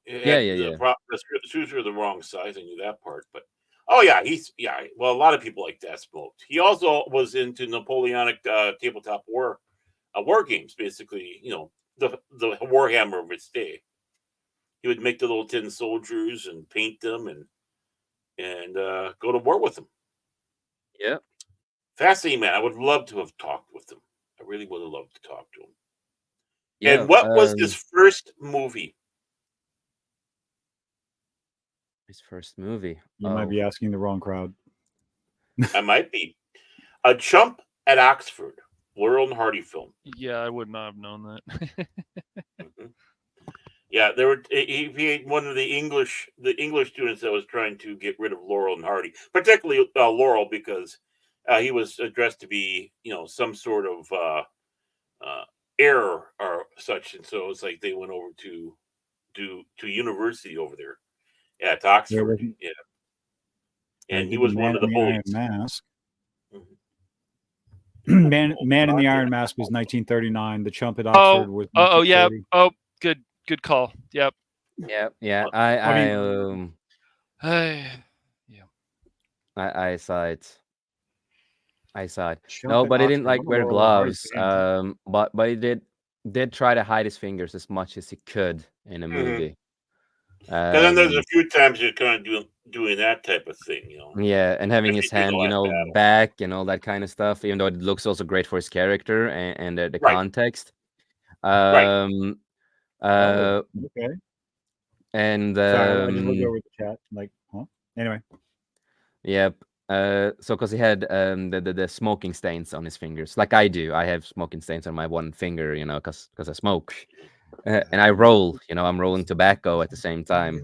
B: Yeah,
C: had
B: yeah, yeah.
C: the shoes were the wrong size. I knew that part, but oh yeah, Well, a lot of people like that smoked. He also was into Napoleonic tabletop war games, basically. The Warhammer of its day. He would make the little tin soldiers and paint them and go to war with them.
B: Yeah.
C: Fascinating man. I would love to have talked with him. I really would have loved to talk to him.
B: Yeah.
C: And what was his first movie?
B: His first movie.
F: You might be asking the wrong crowd.
C: I might be. A Chump at Oxford. Laurel and Hardy film.
D: Yeah, I would not have known that.
C: Mhm. Yeah, there were. He one of the English students that was trying to get rid of Laurel and Hardy, particularly Laurel, because he was addressed to be, some sort of error or such, and so it's like they went over to university over there at Oxford. Yeah, and he was one of the bullies.
F: Mask.
C: Mhm.
F: Man in the Iron Mask was 1939. The Chump at Oxford was.
D: Oh yeah.
F: 1940.
D: Oh, good call. Yep.
B: Yeah. I saw it. I saw it.
F: Chump
B: No,
F: at
B: but he didn't
F: Oxford.
B: like
F: I'm a
B: wear
F: Laurel and Hardy
B: gloves.
F: fan.
B: But he did try to hide his fingers as much as he could in a movie.
C: And then there's a few times you're kind of doing that type of thing,
B: Yeah, and having his
C: especially
B: hand,
C: during the last battle.
B: back and all that kind of stuff. Even though it looks also great for his character and the
C: Right.
B: context.
C: Right.
F: Okay.
B: And
F: Sorry, I just looked over the chat. Like, huh? Anyway.
B: Yep. So because he had the smoking stains on his fingers, like I do. I have smoking stains on my one finger, because I smoke, and I roll. I'm rolling tobacco at the same time.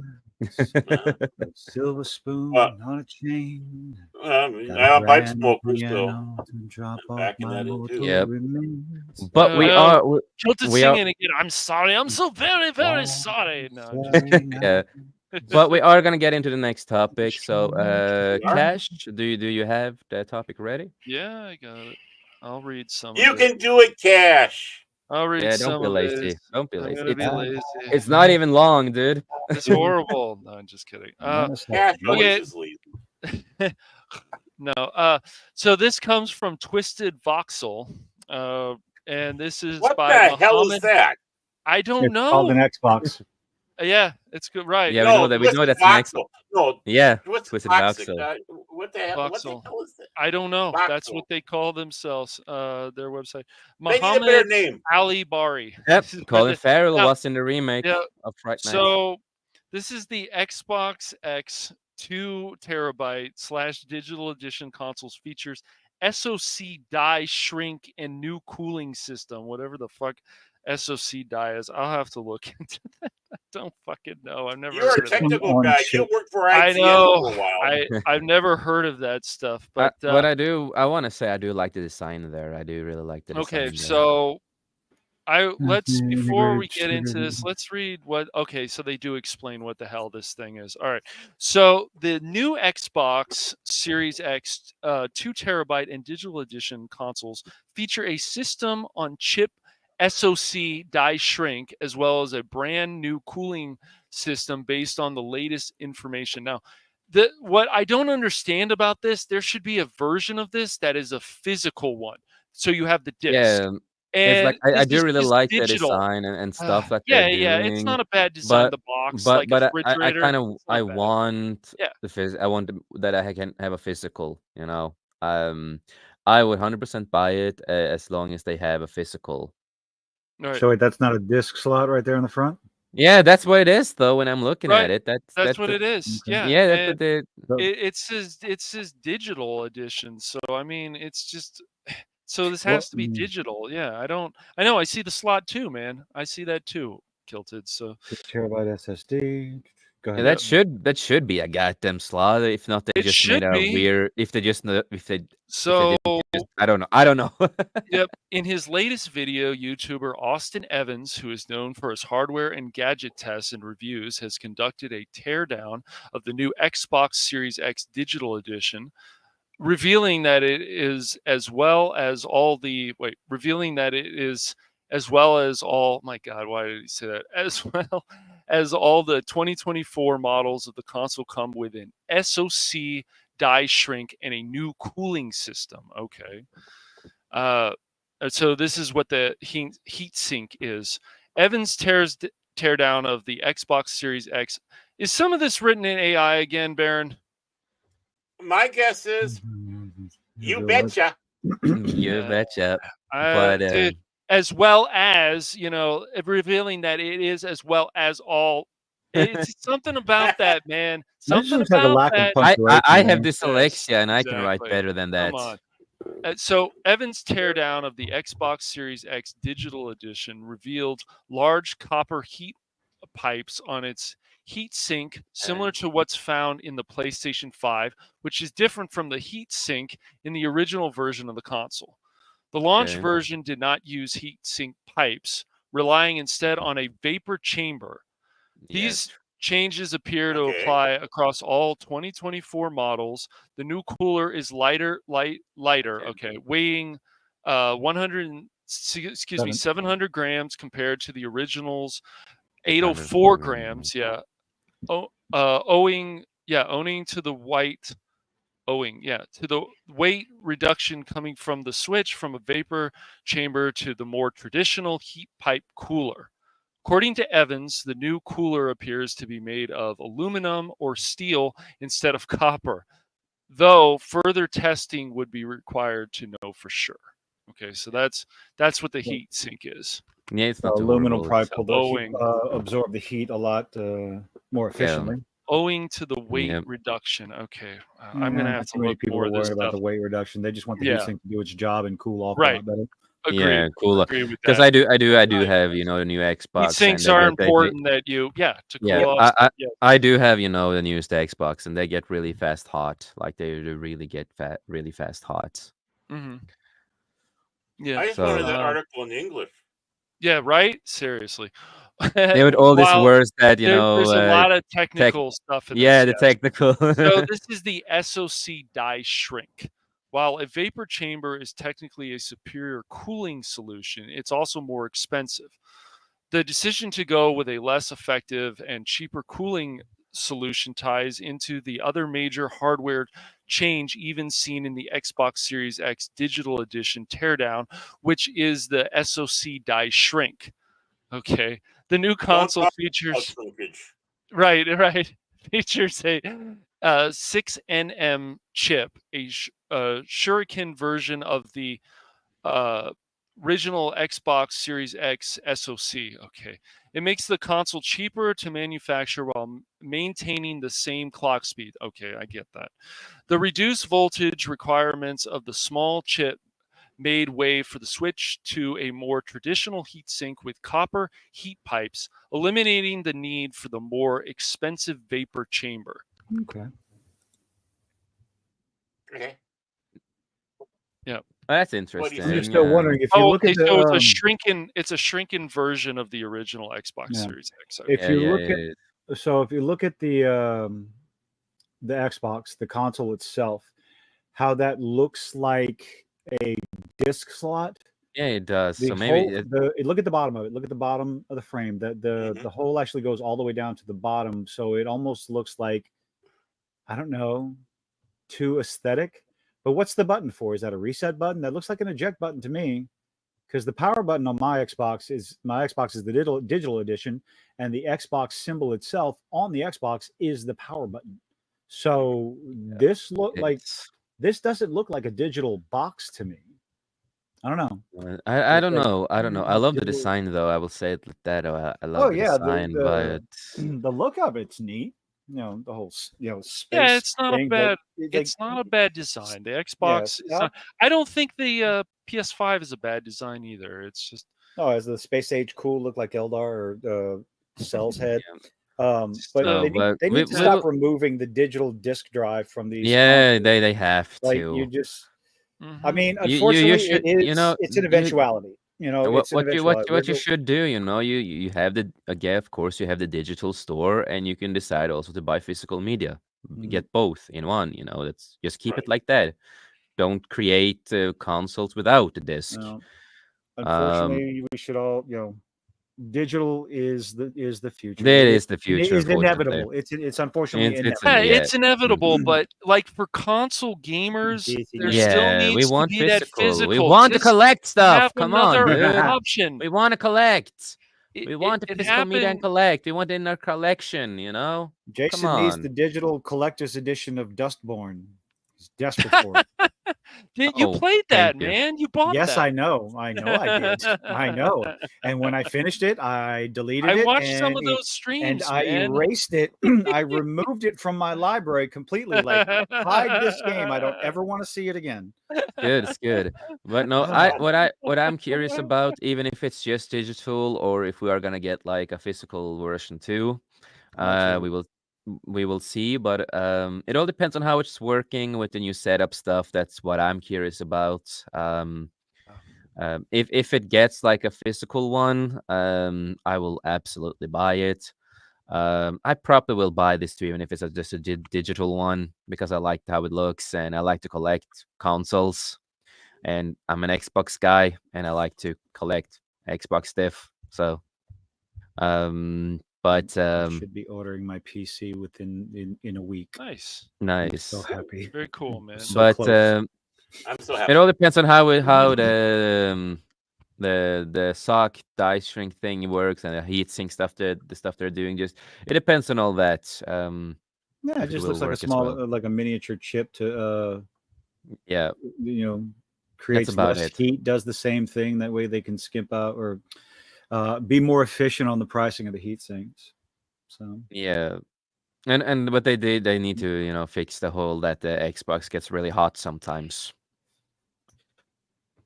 F: Silver spoon on a chain.
C: I pipe smoker, so
F: drop
C: I'm
F: off
C: backing
F: my
C: that in too.
B: Yep.
F: remains.
B: But we are
D: Tilted
B: we are
D: singing again. I'm sorry. I'm so very, very sorry. No, I'm just kidding.
B: yeah. But we are gonna get into the next topic. So, Cash, do you have the topic ready?
D: Yeah, I got it. I'll read some.
C: You
D: of
C: can do it, Cash.
D: I'll read
B: Yeah,
D: some
B: don't be
D: of
B: lazy.
D: this.
B: Don't be
D: I'm
B: lazy.
D: gonna be lazy.
B: It's not even long, dude.
D: It's horrible. No, I'm just kidding.
C: Cash always is lazy.
D: No. So this comes from Twisted Voxel, and this is
C: What
D: by
C: the hell is
D: Muhammad.
C: that?
D: I don't
F: It's called an
D: know.
F: Xbox.
D: Yeah, it's good. Right.
B: Yeah,
C: No,
B: we know
C: Twisted
B: that's next.
C: Voxel. No,
B: Yeah,
C: Twisted
B: Voxel.
C: What the hell? What the
D: Voxel.
C: hell is that?
D: I don't know. That's
C: Voxel.
D: what they call themselves. Their website.
C: They need a better
D: Muhammad
C: name.
D: Ali Bari.
B: Yep, Colin Farrell
D: Now,
B: was in the remake
D: yeah,
B: of Fright Night.
D: So this is the Xbox X 2 terabyte / digital edition consoles, features SoC die shrink and new cooling system, whatever the fuck SoC die is. I'll have to look into that. I don't fucking know. I've never
C: You're
D: heard
C: a
D: of that.
C: technical guy. You worked for
D: I
C: ITN
D: know.
C: for a while.
D: I've never heard of that stuff, but
B: what I want to say, I do like the design there. I do really like the design.
D: okay,
B: there.
D: so before we get into this, let's read what. Okay, so they do explain what the hell this thing is. All right, so the new Xbox Series X 2 terabyte and digital edition consoles feature a system on chip SoC die shrink, as well as a brand new cooling system based on the latest information. Now, what I don't understand about this, there should be a version of this that is a physical one, so you have the disc.
B: Yeah.
D: And
B: it's like I do really like the design and stuff that they're doing.
D: Yeah, it's not a bad design. The box, like a refrigerator.
B: I want
D: Yeah.
B: I want that I can have a physical. I would 100% buy it as long as they have a physical.
D: Right.
F: So wait, that's not a disc slot right there in the front?
B: Yeah, that's what it is though. When I'm looking at it,
D: that's what it is. Yeah,
B: yeah.
D: It says digital edition. So I mean, it's just. So this has to be digital. Yeah, I know. I see the slot too, man. I see that too, Kilted. So
F: 6 terabyte SSD. Go
B: Yeah,
F: ahead.
B: that should be a goddamn slot. If not, they
D: It
B: just made
D: should
B: a
D: be.
B: weird. If they just if they
D: So,
B: didn't just, I don't know. I don't know.
D: yep. In his latest video, YouTuber Austin Evans, who is known for his hardware and gadget tests and reviews, has conducted a teardown of the new Xbox Series X Digital Edition, revealing that it is as well as all the revealing that it is as well as all my god, why did he say that? As well as all the 2024 models of the console come with an SoC die shrink and a new cooling system. Okay. So this is what the heat sink is. Evans teardown of the Xbox Series X. Is some of this written in AI again, Baron?
C: My guess is you betcha.
B: You betcha.
D: Dude,
B: But
D: as well as, revealing that it is as well as all. It's something about that, man.
F: That just
D: Something
F: looks like a
D: about
F: lack of
D: that.
F: punctuation.
B: I have
F: man.
B: dyslexia and I can write
D: Exactly.
B: better than that.
D: Come on. So Evans' teardown of the Xbox Series X Digital Edition revealed large copper heat pipes on its heat sink, similar to what's found in the PlayStation 5, which is different from the heat sink in the original version of the console. The launch
B: Okay.
D: version did not use heat sink pipes, relying instead on a vapor chamber. These
B: Yes.
D: changes appear to
C: Okay.
D: apply across all 2024 models. The new cooler is lighter, okay, weighing 700 grams compared to the original's 804 grams. Yeah. Owing to the weight reduction coming from the switch from a vapor chamber to the more traditional heat pipe cooler. According to Evans, the new cooler appears to be made of aluminum or steel instead of copper, though further testing would be required to know for sure. Okay, so that's what the heat sink is.
B: Yeah, it's not too
F: Aluminum
B: horrible.
F: probably will absorb the heat a lot more efficiently.
D: Owing to the weight
B: Yep.
D: reduction. Okay, I'm gonna have to look
F: people
D: more
F: are
D: of this
F: worried about
D: stuff.
F: the weight reduction. They just want the heat sink to do its job and cool off a
D: Right.
F: lot better.
D: Agreed.
B: Yeah, cool.
D: Agree with
B: Because
D: that.
B: I do have the new Xbox.
D: Heat sinks are important that you to cool
B: Yeah,
D: off.
B: I do have the newest Xbox, and they get really fast hot. Like they really get really fast hot.
D: Mm-hmm. Yeah.
C: I just wanted that article in English.
D: Yeah, right? Seriously.
B: Yeah, with all this words that
D: there's a lot of technical stuff in
B: yeah,
D: this.
B: the technical.
D: So this is the SoC die shrink. While a vapor chamber is technically a superior cooling solution, it's also more expensive. The decision to go with a less effective and cheaper cooling solution ties into the other major hardware change even seen in the Xbox Series X Digital Edition teardown, which is the SoC die shrink. Okay. The new console features features a 6nm chip, a Shuriken version of the original Xbox Series X SoC. Okay. It makes the console cheaper to manufacture while maintaining the same clock speed. Okay, I get that. The reduced voltage requirements of the small chip made way for the switch to a more traditional heatsink with copper heat pipes, eliminating the need for the more expensive vapor chamber.
F: Okay.
D: Yeah.
B: Oh, that's interesting.
F: I'm just still wondering if you look at the.
D: So it's a shrinking version of the original Xbox Series X. Okay.
F: If you look at the Xbox, the console itself, how that looks like a disc slot.
B: Yeah, it does. So
F: maybe look at the bottom of it. Look at the bottom of the frame. The hole actually goes all the way down to the bottom, so it almost looks like, I don't know, too aesthetic. But what's the button for? Is that a reset button? That looks like an eject button to me, because the power button on my Xbox is the digital edition, and the Xbox symbol itself on the Xbox is the power button. So this doesn't look like a digital box to me. I don't know.
B: I don't know. I don't know. I love the design, though. I will say it like that. I love the design, but
F: the look of it's neat. The whole space.
D: Yeah, it's not
F: thing,
D: a bad.
F: but,
D: It's not a bad design. The Xbox. I don't think the PS5 is a bad design either. It's just.
F: Oh, is the space age cool? Look like Eldar or Cell's head? But
B: No, but
F: they need to
B: we
F: stop
B: will.
F: removing the digital disk drive from these
B: Yeah,
F: consoles.
B: they have
F: Like you
B: to.
F: just, I
D: Mhm.
F: mean,
B: You
F: unfortunately,
B: should, you know,
F: it's an
B: you
F: eventuality. You know,
B: what
F: it's an eventuality.
B: what you should do, you know, you have the again, of course, you have the digital store, and you can decide also to buy physical media.
F: Mhm.
B: Get both in one, you know. That's just keep it
C: Right.
B: like that. Don't create consoles without a disc.
F: No,
B: Um,
F: unfortunately, we should all, digital is the future.
B: that
F: It
B: is the future,
F: is
B: unfortunately.
F: inevitable. It's unfortunately
B: It's
D: Yeah,
F: inevitable.
B: yeah.
D: it's inevitable,
B: Mhm.
D: but like for console gamers,
F: It's
D: there still
F: inevitable.
B: Yeah, we
D: needs to
B: want
D: be that
B: physical. We
D: physical.
B: want to
D: Just
B: collect
D: have
B: stuff. Come on,
D: another
B: dude.
D: option.
B: We want to collect.
D: It
B: We
D: it,
B: want the
D: it
B: physical media and
D: happened.
B: collect. We want it in our collection, you know? Come
F: Jason needs the
B: on.
F: digital collector's edition of Dustborn. He's desperate for it.
D: You
B: Oh,
D: played
B: thank
D: that,
B: you.
D: man. You bought
F: Yes,
D: that.
F: I know. I did. I know. And when I finished it, I deleted
D: I
F: it
D: watched some of those
F: and
D: streams,
F: I
D: man.
F: erased it. I removed it from my library completely. Like, hide this game. I don't ever want to see it again.
B: Good, it's good. But no,
F: Ah,
B: what I'm curious about, even if it's just digital or if we are gonna get like a physical version too,
F: oh, too.
B: we will see. But it all depends on how it's working with the new setup stuff. That's what I'm curious about. If it gets like a physical one, I will absolutely buy it. I probably will buy this too, even if it's just a digital one, because I like how it looks and I like to collect consoles. And I'm an Xbox guy, and I like to collect Xbox stuff. So, but
F: I should be ordering my PC in a week.
D: Nice.
F: I'm so
B: nice.
F: happy.
D: Very cool, man.
F: So
B: But
F: close.
C: I'm so
B: it
C: happy.
B: all depends on how the sock die shrink thing works and the heat sink stuff that the stuff they're doing. Just it depends on all that.
F: Yeah, it
B: If it
F: just
B: will
F: looks like a
B: work as
F: small,
B: well.
F: like a miniature chip to,
B: Yeah,
F: you know,
B: that's
F: creates
B: about
F: less
B: it.
F: heat, does the same thing. That way they can skimp out or be more efficient on the pricing of the heat sinks. So,
B: Yeah. And what they did, they need to, you know, fix the whole that the Xbox gets really hot sometimes.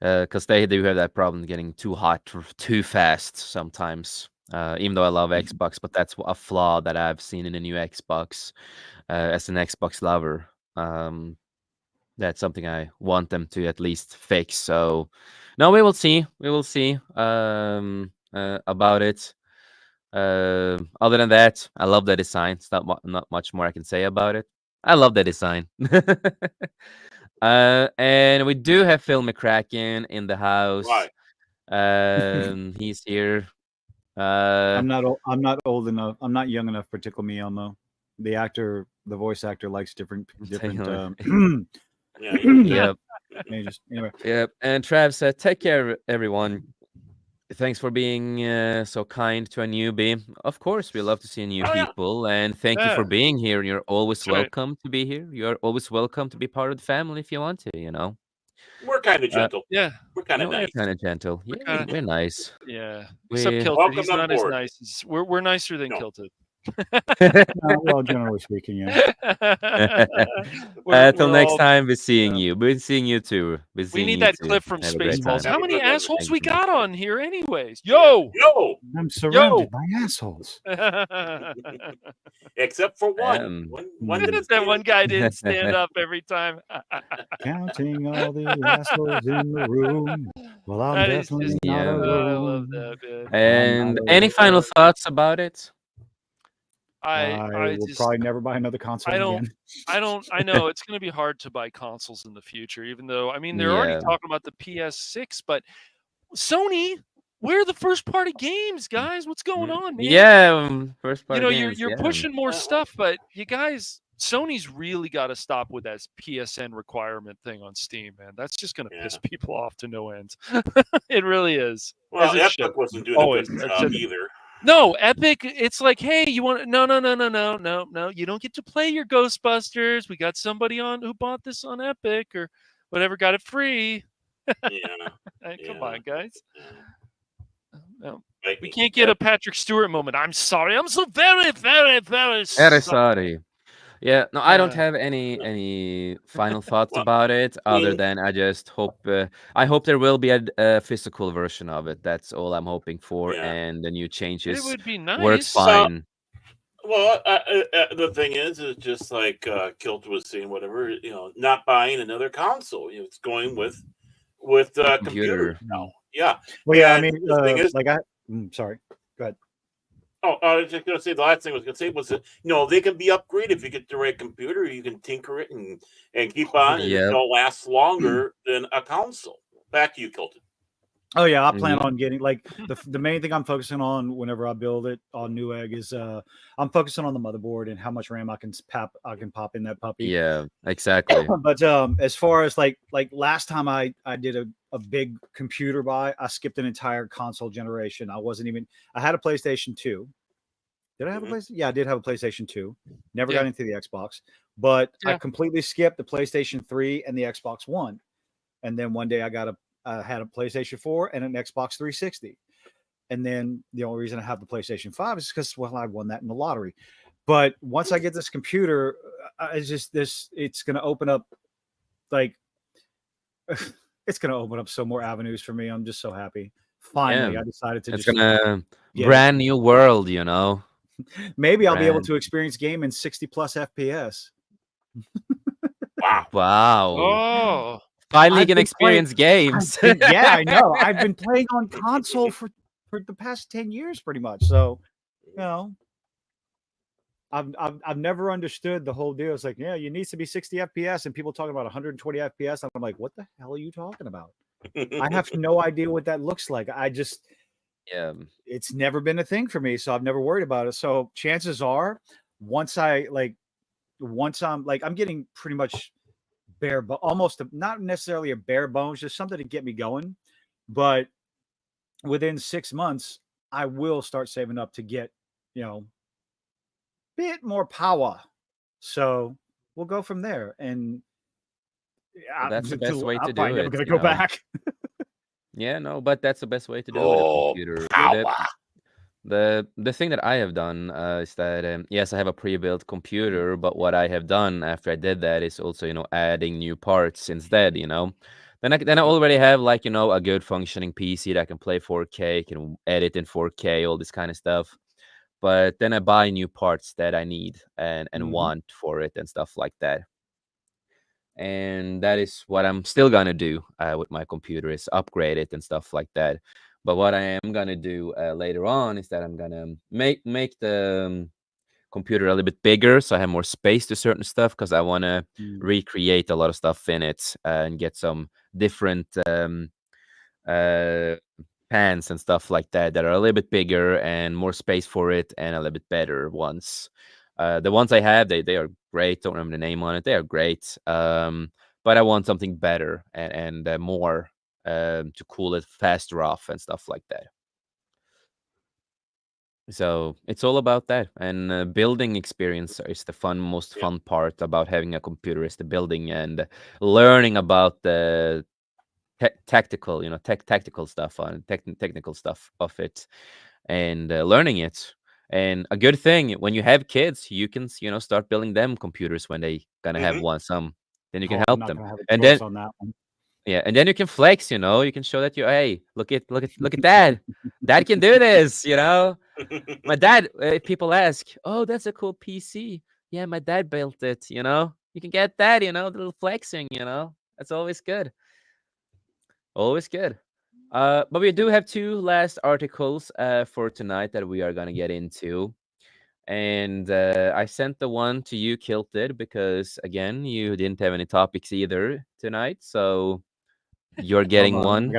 B: Because they do have that problem getting too hot too fast sometimes. Even though I love Xbox, but that's a flaw that I've seen in the new Xbox. As an Xbox lover, that's something I want them to at least fix. So, no, we will see. We will see about it. Other than that, I love the design. It's not much more I can say about it. I love the design. And we do have Phil McCracken in the house.
C: Right.
B: He's here. Uh,
F: I'm not old enough. I'm not young enough for Tickle Me Elmo. The voice actor likes different.
B: Taylor.
C: Yeah. You
B: Yep,
F: Majors. Anyway,
B: yep. And Trav said, "Take care, everyone. Thanks for being so kind to a newbie. Of course, we love to see new
C: Oh yeah.
B: people, and thank you
D: Yeah,
B: for being here. You're always
D: that's right.
B: welcome to be here. You're always welcome to be part of the family if you want to. You know,
C: We're kind of
B: uh,
C: gentle.
D: Yeah,
C: We're kind of
B: no, we're
C: nice.
B: kind of gentle.
D: we're
B: Yeah,
D: kind of
B: we're nice.
D: yeah. Except
B: We
D: Kilted,
C: Welcome
D: he's
C: on
D: not as
C: board.
D: nice as we're nicer than
C: No.
D: Kilted.
F: well, generally speaking, yeah.
B: Till
D: We're
B: next
D: all
B: time, we're seeing
D: yeah.
B: you. We're seeing you too. We're
D: We
B: seeing
D: need
B: you
D: that
B: too.
D: clip from
B: Have a great
D: Spaceballs.
B: time.
C: Have
D: How
C: a
D: many
C: good one.
D: assholes
B: Thank
D: we
B: you.
D: got on here, anyways?
C: Yeah.
D: Yo,
C: Yo.
F: I'm surrounded
D: yo.
F: by assholes.
C: Except for one.
B: Um,
C: One didn't
D: That
C: stand
D: one
C: up.
D: guy didn't stand up every time.
F: Counting all the assholes in the room. Well, I'm
D: That is
F: definitely
D: just
F: not
B: yeah.
D: I love
F: alone.
D: that, man.
F: I'm not
B: And any final
F: alone.
B: thoughts about it?
F: I
D: I
F: will
D: just
F: probably never buy another console
D: I don't
F: again.
D: I know it's going to be hard to buy consoles in the future, even though I mean they're already
B: Yeah.
D: talking about the PS6, but Sony, where are the first party games, guys? What's going on, man?
B: Yeah. First
D: You
B: party
D: know,
B: games.
D: you're
B: Yeah.
D: pushing more
C: Well,
D: stuff, but you guys, Sony's really got to stop with that PSN requirement thing on Steam, man. That's just going to
C: yeah.
D: piss people off to no end. It really is.
C: Well,
D: As it should.
C: Epic wasn't doing a good
D: Always. I've
C: job
D: said
C: either.
D: no, Epic. It's like, hey, you want no. You don't get to play your Ghostbusters. We got somebody on who bought this on Epic or whatever, got it free.
C: Yeah.
D: Come
C: Yeah.
D: on, guys.
C: Yeah.
D: No,
C: Like
D: we
C: me.
D: can't get a Patrick Stewart moment. I'm sorry. I'm so very, very, very
B: Very
D: sorry.
B: sorry. Yeah, no, I don't
D: Uh,
B: have any final thoughts
C: Well,
B: about it other
C: me.
B: than I just hope I hope there will be a physical version of it. That's all I'm hoping for,
C: Yeah.
B: and the new
D: it
B: changes
D: would be
B: works
D: nice.
C: Well,
B: fine.
C: Well, the thing is just like Kilt was saying, whatever, not buying another console. It's going with
B: A
C: computers
B: computer.
C: now. Yeah,
F: Well, yeah, I
C: and
F: mean,
C: the thing is,
F: sorry. Go ahead.
C: oh, I was just gonna say the last thing I was gonna say was that they can be upgraded if you get the right computer. You can tinker it and keep on, and
B: Yep.
C: it'll last longer than a console. Back to you, Kilton.
F: Oh yeah, I plan
B: Mhm.
F: on getting like the main thing I'm focusing on whenever I build it on Newegg is I'm focusing on the motherboard and how much RAM I can pop in that puppy.
B: Yeah, exactly.
F: But as far as like last time I did a big computer buy, I skipped an entire console generation. I had a PlayStation 2. Did I have a PlayStation? Yeah, I did have a PlayStation 2. Never
D: Yeah.
F: got into the Xbox, but I
D: Yeah.
F: completely skipped the PlayStation 3 and the Xbox One. And then one day I had a PlayStation 4 and an Xbox 360. And then the only reason I have the PlayStation 5 is because, well, I won that in the lottery. But once I get this computer, it's going to open up like it's going to open up so more avenues for me. I'm just so happy. Finally,
B: Yeah.
F: I decided to
B: It's
F: just
B: gonna
F: get it.
B: brand new world,
F: Maybe I'll be able
B: Brand.
F: to experience game in 60 plus FPS.
C: Wow.
B: Wow.
D: Oh,
B: Finally
F: I've
B: can
F: been playing.
B: experience games.
F: Yeah, I know. I've been playing on console for the past 10 years, pretty much. So, you know, I've never understood the whole deal. It's like, yeah, you need to be 60 FPS, and people talking about 120 FPS. And I'm like, what the hell are you talking about? I have no idea what that looks like.
B: Yeah.
F: It's never been a thing for me, so I've never worried about it. So chances are, once I'm I'm getting pretty much almost not necessarily a bare bones, just something to get me going. But within 6 months, I will start saving up to get, bit more power. So we'll go from there. And
B: Well, that's the best way
F: I'm
B: to
F: probably
B: do
F: never
B: it,
F: going to go back.
B: Yeah, no, but that's the best way to do it with a
C: Oh,
B: computer.
C: power.
B: The thing that I have done is that yes, I have a pre-built computer, but what I have done after I did that is also adding new parts instead. Then I already have like a good functioning PC that can play 4K, can edit in 4K, all this kind of stuff. But then I buy new parts that I need and
F: Mhm.
B: want for it and stuff like that. And that is what I'm still gonna do with my computer, is upgrade it and stuff like that. But what I am gonna do later on is that I'm gonna make the computer a little bit bigger, so I have more space to certain stuff, because I want to recreate a lot of stuff in it and get some different uh, pans and stuff like that are a little bit bigger and more space for it, and a little bit better ones. The ones I have, they are great. Don't remember the name on it. They are great. But I want something better and more to cool it faster off and stuff like that. So it's all about that. And building experience is the most
C: Yeah.
B: fun part about having a computer, is the building and learning about the tactical, tactical stuff on technical stuff of it, and learning it. And a good thing, when you have kids, you can start building them computers when they gonna have some. Then you can
F: Oh, I'm
B: help
F: not
B: them,
F: going to have a
B: and
F: choice
B: then
F: on that one.
B: yeah, and then you can flex. You can show that hey, look at that. Dad can do this. My dad. If people ask, oh, that's a cool PC. Yeah, my dad built it. You can get that. The little flexing. That's always good. Always good. But we do have two last articles for tonight that we are gonna get into. And I sent the one to you, Kilted, because again, you didn't have any topics either tonight. So you're
F: Hold
B: getting
F: on.
B: one.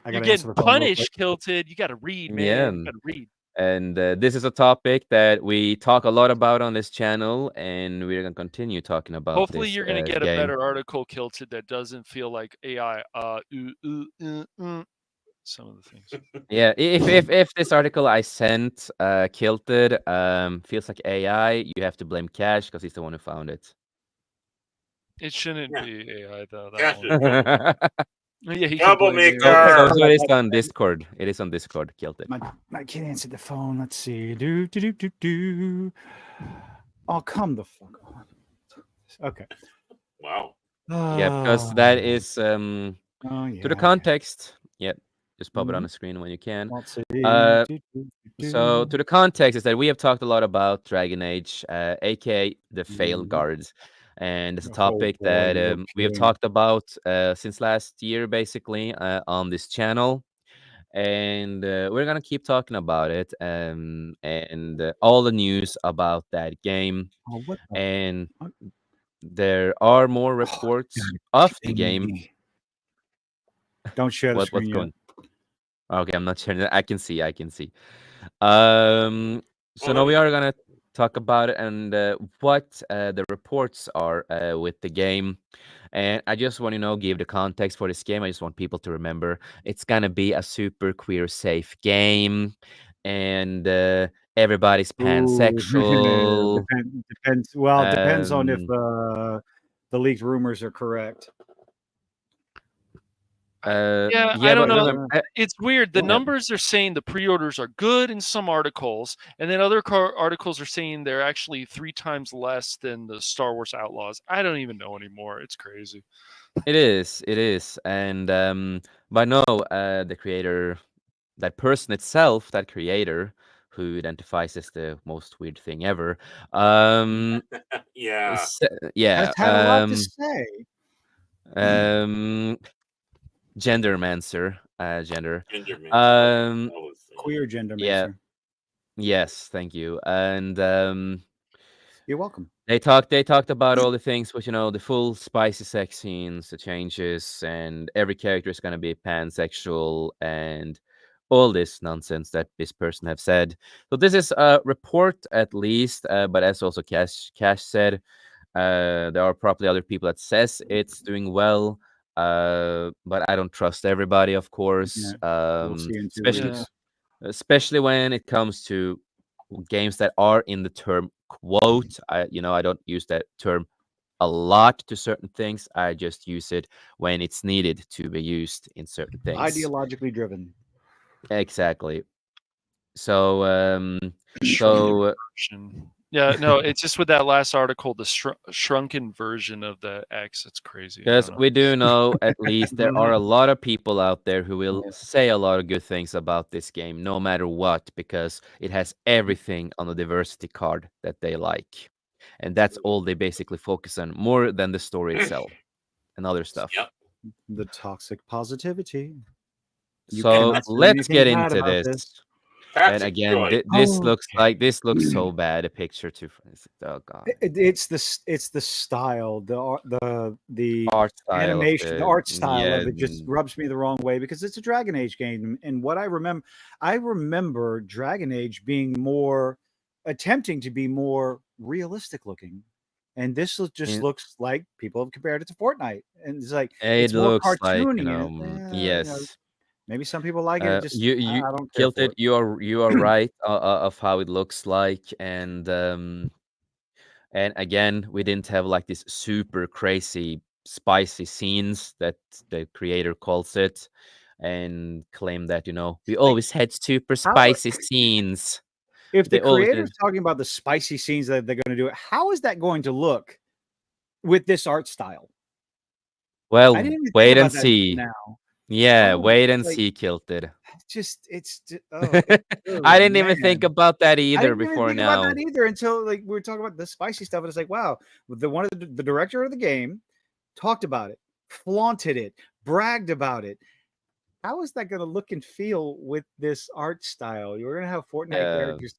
F: I
D: you're
F: got to answer
D: getting
F: the phone real quick.
D: punished, Kilted. You got to read,
B: Yeah.
D: man. You got to read.
B: And this is a topic that we talk a lot about on this channel, and we're gonna continue talking about
D: Hopefully,
B: this
D: you're going to get
B: game.
D: a better article, Kilted, that doesn't feel like AI. Some of the things.
B: Yeah, if this article I sent Kilted feels like AI, you have to blame Cash, because he's the one who found it.
D: It shouldn't
C: Yeah.
D: be AI though.
C: Cash
D: That one. Yeah, he can blame
C: Troublemaker.
D: me.
B: So it is on Discord. It is on Discord, Kilted.
F: My kid answered the phone. Let's see. Do. Oh, come the fuck on. Okay.
C: Wow.
B: Yeah, because that is
F: Oh,
B: to the context. Yeah, Just pop it on the screen when you can.
F: Let's see.
B: Uh, So, to the context is that we have talked a lot about Dragon Age, aka the Fail Guards, and it's a
F: Oh,
B: topic
F: boy,
B: that we have
F: okay.
B: talked about since last year, basically, on this channel, and we're gonna keep talking about it, and all the news about that game,
F: Oh, what the?
B: and there are more reports of the game.
F: Don't share the
B: What's
F: screen yet.
B: going? Okay, I'm not sharing it. I can see. So now we are gonna talk about it and what the reports are with the game. And I just want to give the context for this game. I just want people to remember it's gonna be a super queer safe game, and everybody's pansexual.
F: Depends. Well, it depends on if
B: Um,
F: the leaked rumors are correct.
D: Yeah,
B: yeah,
D: I don't
B: but
D: know.
B: remember,
D: It's weird. The
B: yeah,
D: numbers are saying the pre-orders are good in some articles, and then other articles are saying they're actually 3 times less than the Star Wars Outlaws. I don't even know anymore. It's crazy.
B: it is, and but no, the creator, that person itself, that creator who identifies as the most weird thing ever,
C: Yeah.
B: yeah,
F: Has had a lot to say.
B: gendermancer, gender,
C: Genderman.
B: um,
C: That was,
F: Queer gender
B: yeah,
F: macer.
B: yes, thank you, and
F: You're welcome.
B: they talked about all the things, but the full spicy sex scenes, the changes, and every character is gonna be pansexual and all this nonsense that this person have said. So this is a report at least, but as also Cash said, there are probably other people that says it's doing well, but I don't trust everybody, of course.
F: Yeah, we'll see in 2
B: Especially
F: weeks.
B: especially when it comes to games that are in the term quote. I don't use that term a lot to certain things. I just use it when it's needed to be used in certain things.
F: Ideologically driven.
B: Exactly. So so
D: Yeah, no, it's just with that last article, the shrunken version of the X. It's crazy. I
B: yes,
D: don't know.
B: we do know at least there are a lot of people out there who will say a lot of good things about this game, no matter what, because it has everything on the diversity card that they like. And that's all they basically focus on, more than the story itself and other stuff.
C: Yep.
F: The toxic positivity. You
B: So
F: cannot say
B: let's
F: anything
B: get
F: bad
B: into
F: about
B: this.
F: this.
B: And
C: Toxic
B: again,
C: joy.
B: this looks so bad. A picture too. Oh god.
F: It's the style, the
B: Art style of
F: animation, the art style
B: yeah,
F: of it just rubs me the wrong way because it's a Dragon Age game. And what I remember Dragon Age being more attempting to be more realistic looking. And this just looks like people have compared it to Fortnite. And it's like
B: it
F: it's more
B: looks like,
F: cartoony. And
B: yes.
F: maybe some people like it. Just
B: You
F: I don't care
B: killed
F: for
B: it.
F: it.
B: You are right of how it looks like, and again, we didn't have like this super crazy spicy scenes that the creator calls it, and claim that we always had super
F: How
B: spicy scenes.
F: if the
B: They always
F: creator's
B: did.
F: talking about the spicy scenes that they're going to do it, how is that going to look with this art style? I
B: Well,
F: didn't even think
B: wait and
F: about that
B: see.
F: now.
B: Yeah,
F: Oh,
B: wait and
F: like
B: see, Kilted.
F: oh,
B: I didn't even think
F: man.
B: about that
F: I
B: either
F: didn't even
B: before
F: think about
B: now.
F: that either until like we were talking about the spicy stuff, and it's like, wow, the director of the game talked about it, flaunted it, bragged about it. How is that going to look and feel with this art style? You're going to have Fortnite
B: Yeah.
F: characters.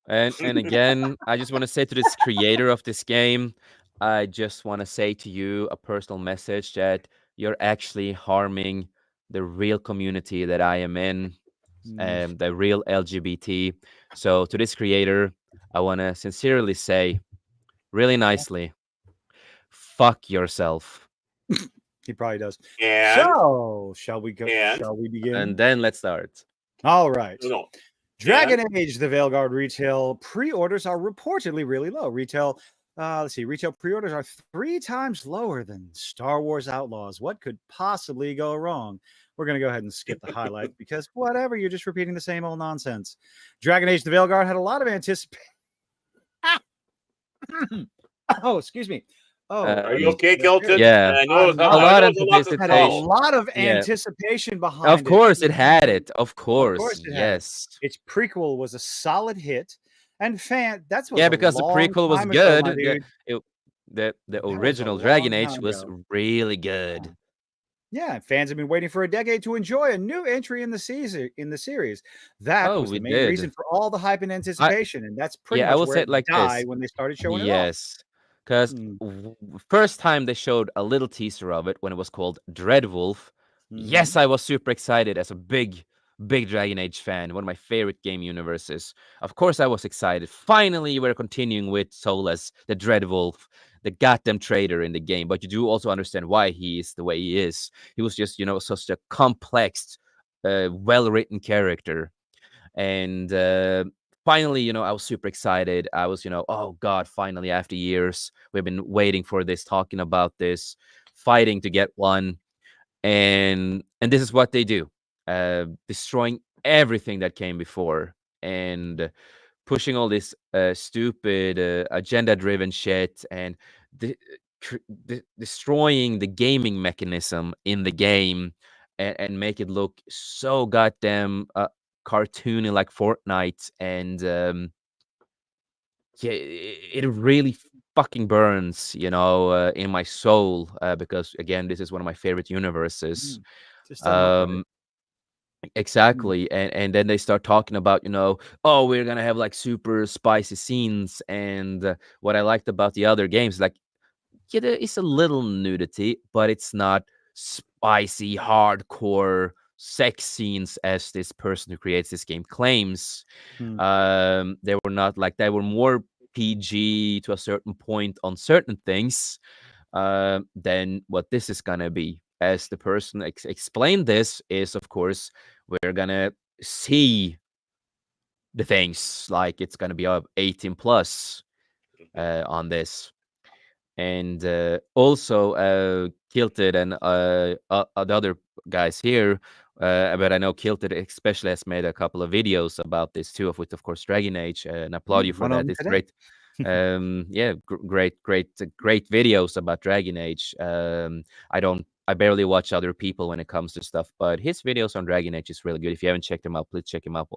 B: And again, I just want to say to this creator of this game, I just want to say to you a personal message that you're actually harming the real community that I am in, the real LGBT. So to this creator, I want to sincerely say, really nicely, fuck yourself.
F: He probably does.
C: And
F: So, shall we go?
C: and-
F: Shall we begin?
B: And then let's start.
F: All right.
C: no.
F: Dragon Age: The Veilguard retail pre-orders are reportedly really low. Retail pre-orders are 3 times lower than Star Wars Outlaws. What could possibly go wrong? We're going to go ahead and skip the highlights because whatever, you're just repeating the same old nonsense. Dragon Age: The Veilguard had a lot of anticipation. Oh, excuse me. Oh,
C: Are you
B: Um,
C: okay,
F: yes, there
C: Kelton?
F: is.
B: yeah,
C: I know,
F: I'm
B: a
C: I
F: not.
B: lot
C: know
B: of
C: it's a lot to
F: Had a
C: swallow.
B: anticipation.
F: lot of
B: Yeah,
F: anticipation
B: of
F: behind it.
B: course it had it. Of
F: Of
B: course,
F: course it had.
B: yes.
F: Its prequel was a solid hit, and that was
B: Yeah,
F: a
B: because the
F: long
B: prequel was
F: time ago, my
B: good.
F: dude.
B: It, the
F: That was a
B: original Dragon
F: long
B: Age
F: time
B: was
F: ago.
B: really good.
F: Yeah, fans have been waiting for a decade to enjoy a new entry in the series. That
B: Oh,
F: was
B: we
F: the main reason
B: did.
F: for all the hype and
B: I
F: anticipation, and that's pretty
B: Yeah, I
F: much
B: will
F: where
B: say
F: it
B: it like
F: died
B: this.
F: when they started showing it off.
B: Yes, because
F: Mm,
B: first time they showed a little teaser of it when it was called Dreadwolf. Yes,
F: mhm.
B: I was super excited as a big Dragon Age fan, one of my favorite game universes. Of course, I was excited. Finally, we're continuing with Solas, the Dreadwolf, the goddamn traitor in the game. But you do also understand why he is the way he is. He was just, such a complex, well-written character. And finally, I was super excited. I was, oh God, finally, after years, we've been waiting for this, talking about this, fighting to get one. And this is what they do, destroying everything that came before, and pushing all this stupid agenda-driven shit, and de- destroying the gaming mechanism in the game, and make it look so goddamn cartoony like Fortnite. And yeah, it really fucking burns, in my soul, because again, this is one of my favorite universes.
F: Mm. Just doesn't look right.
B: Um,
F: Mm,
B: exactly. And then they start talking about, oh, we're gonna have like super spicy scenes. And what I liked about the other games, like, yeah, there is a little nudity, but it's not spicy, hardcore sex scenes as this person who creates this game claims.
F: mm,
B: They were not like, they were more PG to a certain point on certain things, than what this is gonna be. As the person explained, this is, of course, we're gonna see the things like it's gonna be 18 plus on this. And also Kilted and the other guys here, but I know Kilted especially has made a couple of videos about this too, of which of course Dragon Age, and I applaud you for
F: one of
B: that.
F: them
B: It's
F: today.
B: great. Yeah, great videos about Dragon Age. I barely watch other people when it comes to stuff, but his videos on Dragon Age is really good. If you haven't checked him out, please check him out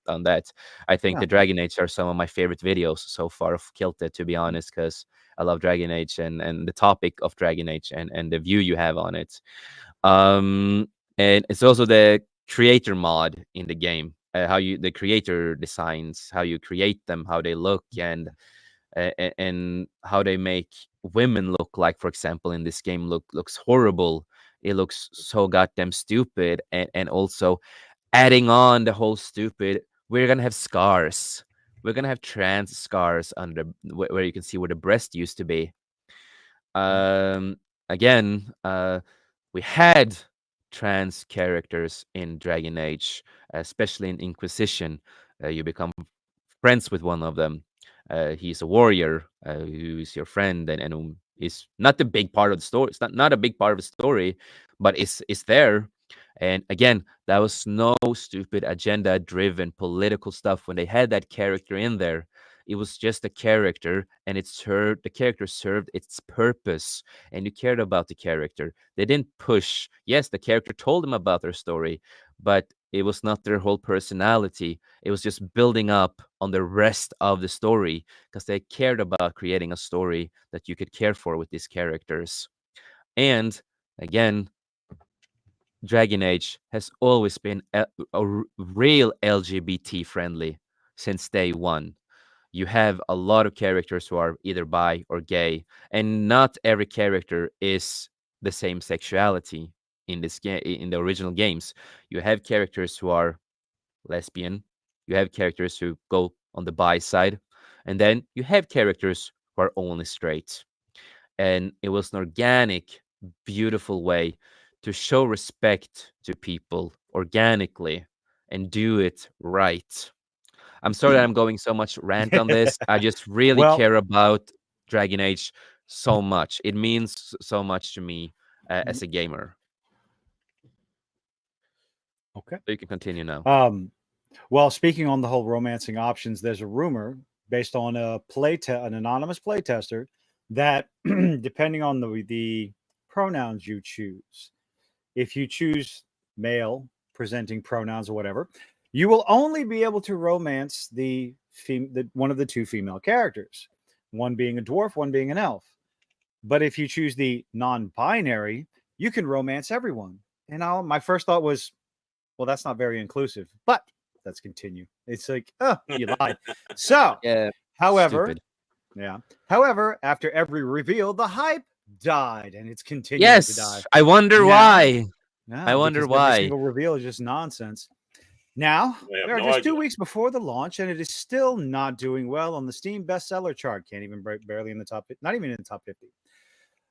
B: on that. I think
F: Yeah.
B: the Dragon Age are some of my favorite videos so far of Kilted, to be honest, because I love Dragon Age, and the topic of Dragon Age, and the view you have on it. And it's also the creator mod in the game, how the creator designs, how you create them, how they look, and how they make women look like, for example, in this game looks horrible. It looks so goddamn stupid, and also adding on the whole stupid, we're gonna have scars. We're gonna have trans scars under where you can see where the breast used to be. Um, Again, we had trans characters in Dragon Age, especially in Inquisition. You become friends with one of them. He's a warrior who is your friend, and who is not the big part of the story. It's not a big part of the story, but it's there. And again, that was no stupid agenda-driven political stuff when they had that character in there. It was just a character, and the character served its purpose, and you cared about the character. They didn't push. Yes, the character told them about their story, but it was not their whole personality. It was just building up on the rest of the story, because they cared about creating a story that you could care for with these characters. And again, Dragon Age has always been real LGBT friendly since day one. You have a lot of characters who are either bi or gay, and not every character is the same sexuality in this game. In the original games, you have characters who are lesbian, you have characters who go on the bi side, and then you have characters who are only straight. And it was an organic, beautiful way to show respect to people organically and do it right. I'm sorry that I'm going so much rant on this. I just really
F: Well,
B: care about Dragon Age so much. It means so much to me
F: mm,
B: as a gamer.
F: okay.
B: So you can continue now.
F: Well, speaking on the whole romancing options, there's a rumor based on an anonymous playtester that depending on the pronouns you choose, if you choose male presenting pronouns or whatever, you will only be able to romance the one of the two female characters, one being a dwarf, one being an elf. But if you choose the non-binary, you can romance everyone. And my first thought was, well, that's not very inclusive. But let's continue. It's like, oh, you lied. So,
B: Yeah.
F: however,
B: Stupid.
F: yeah. However, after every reveal, the hype died, and it's continuing to die.
B: Yes. I wonder
F: Now-
B: why.
F: No,
B: I wonder
F: because
B: why.
F: every single reveal is just nonsense. Now,
C: I have
F: we are
C: no
F: just 2
C: idea.
F: weeks before the launch, and it is still not doing well on the Steam bestseller chart. Can't even barely in the top, not even in the top 50.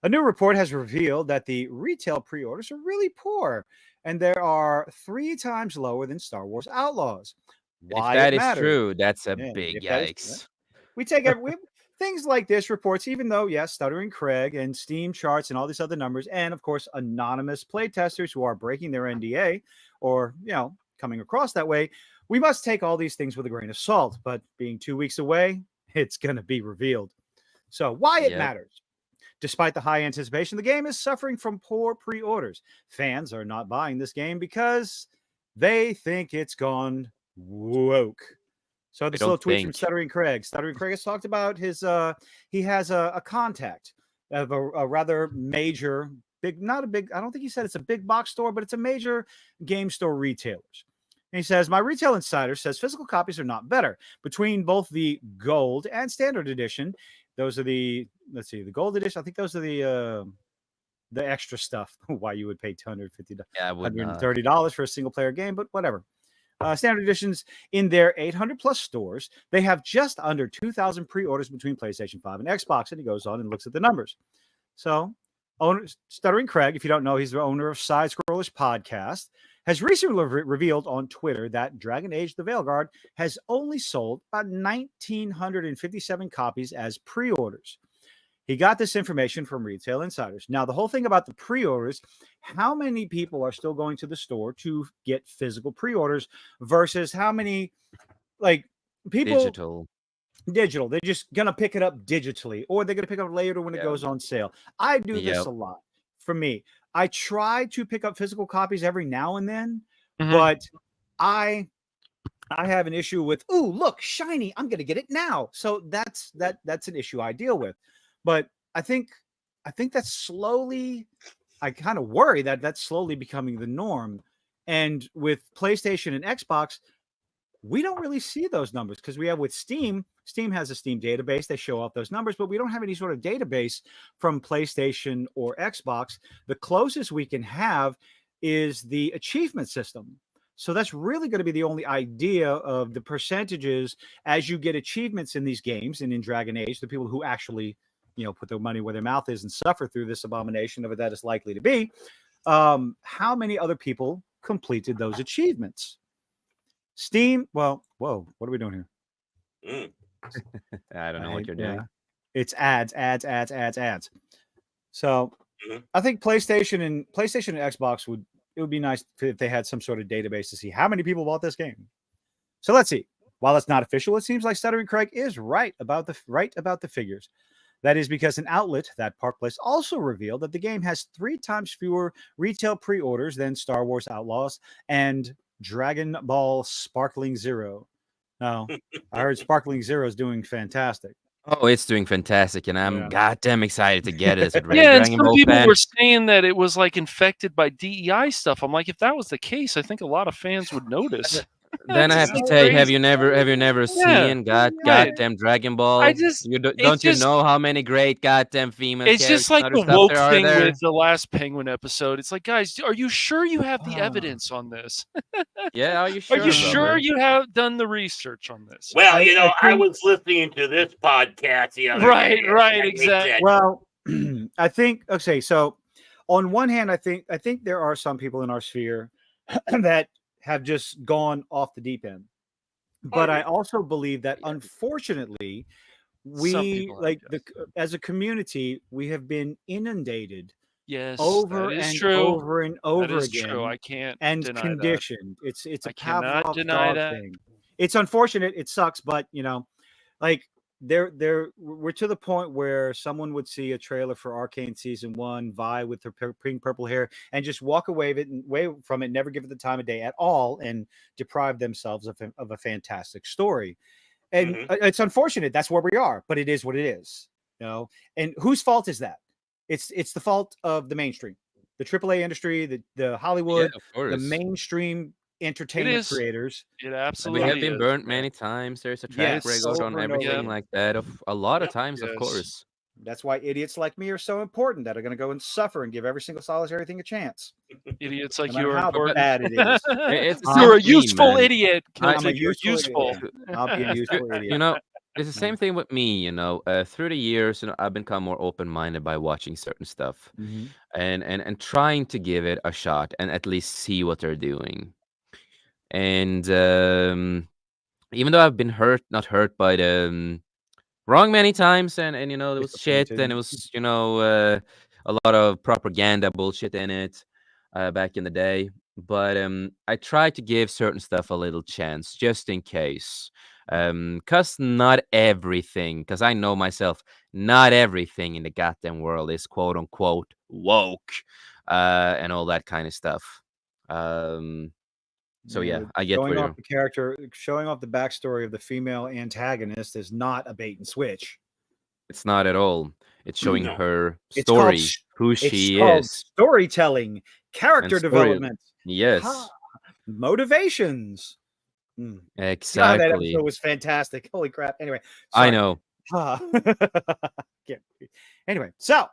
F: A new report has revealed that the retail pre-orders are really poor, and there are 3 times lower than Star Wars Outlaws.
B: If
F: Why
B: that
F: it
B: is
F: matters?
B: true, that's a
F: Yeah,
B: big
F: if that is-
B: yikes.
F: We take things like this reports, even though, yes, Stuttering Craig and Steam charts and all these other numbers, and of course, anonymous playtesters who are breaking their NDA or, coming across that way, we must take all these things with a grain of salt. But being 2 weeks away, it's going to be revealed. So, why it
B: Yep.
F: matters. Despite the high anticipation, the game is suffering from poor pre orders. Fans are not buying this game because they think it's gone woke. So this
B: don't
F: little tweet from
B: think.
F: Stuttering Craig. Stuttering Craig has talked about his he has a contact of a rather major not a big, I don't think he said it's a big box store, but it's a major game store retailers. And he says, my retail insider says physical copies are not better. Between both the gold and standard edition, those are the the gold edition. I think those are the extra stuff. Why you would pay $250,
B: Yeah, I would not.
F: $130 for a single player game, but whatever. Standard editions in their 800 plus stores, they have just under 2,000 pre-orders between PlayStation 5 and Xbox. And he goes on and looks at the numbers. So, Stuttering Craig, if you don't know, he's the owner of Side Scrollers Podcast, has recently revealed on Twitter that Dragon Age: The Veilguard has only sold about 1,957 copies as pre-orders. He got this information from retail insiders. Now, the whole thing about the pre-orders, how many people are still going to the store to get physical pre-orders versus how many, people digital. They're just going to pick it up digitally, or they're going to pick it up later when it goes on sale. I do this a lot. For me, I try to pick up physical copies every now and then, but I have an issue with, ooh, look, shiny, I'm going to get it now. So that's an issue I deal with. But I think that's slowly, I kind of worry that that's slowly becoming the norm. And with PlayStation and Xbox, we don't really see those numbers because we have with Steam. Steam has a Steam database. They show off those numbers, but we don't have any sort of database from PlayStation or Xbox. The closest we can have is the achievement system. So that's really going to be the only idea of the percentages as you get achievements in these games and in Dragon Age, the people who actually, put their money where their mouth is and suffer through this abomination of it that is likely to be. How many other people completed those achievements? Steam, well, whoa, what are we doing here?
B: I don't know what you're doing.
F: It's ads. So I think PlayStation and Xbox would be nice if they had some sort of database to see how many people bought this game. So let's see. While it's not official, it seems like Stuttering Craig is right about the figures. That is because an outlet, that Park Place, also revealed that the game has 3 times fewer retail pre-orders than Star Wars Outlaws and Dragon Ball Sparkling Zero. Now, I heard Sparkling Zero is doing fantastic.
B: Oh, it's doing fantastic, and I'm goddamn excited to get it.
D: And some people were saying that it was like infected by DEI stuff. I'm like, if that was the case, I think a lot of fans would notice.
B: Then I have to say, have you never seen goddamn Dragon Ball? Don't you know how many great goddamn female
D: It's
B: characters
D: just like
B: and
D: the
B: other stuff
D: woke
B: there are
D: thing
B: there?
D: with the last Penguin episode. It's like, guys, are you sure you have the evidence on this?
B: Yeah, are you sure?
D: Are you sure you have done the research on this?
C: Well, I was listening to this podcast the other day.
D: Right, exactly.
F: Well, I think, okay, so on one hand, I think there are some people in our sphere that have just gone off the deep end. But I also believe that unfortunately, we as a community, we have been inundated over and over and over again.
D: True. I can't
F: and conditioned.
D: That.
F: It's a Pavlov's dog thing. It's unfortunate. It sucks, but we're to the point where someone would see a trailer for Arcane season 1, Vi with her pink purple hair, and just walk away from it, never give it the time of day at all, and deprive themselves of a fantastic story. And it's unfortunate that's where we are, but it is what it is, you know. And whose fault is that? It's the fault of the mainstream, the AAA industry, the Hollywood,
B: of
F: the
B: course.
F: mainstream entertainment creators.
D: It
B: We
D: absolutely
B: have been
D: is.
B: burnt many times. There's a track
F: Yes,
B: record on
F: over and over
B: everything
F: again.
B: like that. Of a lot of times, of
D: Yes.
B: course.
F: That's why idiots like me are so important, that are going to go and suffer and give every single solitary thing a chance.
D: Idiots like
F: No
D: you
F: matter
D: are
F: how
D: important.
F: bad it is.
B: It's the
D: You're a
B: same thing,
D: useful
B: man.
D: idiot.
B: I-
F: I'm a
D: Kilted, you're
F: useful
D: useful.
F: idiot. I'll be a useful idiot.
B: You know, it's the same thing with me. You know, through the years, you know, I've become more open-minded by watching certain stuff,
F: Mhm.
B: and trying to give it a shot and at least see what they're doing. And even though I've been not hurt by the wrong many times, and you know, there was shit, and it
F: Disappointed.
B: was, you know, a lot of propaganda bullshit in it back in the day. But I try to give certain stuff a little chance just in case. Cause not everything, cause I know myself, not everything in the goddamn world is quote unquote woke, and all that kind of stuff. So yeah, I get
F: Showing
B: where
F: off the character, showing off the backstory of the female antagonist is not a bait and switch.
B: it's not at all. It's showing
C: No.
B: her
F: It's called
B: story, who
F: it's
B: she
F: called
B: is,
F: storytelling,
B: and
F: character
B: story.
F: development,
B: Yes,
F: motivations. God, that
B: exactly.
F: episode was fantastic. Holy crap. Anyway,
B: I
F: sorry.
B: know.
F: Yeah. Anyway, so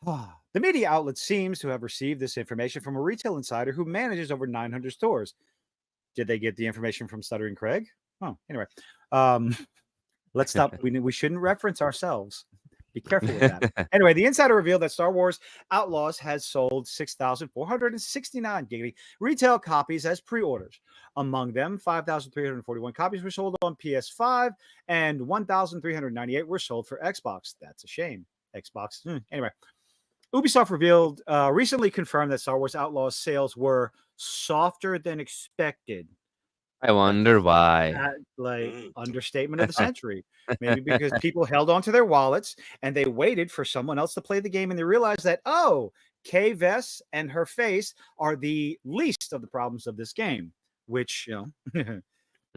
F: the media outlet seems to have received this information from a retail insider who manages over 900 stores. Did they get the information from Stuttering Craig? Oh, anyway, let's stop. We shouldn't reference ourselves. Be careful with that. Anyway, the insider revealed that Star Wars Outlaws has sold 6,469 giggity retail copies as pre-orders. Among them, 5,341 copies were sold on PS5 and 1,398 were sold for Xbox. That's a shame. Xbox. Anyway, Ubisoft recently confirmed that Star Wars Outlaws sales were softer than expected.
B: I wonder why.
F: Understatement of the century. Maybe because people held onto their wallets and they waited for someone else to play the game, and they realized that, Kay Vess and her face are the least of the problems of this game, which, buggy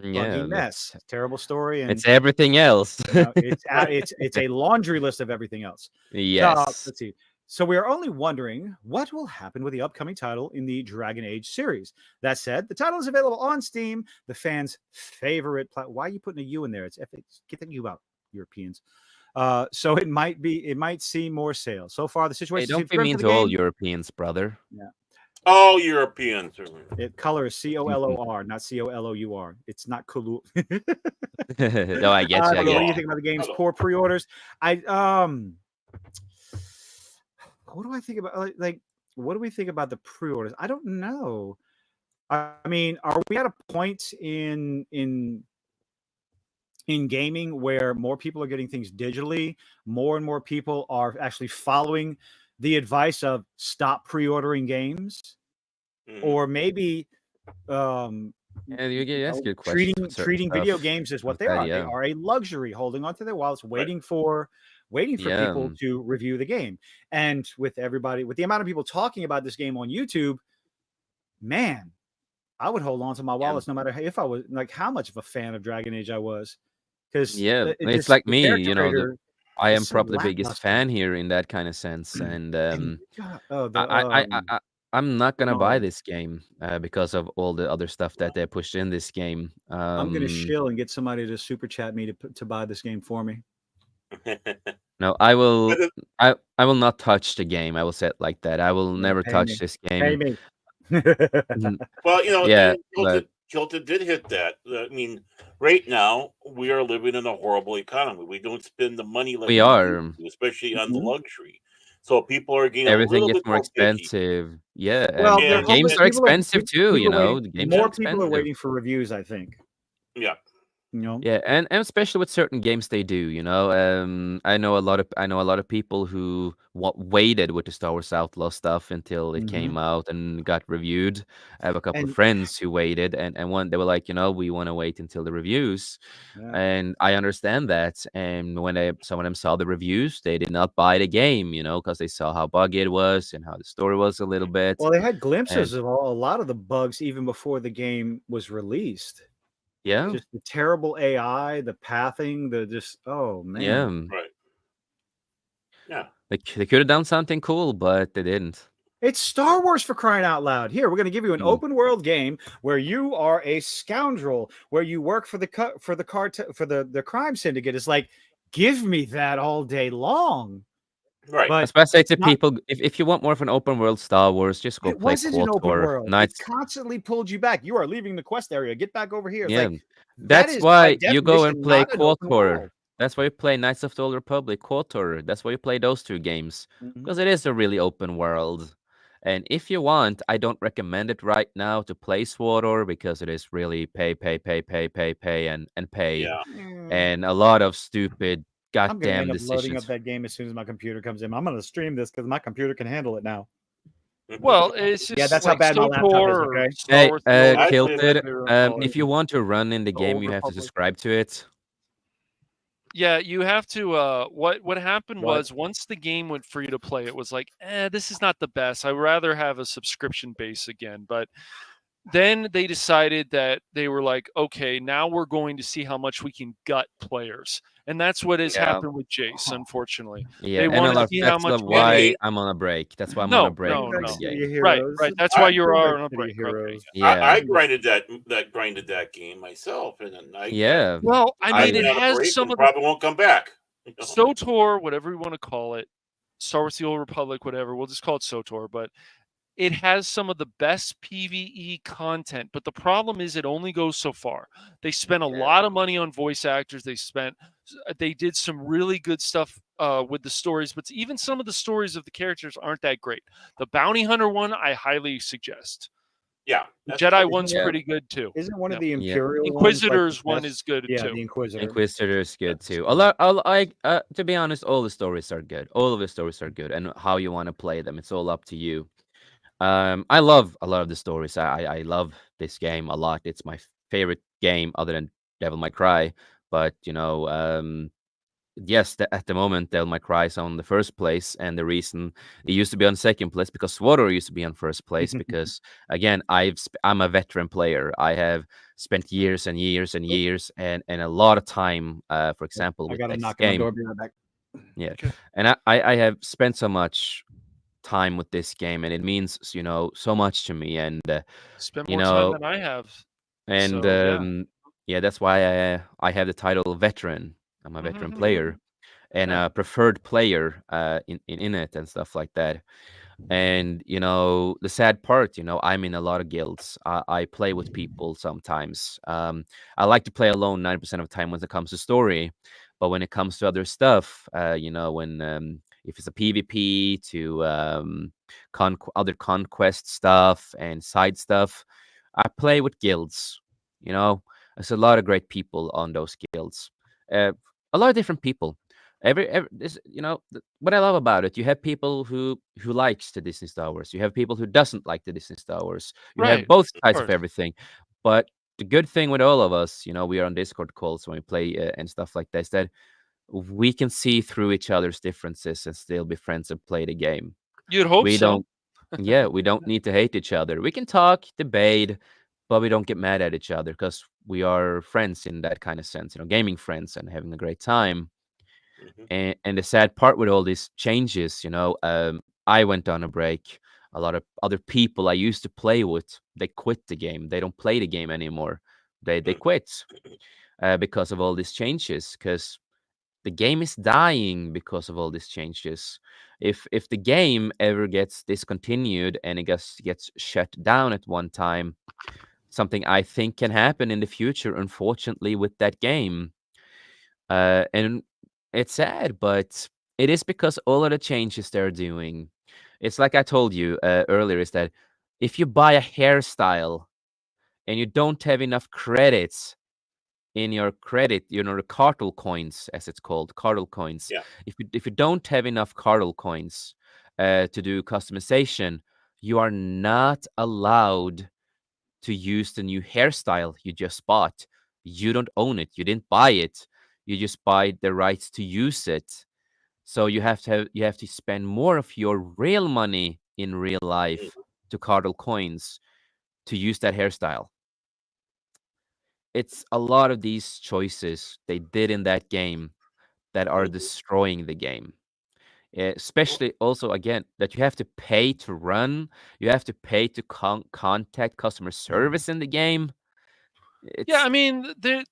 B: Yeah,
F: mess, terrible story, and
B: it's everything else.
F: it's a laundry list of everything else.
B: Yes.
F: Let's see. So we are only wondering what will happen with the upcoming title in the Dragon Age series. That said, the title is available on Steam, the fans' favorite why are you putting a U in there? It's get the U out, Europeans. So it might see more sales. So far, the
B: Hey,
F: situation
B: don't
F: seems
B: be
F: grim
B: mean
F: for the
B: to all
F: game.
B: Europeans, brother.
F: Yeah.
C: All Europeans.
F: Color is COLOR, not COLOUR. It's not Kulu.
B: No, I get you. I
F: What do
B: get
F: you
B: you.
F: think about the game's
C: Hello.
F: poor pre-orders? What do I think about what do we think about the pre-orders? I don't know. I mean, are we at a point in gaming where more people are getting things digitally? More and more people are actually following the advice of stop pre-ordering games, or maybe
B: Yeah, that's a good question.
F: treating video games as what they are. They are a luxury, holding onto their wallets, waiting for people to review the game. And with the amount of people talking about this game on YouTube, man, I would hold on to my wallets no matter if I was how much of a fan of Dragon Age I was. Because
B: it's like me, I am probably the biggest fan here in that kind of sense, and I'm not gonna buy this game because of all the other stuff that they pushed in this game.
F: I'm gonna shill and get somebody to super chat me to buy this game for me.
B: No, I will. I will not touch the game. I will say it like that. I will never touch this game.
F: Pay me.
C: Well,
B: yeah,
C: Kilted did hit that. I mean, right now we are living in a horrible economy. We don't spend the money like
B: we are,
C: especially on the luxury. So people are getting
B: everything
C: a little
B: gets
C: bit
B: more
C: picky.
B: expensive. Yeah,
F: Well,
B: and games are expensive too.
F: More
B: games
F: people
B: are
F: are waiting for reviews, I think.
C: Yeah.
F: You know.
B: Yeah, and especially with certain games they do, you know. I know a lot of people who waited with the Star Wars Outlaw stuff until it
F: Hmm.
B: came out and got reviewed. I have a couple of
F: And
B: friends who waited, and one they were like, you know, we want to wait until the reviews,
F: yeah.
B: and I understand that. And when some of them saw the reviews, they did not buy the game, you know, because they saw how buggy it was and how the story was a little bit.
F: Well, they had
B: And
F: glimpses of a lot of the bugs even before the game was released.
B: yeah,
F: Just the terrible AI, the pathing, the just oh
B: yeah,
F: man.
C: Right. Yeah.
B: they could have done something cool, but they didn't.
F: It's Star Wars for crying out loud. Here, we're going to give you an
B: Mm.
F: open world game where you are a scoundrel, where you work for the crime syndicate. It's like, give me that all day long.
C: Right.
F: But
B: That's why I say
F: it's
B: to
F: not.
B: people, if you want more of an open world Star Wars, just go
F: It
B: play
F: wasn't an open
B: KOTOR.
F: world. It
B: Knights.
F: constantly pulled you back. You are leaving the quest area. Get back over here. It's
B: Yeah,
F: like that
B: that's
F: is by
B: why you go and
F: definition
B: play
F: not an open
B: KOTOR.
F: world.
B: That's why you play Knights of the Old Republic, KOTOR. That's why you play those two games
F: Mhm.
B: because it is a really open world. And if you want, I don't recommend it right now to play SWTOR because it is really pay, and pay,
C: Yeah.
B: and a lot of stupid
F: I'm going to
B: goddamn
F: end up loading up
B: decisions.
F: that game as soon as my computer comes in. I'm going to stream this because my computer can handle it now.
D: Well, it's
F: Yeah,
D: just
F: that's how
D: like
F: bad my laptop is.
D: SOTOR or
F: Okay.
D: Star
B: Hey,
D: Wars: The Old
C: Actually,
D: Republic,
B: Kilted,
C: like,
D: whatever you wanna call it.
B: if you want to run in the
D: The
B: game,
D: Old
B: you have to
D: Republic.
B: subscribe to it.
D: Yeah, you have to. What happened
F: What?
D: was once the game went free to play, it was like, this is not the best. I'd rather have a subscription base again. But then they decided that they were like, okay, now we're going to see how much we can gut players, and that's what has
B: Yeah.
D: happened with Jace. Unfortunately,
B: Yeah,
D: they
B: and
D: want to see how
B: that's
D: much we
C: And
B: why
C: he,
B: I'm on a break. That's why I'm on a
D: No,
B: break
D: no,
F: Bring
B: from
F: back
B: the
D: no.
F: City
B: game.
F: of
D: Right,
F: Heroes.
D: right. That's
C: I-
D: why you're
F: Bring back
D: on a
F: City
D: break.
F: of
D: Okay.
F: Heroes.
B: Yeah,
C: I grinded that game myself, and then
B: yeah,
D: Well, I
C: I
D: mean, it
C: went on a
D: has
C: break
D: some
C: and
D: of the
C: probably won't come back. You know?
D: SOTOR, whatever you want to call it, Star Wars: The Old Republic, whatever. We'll just call it SOTOR, but it has some of the best PvE content. But the problem is, it only goes so far. They spent a lot of money on voice actors. They did some really good stuff with the stories, but even some of the stories of the characters aren't that great. The Bounty Hunter one, I highly suggest.
C: Yeah,
D: The
C: that's
D: Jedi
C: true.
D: one's
B: yeah,
D: pretty good too.
F: Isn't one of
D: Yep.
F: the
B: yeah.
F: Imperial ones like the
D: Inquisitor's one
F: best?
D: is good
F: Yeah,
D: too.
F: the Inquisitor.
B: Inquisitor is good
F: That's
B: too.
F: good.
B: To be honest, all the stories are good. All of the stories are good, and how you want to play them, it's all up to you. I love a lot of the stories. I love this game a lot. It's my favorite game other than Devil May Cry. But you know, yes, at the moment, Devil May Cry is on the first place, and the reason it used to be on second place because SWTOR used to be on first place because again, I'm a veteran player. I have spent years and years and years and a lot of time. For example,
F: I
B: with
F: got a
B: this
F: knock on my
B: game,
F: door. Be right back.
B: yeah,
D: Okay.
B: and I have spent so much time with this game, and it means so much to me, and
D: Spend
B: you
D: more time
B: know,
D: than I have.
B: and
D: So yeah.
B: yeah, that's why I have the title veteran. I'm a veteran player and
D: Yeah.
B: a preferred player in it and stuff like that. And the sad part, I'm in a lot of guilds. I play with people sometimes. I like to play alone 90% of the time when it comes to story, but when it comes to other stuff, when if it's a PvP to other conquest stuff and side stuff, I play with guilds. You know, there's a lot of great people on those guilds. A lot of different people. Every this, what I love about it, you have people who likes the Disney Star Wars. You have people who doesn't like the Disney Star Wars. You have
D: Right.
B: both
D: Of
B: sides of
D: course.
B: everything. But the good thing with all of us, we are on Discord calls when we play and stuff like that, is that we can see through each other's differences and still be friends and play the game.
D: You'd hope
B: We
D: so.
B: don't, yeah, we don't need to hate each other. We can talk, debate, but we don't get mad at each other because we are friends in that kind of sense, gaming friends and having a great time.
C: Mhm.
B: And the sad part with all these changes, I went on a break. A lot of other people I used to play with, they quit the game. They don't play the game anymore. They
C: Mm.
B: quit because of all these changes. Because the game is dying because of all these changes. If the game ever gets discontinued and it gets shut down at one time, something I think can happen in the future, unfortunately, with that game. And it's sad, but it is because all of the changes they're doing. It's like I told you earlier, is that if you buy a hairstyle and you don't have enough credits, in your credit, the cartel coins, as it's called, cartel coins.
C: Yeah.
B: If you don't have enough cartel coins to do customization, you are not allowed to use the new hairstyle you just bought. You don't own it. You didn't buy it. You just buy the rights to use it. So you have to spend more of your real money in real life
C: Mm-hmm.
B: to cartel coins to use that hairstyle. It's a lot of these choices they did in that game that are
C: Mm-hmm.
B: destroying the game. Especially also again that you have to pay to run, you have to pay to contact customer service in the game.
D: Yeah,
B: It's
D: I mean the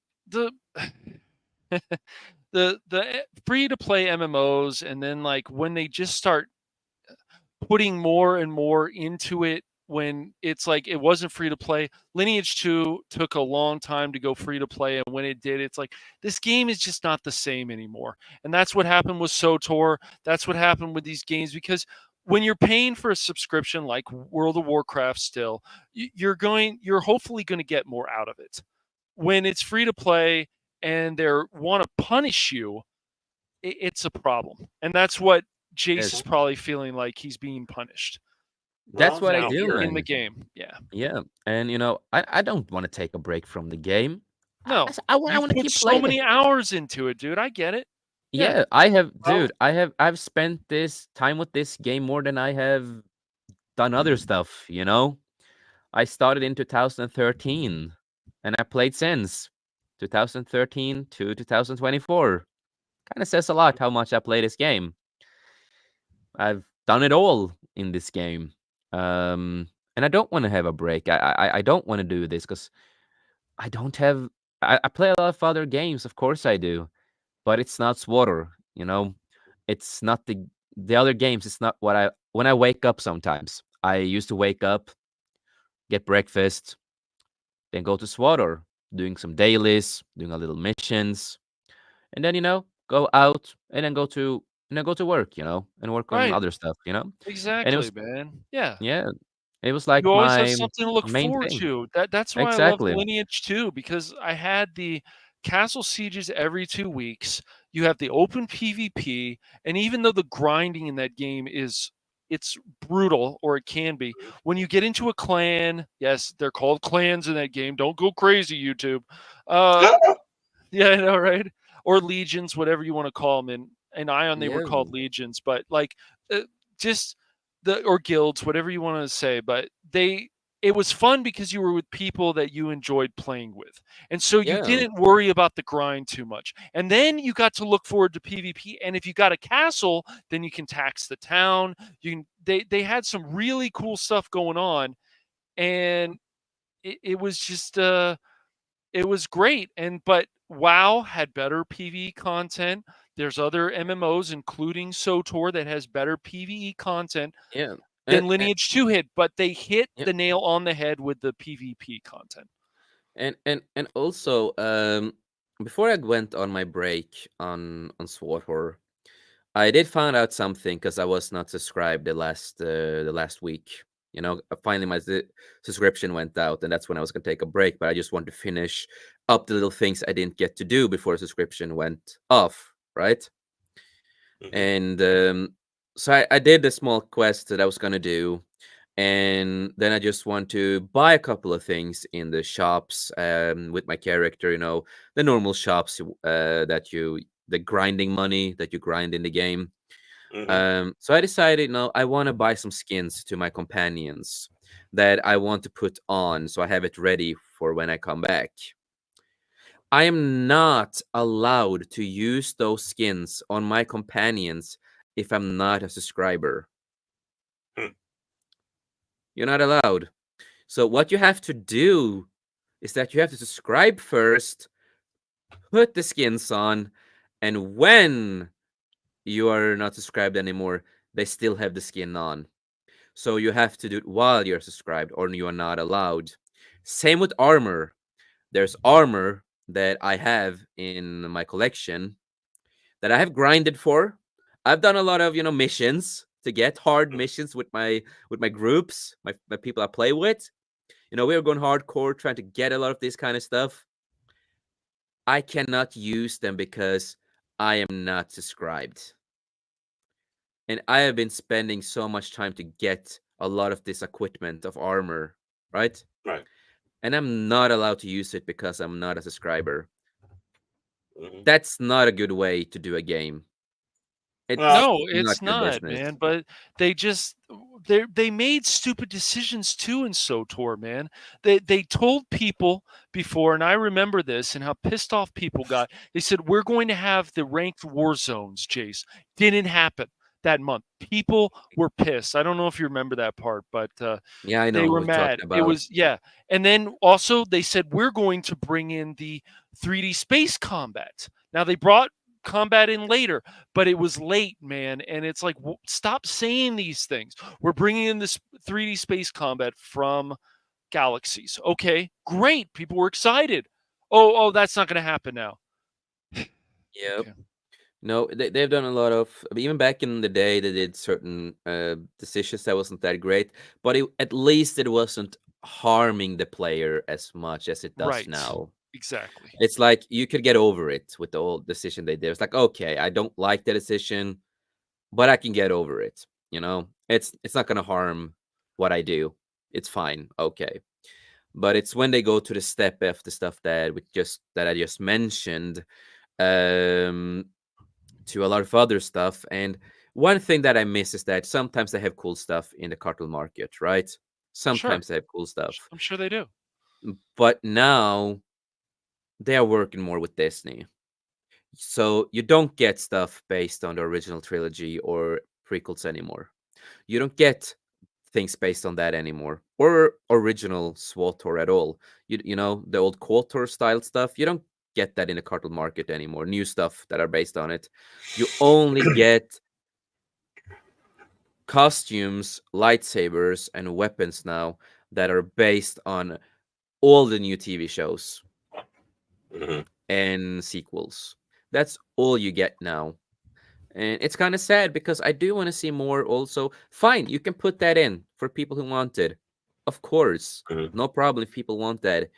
D: the free to play MMOs, and then like when they just start putting more and more into it, when it's like it wasn't free to play. Lineage 2 took a long time to go free to play, and when it did, it's like this game is just not the same anymore. And that's what happened with SOTOR. That's what happened with these games, because when you're paying for a subscription like World of Warcraft still, you're hopefully going to get more out of it. When it's free to play and they want to punish you, it's a problem. And that's what Jace is
B: yes,
D: probably feeling like he's being punished
B: that's
C: Well,
B: what I
C: now
B: do,
C: here,
D: in the
B: man.
D: game. Yeah.
B: Yeah, and I don't want to take a break from the game.
D: No,
B: I
D: you've
B: want to
D: put
B: keep
D: so
B: playing it.
D: many hours into it, dude. I get it. Yeah.
B: Yeah, I have,
C: well,
B: dude. I've spent this time with this game more than I have done other stuff. I started in 2013, and I played since 2013 to 2024. Kind of says a lot how much I play this game. I've done it all in this game, and I don't want to have a break. I don't want to do this because I don't have. I play a lot of other games, of course I do, but it's not SWATer. It's not the other games. It's not what I when I wake up. Sometimes I used to wake up, get breakfast, then go to SWATer, doing some dailies, doing a little missions, and then go out and then go to work, and work on
D: Right.
B: other stuff. And it
D: Exactly,
B: was
D: man. Yeah.
B: yeah, it was like
D: You always have
B: my
D: something to look
B: main
D: forward
B: thing.
D: to. That's why I love
B: Exactly.
D: Lineage 2, because I had the castle sieges every 2 weeks. You have the open PvP, and even though the grinding in that game it's brutal, or it can be. When you get into a clan, yes, they're called clans in that game. Don't go crazy, YouTube. Uh yeah, I know, right? Or legions, whatever you want to call them. In Ion, they were
B: Yeah,
D: called legions, but like, uh, just or guilds, whatever you want to say. But it was fun because you were with people that you enjoyed playing with, and so you
B: yeah,
D: didn't worry about the grind too much. And then you got to look forward to PvP. And if you got a castle, then you can tax the town. You can. They had some really cool stuff going on, and it was just it was great. But WoW had better PvE content. There's other MMOs, including SOTOR, that has better PvE content
B: yeah,
D: than
B: and
D: Lineage 2 hit, but they hit
B: yeah,
D: the nail on the head with the PvP content.
B: and also, before I went on my break on SWAT, I did find out something because I was not subscribed the last week. Finally my subscription went out, and that's when I was gonna take a break. But I just wanted to finish up the little things I didn't get to do before the subscription went off, right?
C: mm-hmm.
B: And so I did a small quest that I was gonna do, and then I just want to buy a couple of things in the shops with my character. The normal shops the grinding money that you grind in the game.
C: Mm-hmm.
B: So I decided, I want to buy some skins to my companions that I want to put on, so I have it ready for when I come back. I am not allowed to use those skins on my companions if I'm not a subscriber.
C: Hmm.
B: You're not allowed. So what you have to do is that you have to subscribe first, put the skins on, and when you are not subscribed anymore, they still have the skin on. So you have to do it while you're subscribed, or you are not allowed. Same with armor. There's armor that I have in my collection that I have grinded for. I've done a lot of missions to get hard missions with my groups, my people I play with. We were going hardcore trying to get a lot of this kind of stuff. I cannot use them because I am not subscribed. And I have been spending so much time to get a lot of this equipment of armor, right?
C: Right.
B: And I'm not allowed to use it because I'm not a subscriber.
C: Mhm.
B: That's not a good way to do a game. It's
C: Well,
D: No,
B: not
D: it's
B: good
D: not,
B: business.
D: man. But they made stupid decisions too in SOTOR, man. They told people before, and I remember this and how pissed off people got. They said we're going to have the ranked war zones, Jace. Didn't happen that month. People were pissed. I don't know if you remember that part, but
B: Yeah, I
D: they
B: know
D: were
B: what you're
D: mad.
B: talking
D: It
B: about.
D: was, yeah. And then also they said we're going to bring in the 3D space combat. Now they brought combat in later, but it was late, man. And it's like, stop saying these things. We're bringing in this 3D space combat from galaxies. Okay, great. People were excited. Oh, that's not going to happen now.
B: Yep.
D: Okay.
B: No, they've done a lot of, even back in the day, they did certain decisions that wasn't that great, but at least it wasn't harming the player as much as it does
D: Right.
B: now.
D: Exactly.
B: It's like you could get over it with the old decision they did. It's like, okay, I don't like the decision, but I can get over it. You know, it's not gonna harm what I do. It's fine. Okay. But it's when they go to the step F, the stuff that I just mentioned, um, to a lot of other stuff. And one thing that I miss is that sometimes they have cool stuff in the cartel market, right?
D: Sure.
B: Sometimes they have cool stuff.
D: I'm sure they do.
B: But now they are working more with Disney. So you don't get stuff based on the original trilogy or prequels anymore. You don't get things based on that anymore, or original SWTOR at all. You know, the old KOTOR style stuff. You don't get that in the cartel market anymore. New stuff that are based on it. You only get costumes, lightsabers, and weapons now that are based on all the new TV shows
C: Mhm.
B: and sequels. That's all you get now. And it's kind of sad because I do want to see more also. Fine, you can put that in for people who want it. Of course.
C: Mhm.
B: No problem if people want that.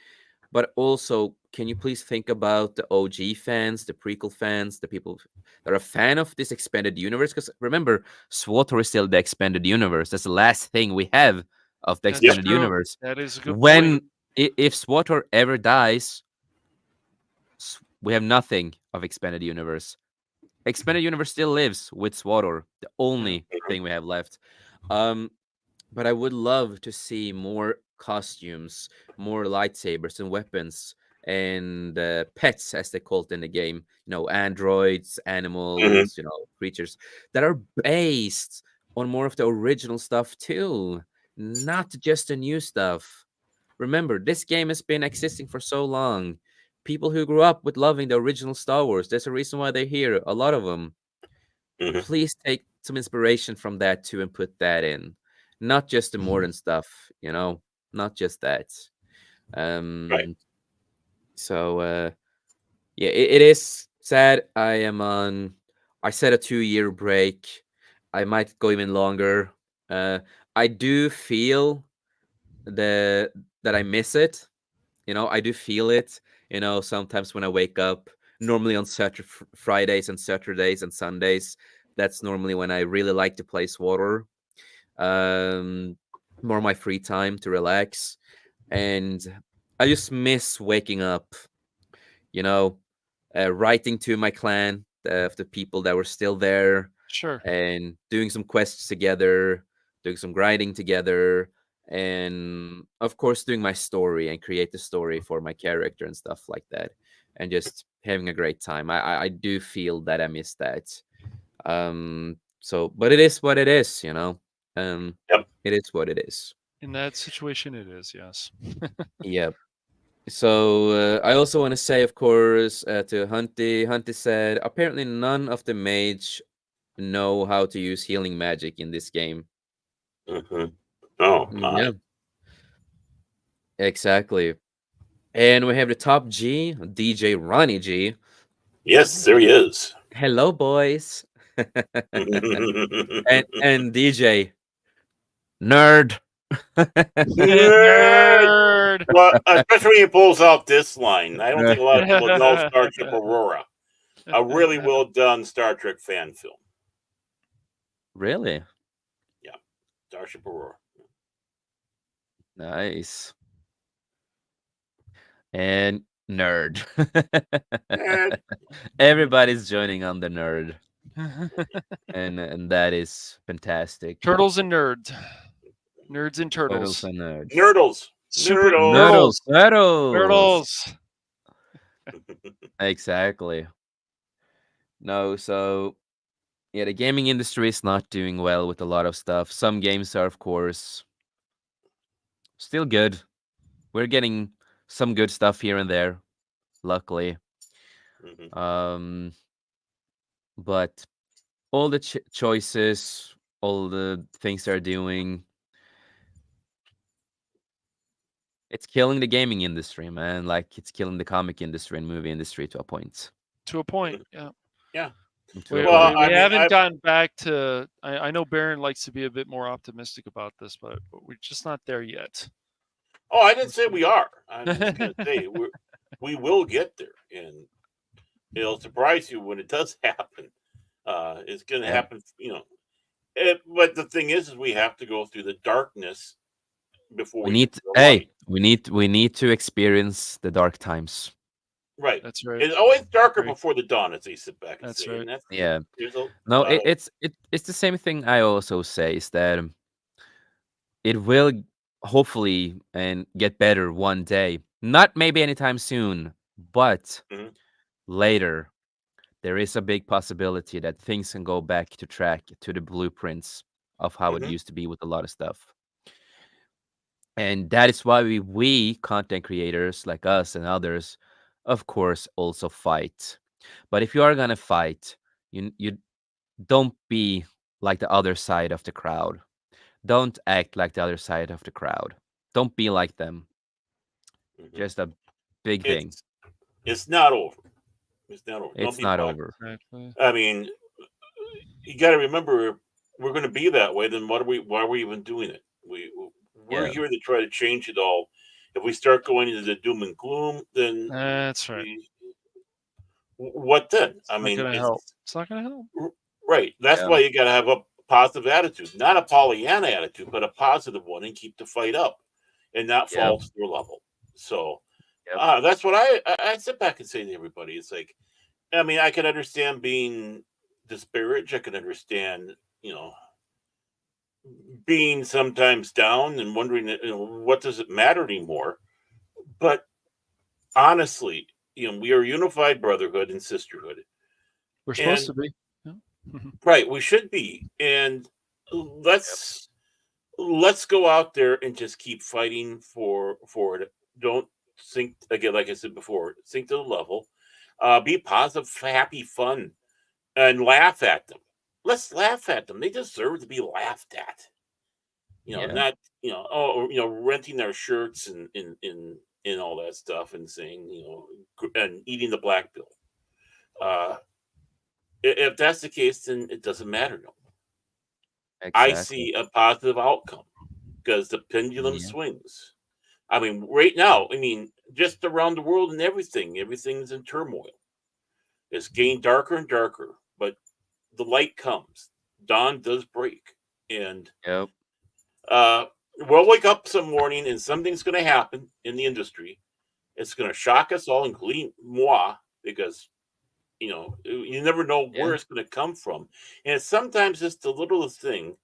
B: But also, can you please think about the OG fans, the prequel fans, the people that are a fan of this expanded universe? Because remember, SWTOR is still the expanded universe. That's the last thing we have of the
D: That's
C: Yep.
B: expanded
D: true.
B: universe.
D: That is a good point.
B: When if SWTOR ever dies, we have nothing of expanded universe. Expanded universe still lives with SWTOR, the
D: Yeah.
B: only thing we have left. Um, but I would love to see more costumes, more lightsabers and weapons, and pets, as they call it in the game. You know, androids,
C: Mhm.
B: animals, you know, creatures that are based on more of the original stuff too, not just the new stuff. Remember, this game has been existing for so long. People who grew up with loving the original Star Wars, there's a reason why they're here. A lot of them.
C: Mhm.
B: Please take some inspiration from that too and put that in. Not just the modern stuff, you know, not just that.
C: Right.
B: Um, so yeah, it is sad. I set a 2 year break. I might go even longer. Uh, I do feel the that I miss it. You know, I do feel it. You know, sometimes when I wake up, normally on Fridays and Saturdays and Sundays, that's normally when I really like to play SWTOR. Um, More my free time to relax, and I just miss waking up. You know, writing to my clan of the people that were still there,
D: Sure.
B: and doing some quests together, doing some grinding together, and of course doing my story and create the story for my character and stuff like that, and just having a great time. I do feel that I miss that. So but it is what it is, you know.
C: Yep.
B: It is what it is.
D: In that situation, it is. Yes.
B: Yeah. So I also want to say, of course, to Hunty. Hunty said apparently none of the mage know how to use healing magic in this game.
C: Mhm. Oh
B: Yeah,
C: my.
B: exactly. And we have the top G, DJ Ronnie G.
C: Yes, there he is.
B: Hello, boys. and DJ Nerd.
C: Nerd.
D: nerd.
C: Well, especially when he pulls out this line. I don't think a lot of people know Starship Aurora. A really well done Star Trek fan film.
B: Really?
C: Yeah, Starship Aurora.
B: Nice. And nerd.
C: And
B: Everybody's joining on the nerd. And that is fantastic.
D: Turtles and nerds. Nerds and
B: Turtles
D: turtles.
B: and nerds.
C: Nerdles.
D: Super
C: Nerdles.
B: Nerdles.
D: Turtles.
B: Exactly. No, so yeah, the gaming industry is not doing well with a lot of stuff. Some games are, of course, still good. We're getting some good stuff here and there, luckily.
C: Mhm.
B: But all the choices, all the things they're doing, it's killing the gaming industry, man. Like it's killing the comic industry and movie industry to a point.
D: To a point, yeah.
C: Yeah.
B: To a
D: We,
C: Well,
D: we,
B: point.
D: we
C: I mean,
D: haven't gotten back to. I know Baron likes to be a bit more optimistic about this, but we're just not there yet.
C: oh, I didn't say we are. I'm just gonna say we will get there, and it'll surprise you when it does happen. It's gonna
B: Yeah.
C: happen, but the thing is we have to go through the darkness before
B: We
C: we
B: need
C: get to the
B: hey,
C: light.
B: we need to experience the dark times.
C: Right.
D: That's right.
C: It's always darker
D: Agree.
C: before the dawn, as they sit back and
D: That's
C: say,
D: right.
C: and that's
B: Yeah.
C: there's a
B: No,
C: lot of
B: it's the same thing I also say is that it will hopefully and get better one day. Not maybe anytime soon, but
C: Mhm.
B: later there is a big possibility that things can go back to track to the blueprints of how it
C: Mhm.
B: used to be with a lot of stuff. And that is why we content creators like us and others, of course, also fight. But if you are gonna fight, you don't be like the other side of the crowd. Don't act like the other side of the crowd. Don't be like them.
C: Mhm.
B: Just a big thing.
C: It's not over. It's not over. Don't
B: It's
C: be
B: not
C: proud.
B: over.
D: Exactly.
C: I mean, you got to remember, if we're going to be that way. Then what are we? Why are we even doing it? We're
B: Yeah.
C: here to try to change it all. If we start going into the doom and gloom, then
D: That's right.
C: what then?
D: It's
C: I
D: not
C: mean,
D: gonna help. It's not gonna help.
C: right. That's
B: Yeah.
C: why you got to have a positive attitude, not a Pollyanna attitude, but a positive one, and keep the fight up, and not
B: Yeah.
C: fall to their level. So
B: Yep.
C: that's what I sit back and say to everybody. It's like, I mean, I can understand being disparaged. I can understand, being sometimes down and wondering, what does it matter anymore? But honestly, we are a unified brotherhood and sisterhood,
D: We're supposed
C: and
D: to be. Yeah.
C: right, we should be. And let's let's go out there and just keep fighting for it. Don't sink again, like I said before, sink to the level. Be positive, happy, fun, and laugh at them. Let's laugh at them. They deserve to be laughed at.
B: Yeah.
C: Not renting their shirts and all that stuff and saying and eating the black bill. Uh, if that's the case, then it doesn't matter. No, I
B: Exactly.
C: see a positive outcome because the pendulum
B: Yeah.
C: swings. I mean, right now, I mean, just around the world and everything's in turmoil. It's getting darker and darker, but the light comes. Dawn does break, and
B: Yep.
C: uh, we'll wake up some morning, and something's going to happen in the industry. It's going to shock us all, including moi, because you never know
B: Yeah.
C: where it's going to come from, and sometimes it's the littlest thing.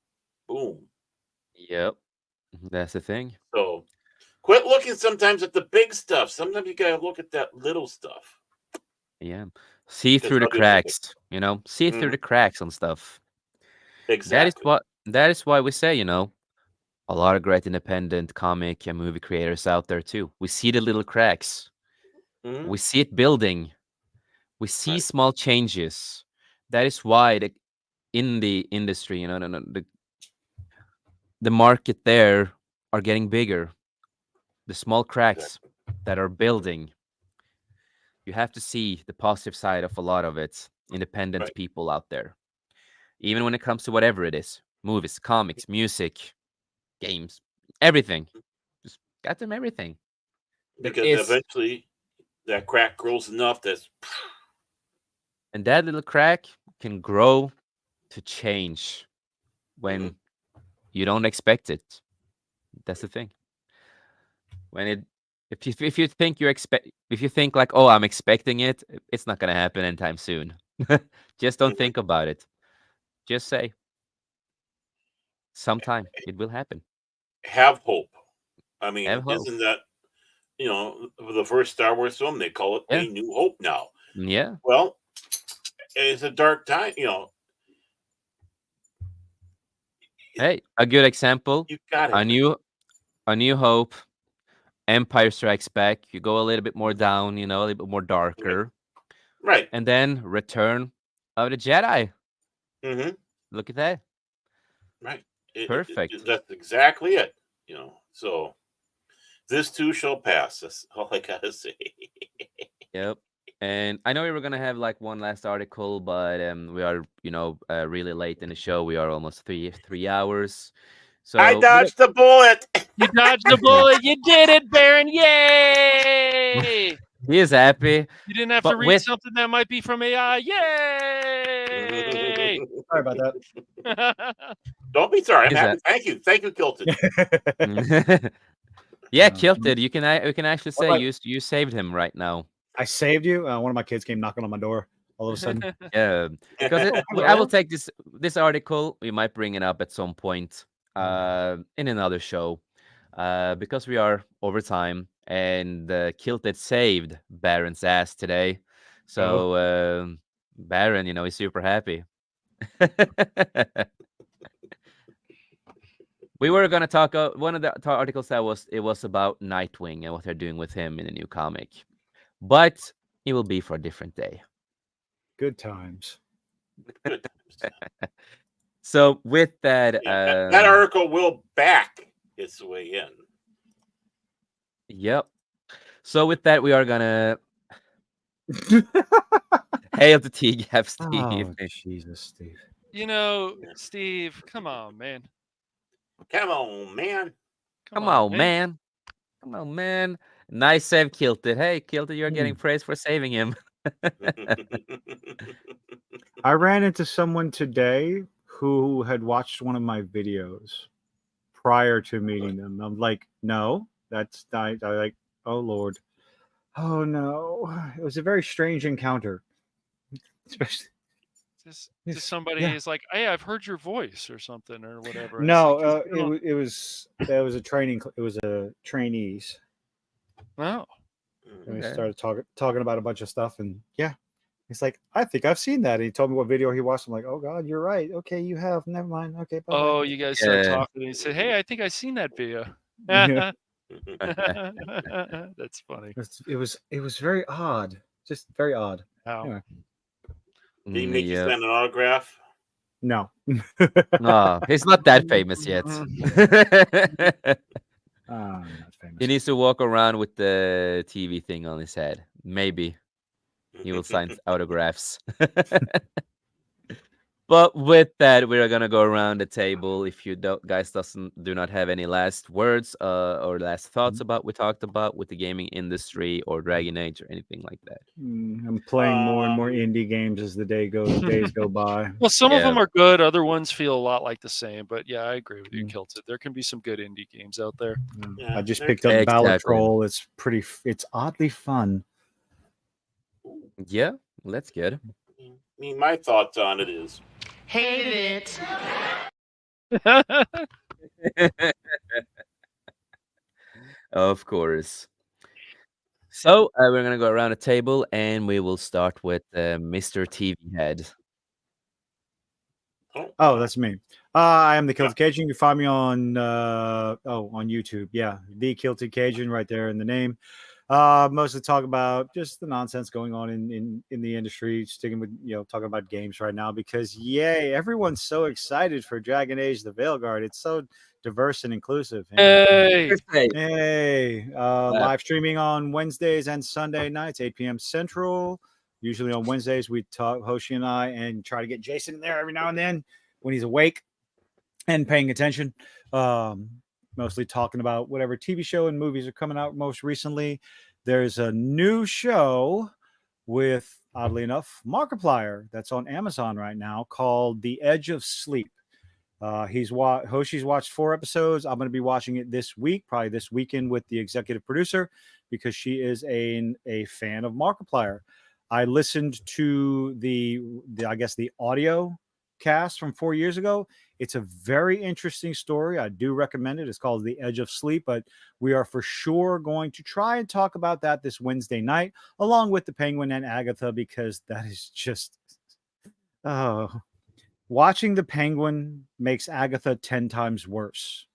C: Boom.
B: Yep. That's the thing.
C: So quit looking sometimes at the big stuff. Sometimes you got to look at that little stuff
B: Yeah. See
C: because
B: through the
C: they'll get bigger.
B: cracks, see through
C: Mhm.
B: the cracks on stuff.
C: Exactly.
B: That is why we say, a lot of great independent comic and movie creators out there too. We see the little cracks.
C: Hmm.
B: We see it building. We see
C: Right.
B: small changes. That is why in the industry, the market there are getting bigger. The small cracks
C: Exactly.
B: that are building. You have to see the positive side of a lot of it. Independent
C: Right.
B: people out there. Even when it comes to whatever it is. Movies, comics, music, games, everything. Just got them everything.
C: because
B: is,
C: eventually that crack grows enough that's
B: and that little crack can grow to change when you don't expect it. That's the thing. When it, if you think if you think like, oh, I'm expecting it, it's not gonna happen anytime soon. Just don't think about it. Just say, sometime it will happen.
C: have hope. I
B: Have
C: mean,
B: hope.
C: isn't that the first Star Wars film? They call it
B: Yeah.
C: A New Hope now.
B: Yeah.
C: Well, it's a dark time.
B: Hey, a good example.
C: You got
B: A
C: it.
B: new hope. Empire Strikes Back. You go a little bit more down, a little bit more darker,
C: Right.
B: and then Return of the Jedi.
C: Mm-hmm.
B: Look at that.
C: Right.
B: Perfect.
C: That's exactly it. So this too shall pass. That's all I gotta say.
B: Yep. And I know we were gonna have like one last article, but we are, really late in the show. We are almost three hours. So
C: I dodged the bullet.
D: You dodged the bullet. You did it, Baron. Yay!
B: he is happy.
D: You didn't have
B: But
D: to read
B: with-
D: something that might be from AI. Yay!
F: Sorry about that.
C: Don't be sorry. I'm
B: Is
C: happy. Thank you, Kilton.
B: yeah,
F: Uh,
B: Kilted. We can actually say
F: about-
B: you saved him right now.
F: I saved you. One of my kids came knocking on my door all of a sudden.
B: Yeah, because I will take this article. We might bring it up at some point in another show because we are over time, and Kilted saved Baron's ass today. So Baron, he's super happy. We were gonna talk. One of the articles that was about Nightwing and what they're doing with him in a new comic, but it will be for a different day.
F: Good times.
C: Good.
B: So with that,
C: That article will back its way in.
B: Yep. So with that, we are gonna hail the T-Gap, Steve.
F: Oh, Jesus, Steve.
D: Steve, come on, man.
C: Come on, man.
B: Come on, man. Come on, man. Nice save, Kilted. Hey, Kilted, you're getting praise for saving him.
F: I ran into someone today who had watched one of my videos prior to meeting them. I'm like, no, that's not. I like, oh Lord, oh no. It was a very strange encounter, especially.
D: Just somebody is like, hey, I've heard your voice or something or whatever. It's
F: No,
D: like,
F: it was a training. It was a trainees.
D: Oh.
F: And we started talking about a bunch of stuff, and he's like, I think I've seen that. And he told me what video he watched. I'm like, oh God, you're right. Okay, you have. Never mind. Okay, bye.
D: Oh, you guys started talking, and he said, hey, I think I've seen that video.
F: Yeah.
D: That's funny.
F: It was very odd. Just very odd.
D: Wow.
F: Anyway.
C: Did he make you sign an autograph?
F: No.
B: No, he's not that famous yet.
F: Not famous.
B: He needs to walk around with the TV thing on his head. Maybe he will sign autographs. But with that, we are gonna go around the table. If you do not have any last words or last thoughts about we talked about with the gaming industry or Dragon Age or anything like that.
F: I'm playing more and more indie games as the days go by.
D: Well, some of them are good. Other ones feel a lot like the same. But yeah, I agree with you, Kilted. There can be some good indie games out there.
F: Yeah, I just picked up Ballad Troll. It's oddly fun.
B: Yeah, that's good.
C: I mean, my thoughts on it is,
A: hate it.
B: Of course. So we're gonna go around the table, and we will start with Mr. TV Head.
F: Oh, that's me. I am the Kilted Cajun. You can find me on on YouTube. Yeah, the Kilted Cajun right there in the name. Mostly talk about just the nonsense going on in the industry, sticking with talking about games right now because yay, everyone's so excited for Dragon Age: The Veilguard. It's so diverse and inclusive.
D: Hey,
F: live streaming on Wednesdays and Sunday nights, 8 p.m. Central. Usually on Wednesdays we talk Hoshi and I and try to get Jason in there every now and then when he's awake and paying attention. mostly talking about whatever TV show and movies are coming out most recently. There's a new show with, oddly enough, Markiplier that's on Amazon right now called The Edge of Sleep. Hoshi's watched 4 episodes. I'm going to be watching it this week, probably this weekend, with the executive producer because she is a fan of Markiplier. I listened to the I guess the audio cast from 4 years ago. It's a very interesting story. I do recommend it. It's called The Edge of Sleep, but we are for sure going to try and talk about that this Wednesday night, along with the Penguin and Agatha, because that is just watching the Penguin makes Agatha 10 times worse.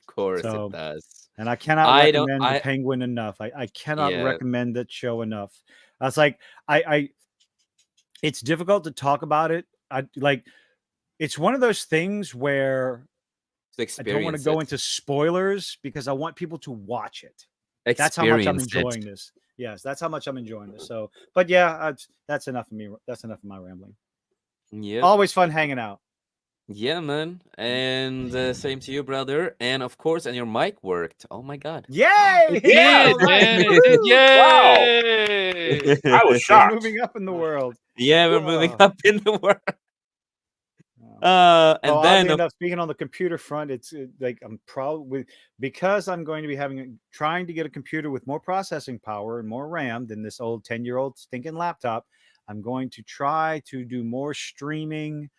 B: Of course
F: So,
B: it does.
F: And I cannot
B: I don't-
F: recommend
B: I-
F: the Penguin enough. I cannot
B: Yeah.
F: recommend that show enough. I was like, it's difficult to talk about it. It's one of those things where
B: To
F: I don't want to
B: experience
F: go
B: it.
F: into spoilers because I want people to watch it. That's how much I'm
B: Experience
F: enjoying
B: it.
F: this. Yes, that's how much I'm enjoying this. So, but yeah, that's enough of me. That's enough of my rambling.
B: Yep.
F: Always fun hanging out.
B: Yeah, man. And same to you, brother. And of course, and your mic worked. Oh my god.
F: Yay!
D: It
C: Yeah,
D: did,
F: All right.
D: man. It did.
C: Wow.
D: Yay!
C: I was
F: We're
C: shocked.
F: moving up in the world.
B: Yeah, we're moving
F: Whoa.
B: up in the world.
F: Well,
B: And
F: oddly
B: then
F: enough, speaking on the computer front, it's like I'm probably, because I'm going to be trying to get a computer with more processing power and more RAM than this old 10-year-old stinking laptop. I'm going to try to do more streaming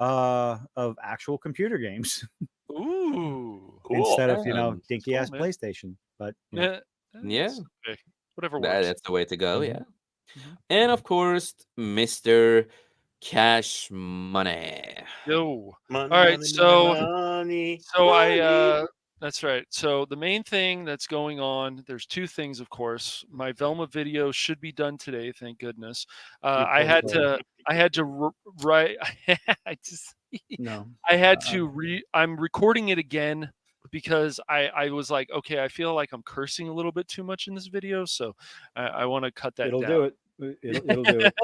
F: of actual computer games
D: Ooh.
C: Cool.
F: instead of
B: Yeah,
F: dinky
D: cool,
F: ass
D: man.
F: PlayStation. But
D: Yeah.
B: Yeah.
D: Okay. Whatever works.
B: that's the way to go.
F: Mhm.
B: Yeah.
D: Mhm.
B: And of course, Mr. Cash Money.
D: Yo.
C: Money,
D: All right,
C: money,
D: so-
C: money,
D: So
C: money.
D: that's right. So the main thing that's going on, there's 2 things, of course. My Velma video should be done today, thank goodness. I
F: poor
D: had
F: soul.
D: to write.
F: No.
D: I had to I'm recording it again because I was like, okay, I feel like I'm cursing a little bit too much in this video, so I want to cut that
F: It'll
D: down.
F: do it. It'll do it.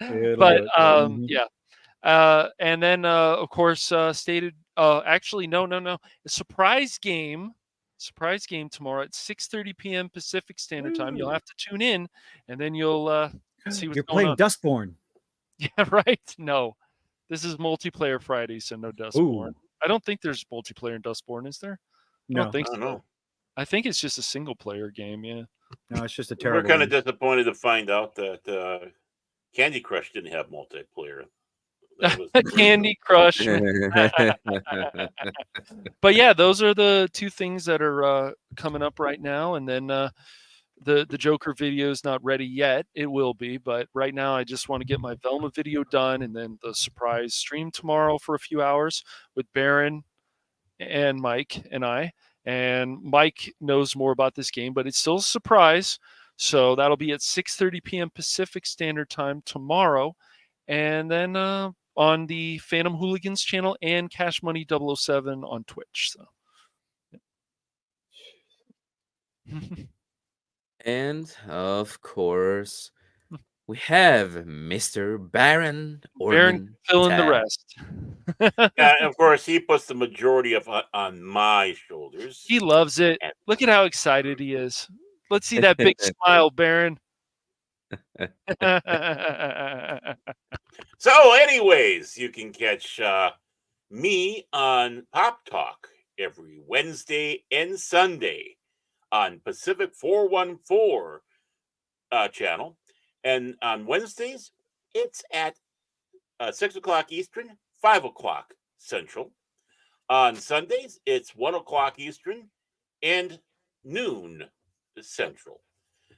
F: It'll
D: But
F: do it. Mhm.
D: yeah. And then of course stated actually no. A surprise game tomorrow at 6:30 p.m. Pacific Standard Time. You'll
F: Ooh.
D: have to tune in and then you'll see what's
F: You're
D: going
F: playing
D: on.
F: Dustborn.
D: Yeah, right. No. This is multiplayer Friday, so no Dustborn.
F: Ooh.
D: I don't think there's multiplayer in Dustborn, is there? I
F: No,
D: don't think
C: I don't
D: so.
C: know.
D: I think it's just a single player game, yeah.
F: no, it's just a
C: We're
F: terrible
C: kind of
F: one.
C: disappointed to find out that Candy Crush didn't have multiplayer. That was the
D: Candy Crush. But yeah, those are the 2 things that are coming up right now. And then the Joker video is not ready yet. It will be, but right now I just want to get my Velma video done and then the surprise stream tomorrow for a few hours with Baron and Mike and I. And Mike knows more about this game, but it's still a surprise. So that'll be at 6:30 p.m. Pacific Standard Time tomorrow. And then on the Phantom Hooligans channel and Cash Money 007 on Twitch. So.
B: And of course, we have Mr. Baron Orman.
D: Fill in the
B: Tab.
D: rest.
C: Yeah, and of course, he puts the majority of on my shoulders.
D: He loves it.
C: And-
D: Look at how excited he is. Let's see that big smile, Baron.
C: So, anyways, you can catch me on Pop Talk every Wednesday and Sunday on Pacific 414 channel. And on Wednesdays, it's at 6 o'clock Eastern, 5 o'clock Central. On Sundays, it's 1 o'clock Eastern and noon Central.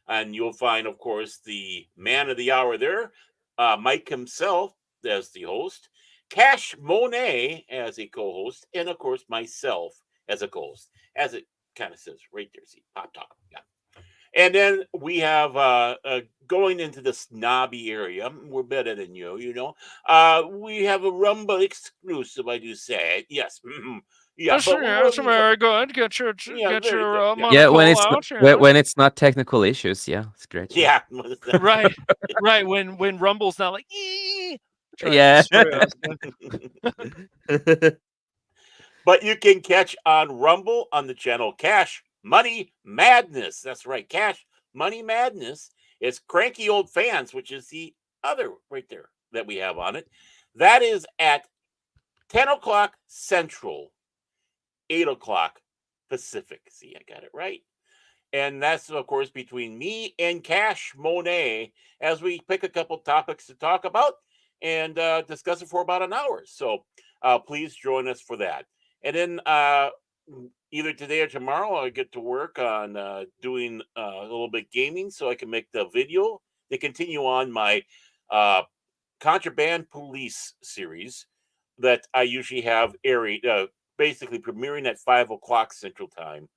C: And you'll find, of course, the man of the hour there, Mike himself as the host, Cash Monet as a co-host, and of course myself as a co-host, as it kind of says right there. See, Pop Talk. Yeah. And then we have going into the snobby area. We're better than you, you know. We have a Rumble exclusive, I do say. Yes. Mm-hmm. Yeah,
D: That's very good. Get your
C: Yeah, very good.
D: monocle
B: Yeah, when it's
D: out.
B: not,
D: yeah.
B: when it's not technical issues, yeah, it's great.
C: Yeah.
D: right. When Rumble's not like, "Ee," trying to
B: Yeah.
D: destroy us.
C: But you can catch on Rumble on the channel Cash Money Madness. That's right, Cash Money Madness. It's Cranky Old Fans, which is the other right there that we have on it. That is at 10 o'clock Central, 8 o'clock Pacific. See, I got it right. And that's, of course, between me and Cash Monet as we pick a couple topics to talk about and discuss it for about an hour. So please join us for that. And then either today or tomorrow, I get to work on doing a little bit gaming so I can make the video to continue on my Contraband Police series that I usually have airing, basically premiering at 5 o'clock Central Time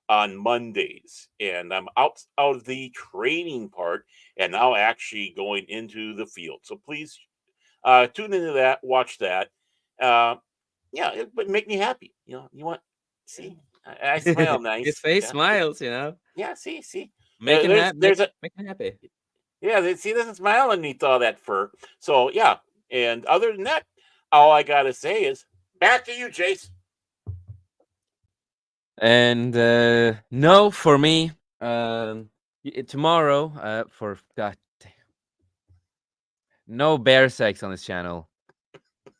C: on Mondays. And I'm out of the training part and now actually going into the field. So please tune into that, watch that. Yeah, it would make me happy. You know, you want, see, I smile nice.
B: His face smiles, you know.
C: Yeah, see.
B: Make him happy.
C: Yeah, see, doesn't smile underneath all that fur. So, yeah. And other than that, all I got to say is back to you, Jace.
B: And no, for me, tomorrow, for God damn, no bear sex on this channel.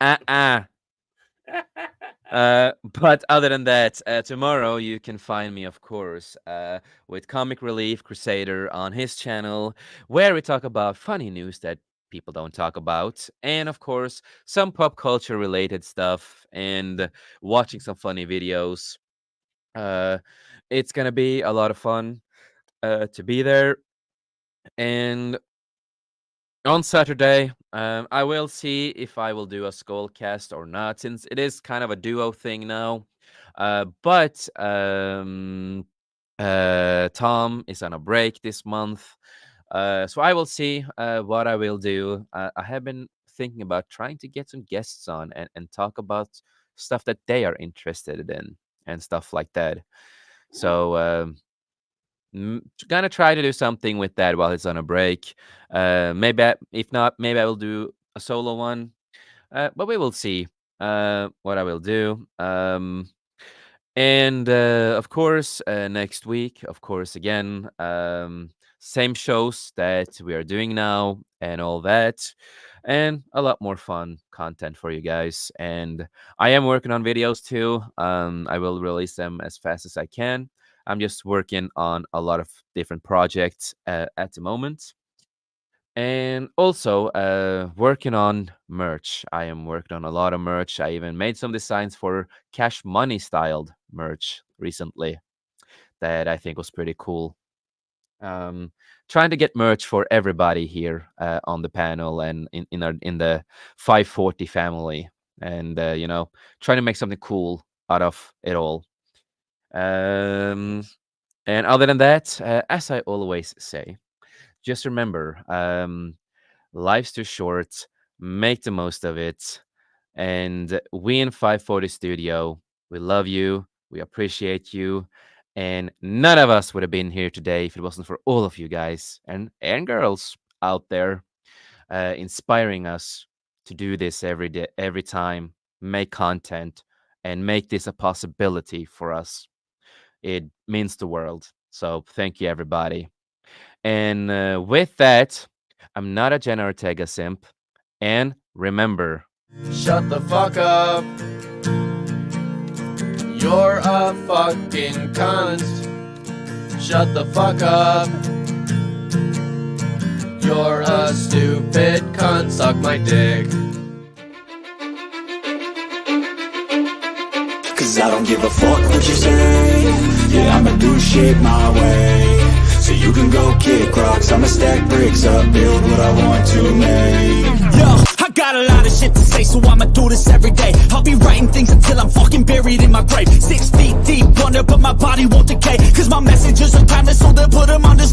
B: But other than that, tomorrow you can find me, of course, with Comic Relief Crusader on his channel, where we talk about funny news that people don't talk about, and of course, some pop culture related stuff, and watching some funny videos. It's gonna be a lot of fun to be there. And on Saturday, I will see if I will do a Skullcast or not, since it is kind of a duo thing now. But Tom is on a break this month. So I will see what I will do. I have been thinking about trying to get some guests on and talk about stuff that they are interested in and stuff like that. So gonna try to do something with that while he's on a break. Maybe if not, maybe I will do a solo one. But we will see what I will do. And of course, next week, of course, again, same shows that we are doing now and all that, and a lot more fun content for you guys. And I am working on videos too. I will release them as fast as I can. I'm just working on a lot of different projects at the moment. And also working on merch. I am working on a lot of merch. I even made some designs for Cash Money styled merch recently that I think was pretty cool. Trying to get merch for everybody here on the panel and in the 540 family, and trying to make something cool out of it all. And other than that, as I always say, just remember, life's too short. Make the most of it. And we in 540 Studio, we love you. We appreciate you. And none of us would have been here today if it wasn't for all of you guys and girls out there inspiring us to do this every day, every time, make content, and make this a possibility for us. It means the world. So thank you, everybody. And with that, I'm not a Jenna Ortega simp. And remember,
G: shut the fuck up. You're a fucking cunt. Shut the fuck up. You're a stupid cunt. Suck my dick.
H: Cause I don't give a fuck what you say. Yeah, I'ma do shit my way. So you can go kick rocks, I'ma stack bricks up, build what I want to make. Yo, I got a lot of shit to say, so I'ma do this every day. I'll be writing things until I'm fucking buried in my grave. 6 feet deep under, but my body won't decay. Cause my messages are timeless, so they'll put them on display.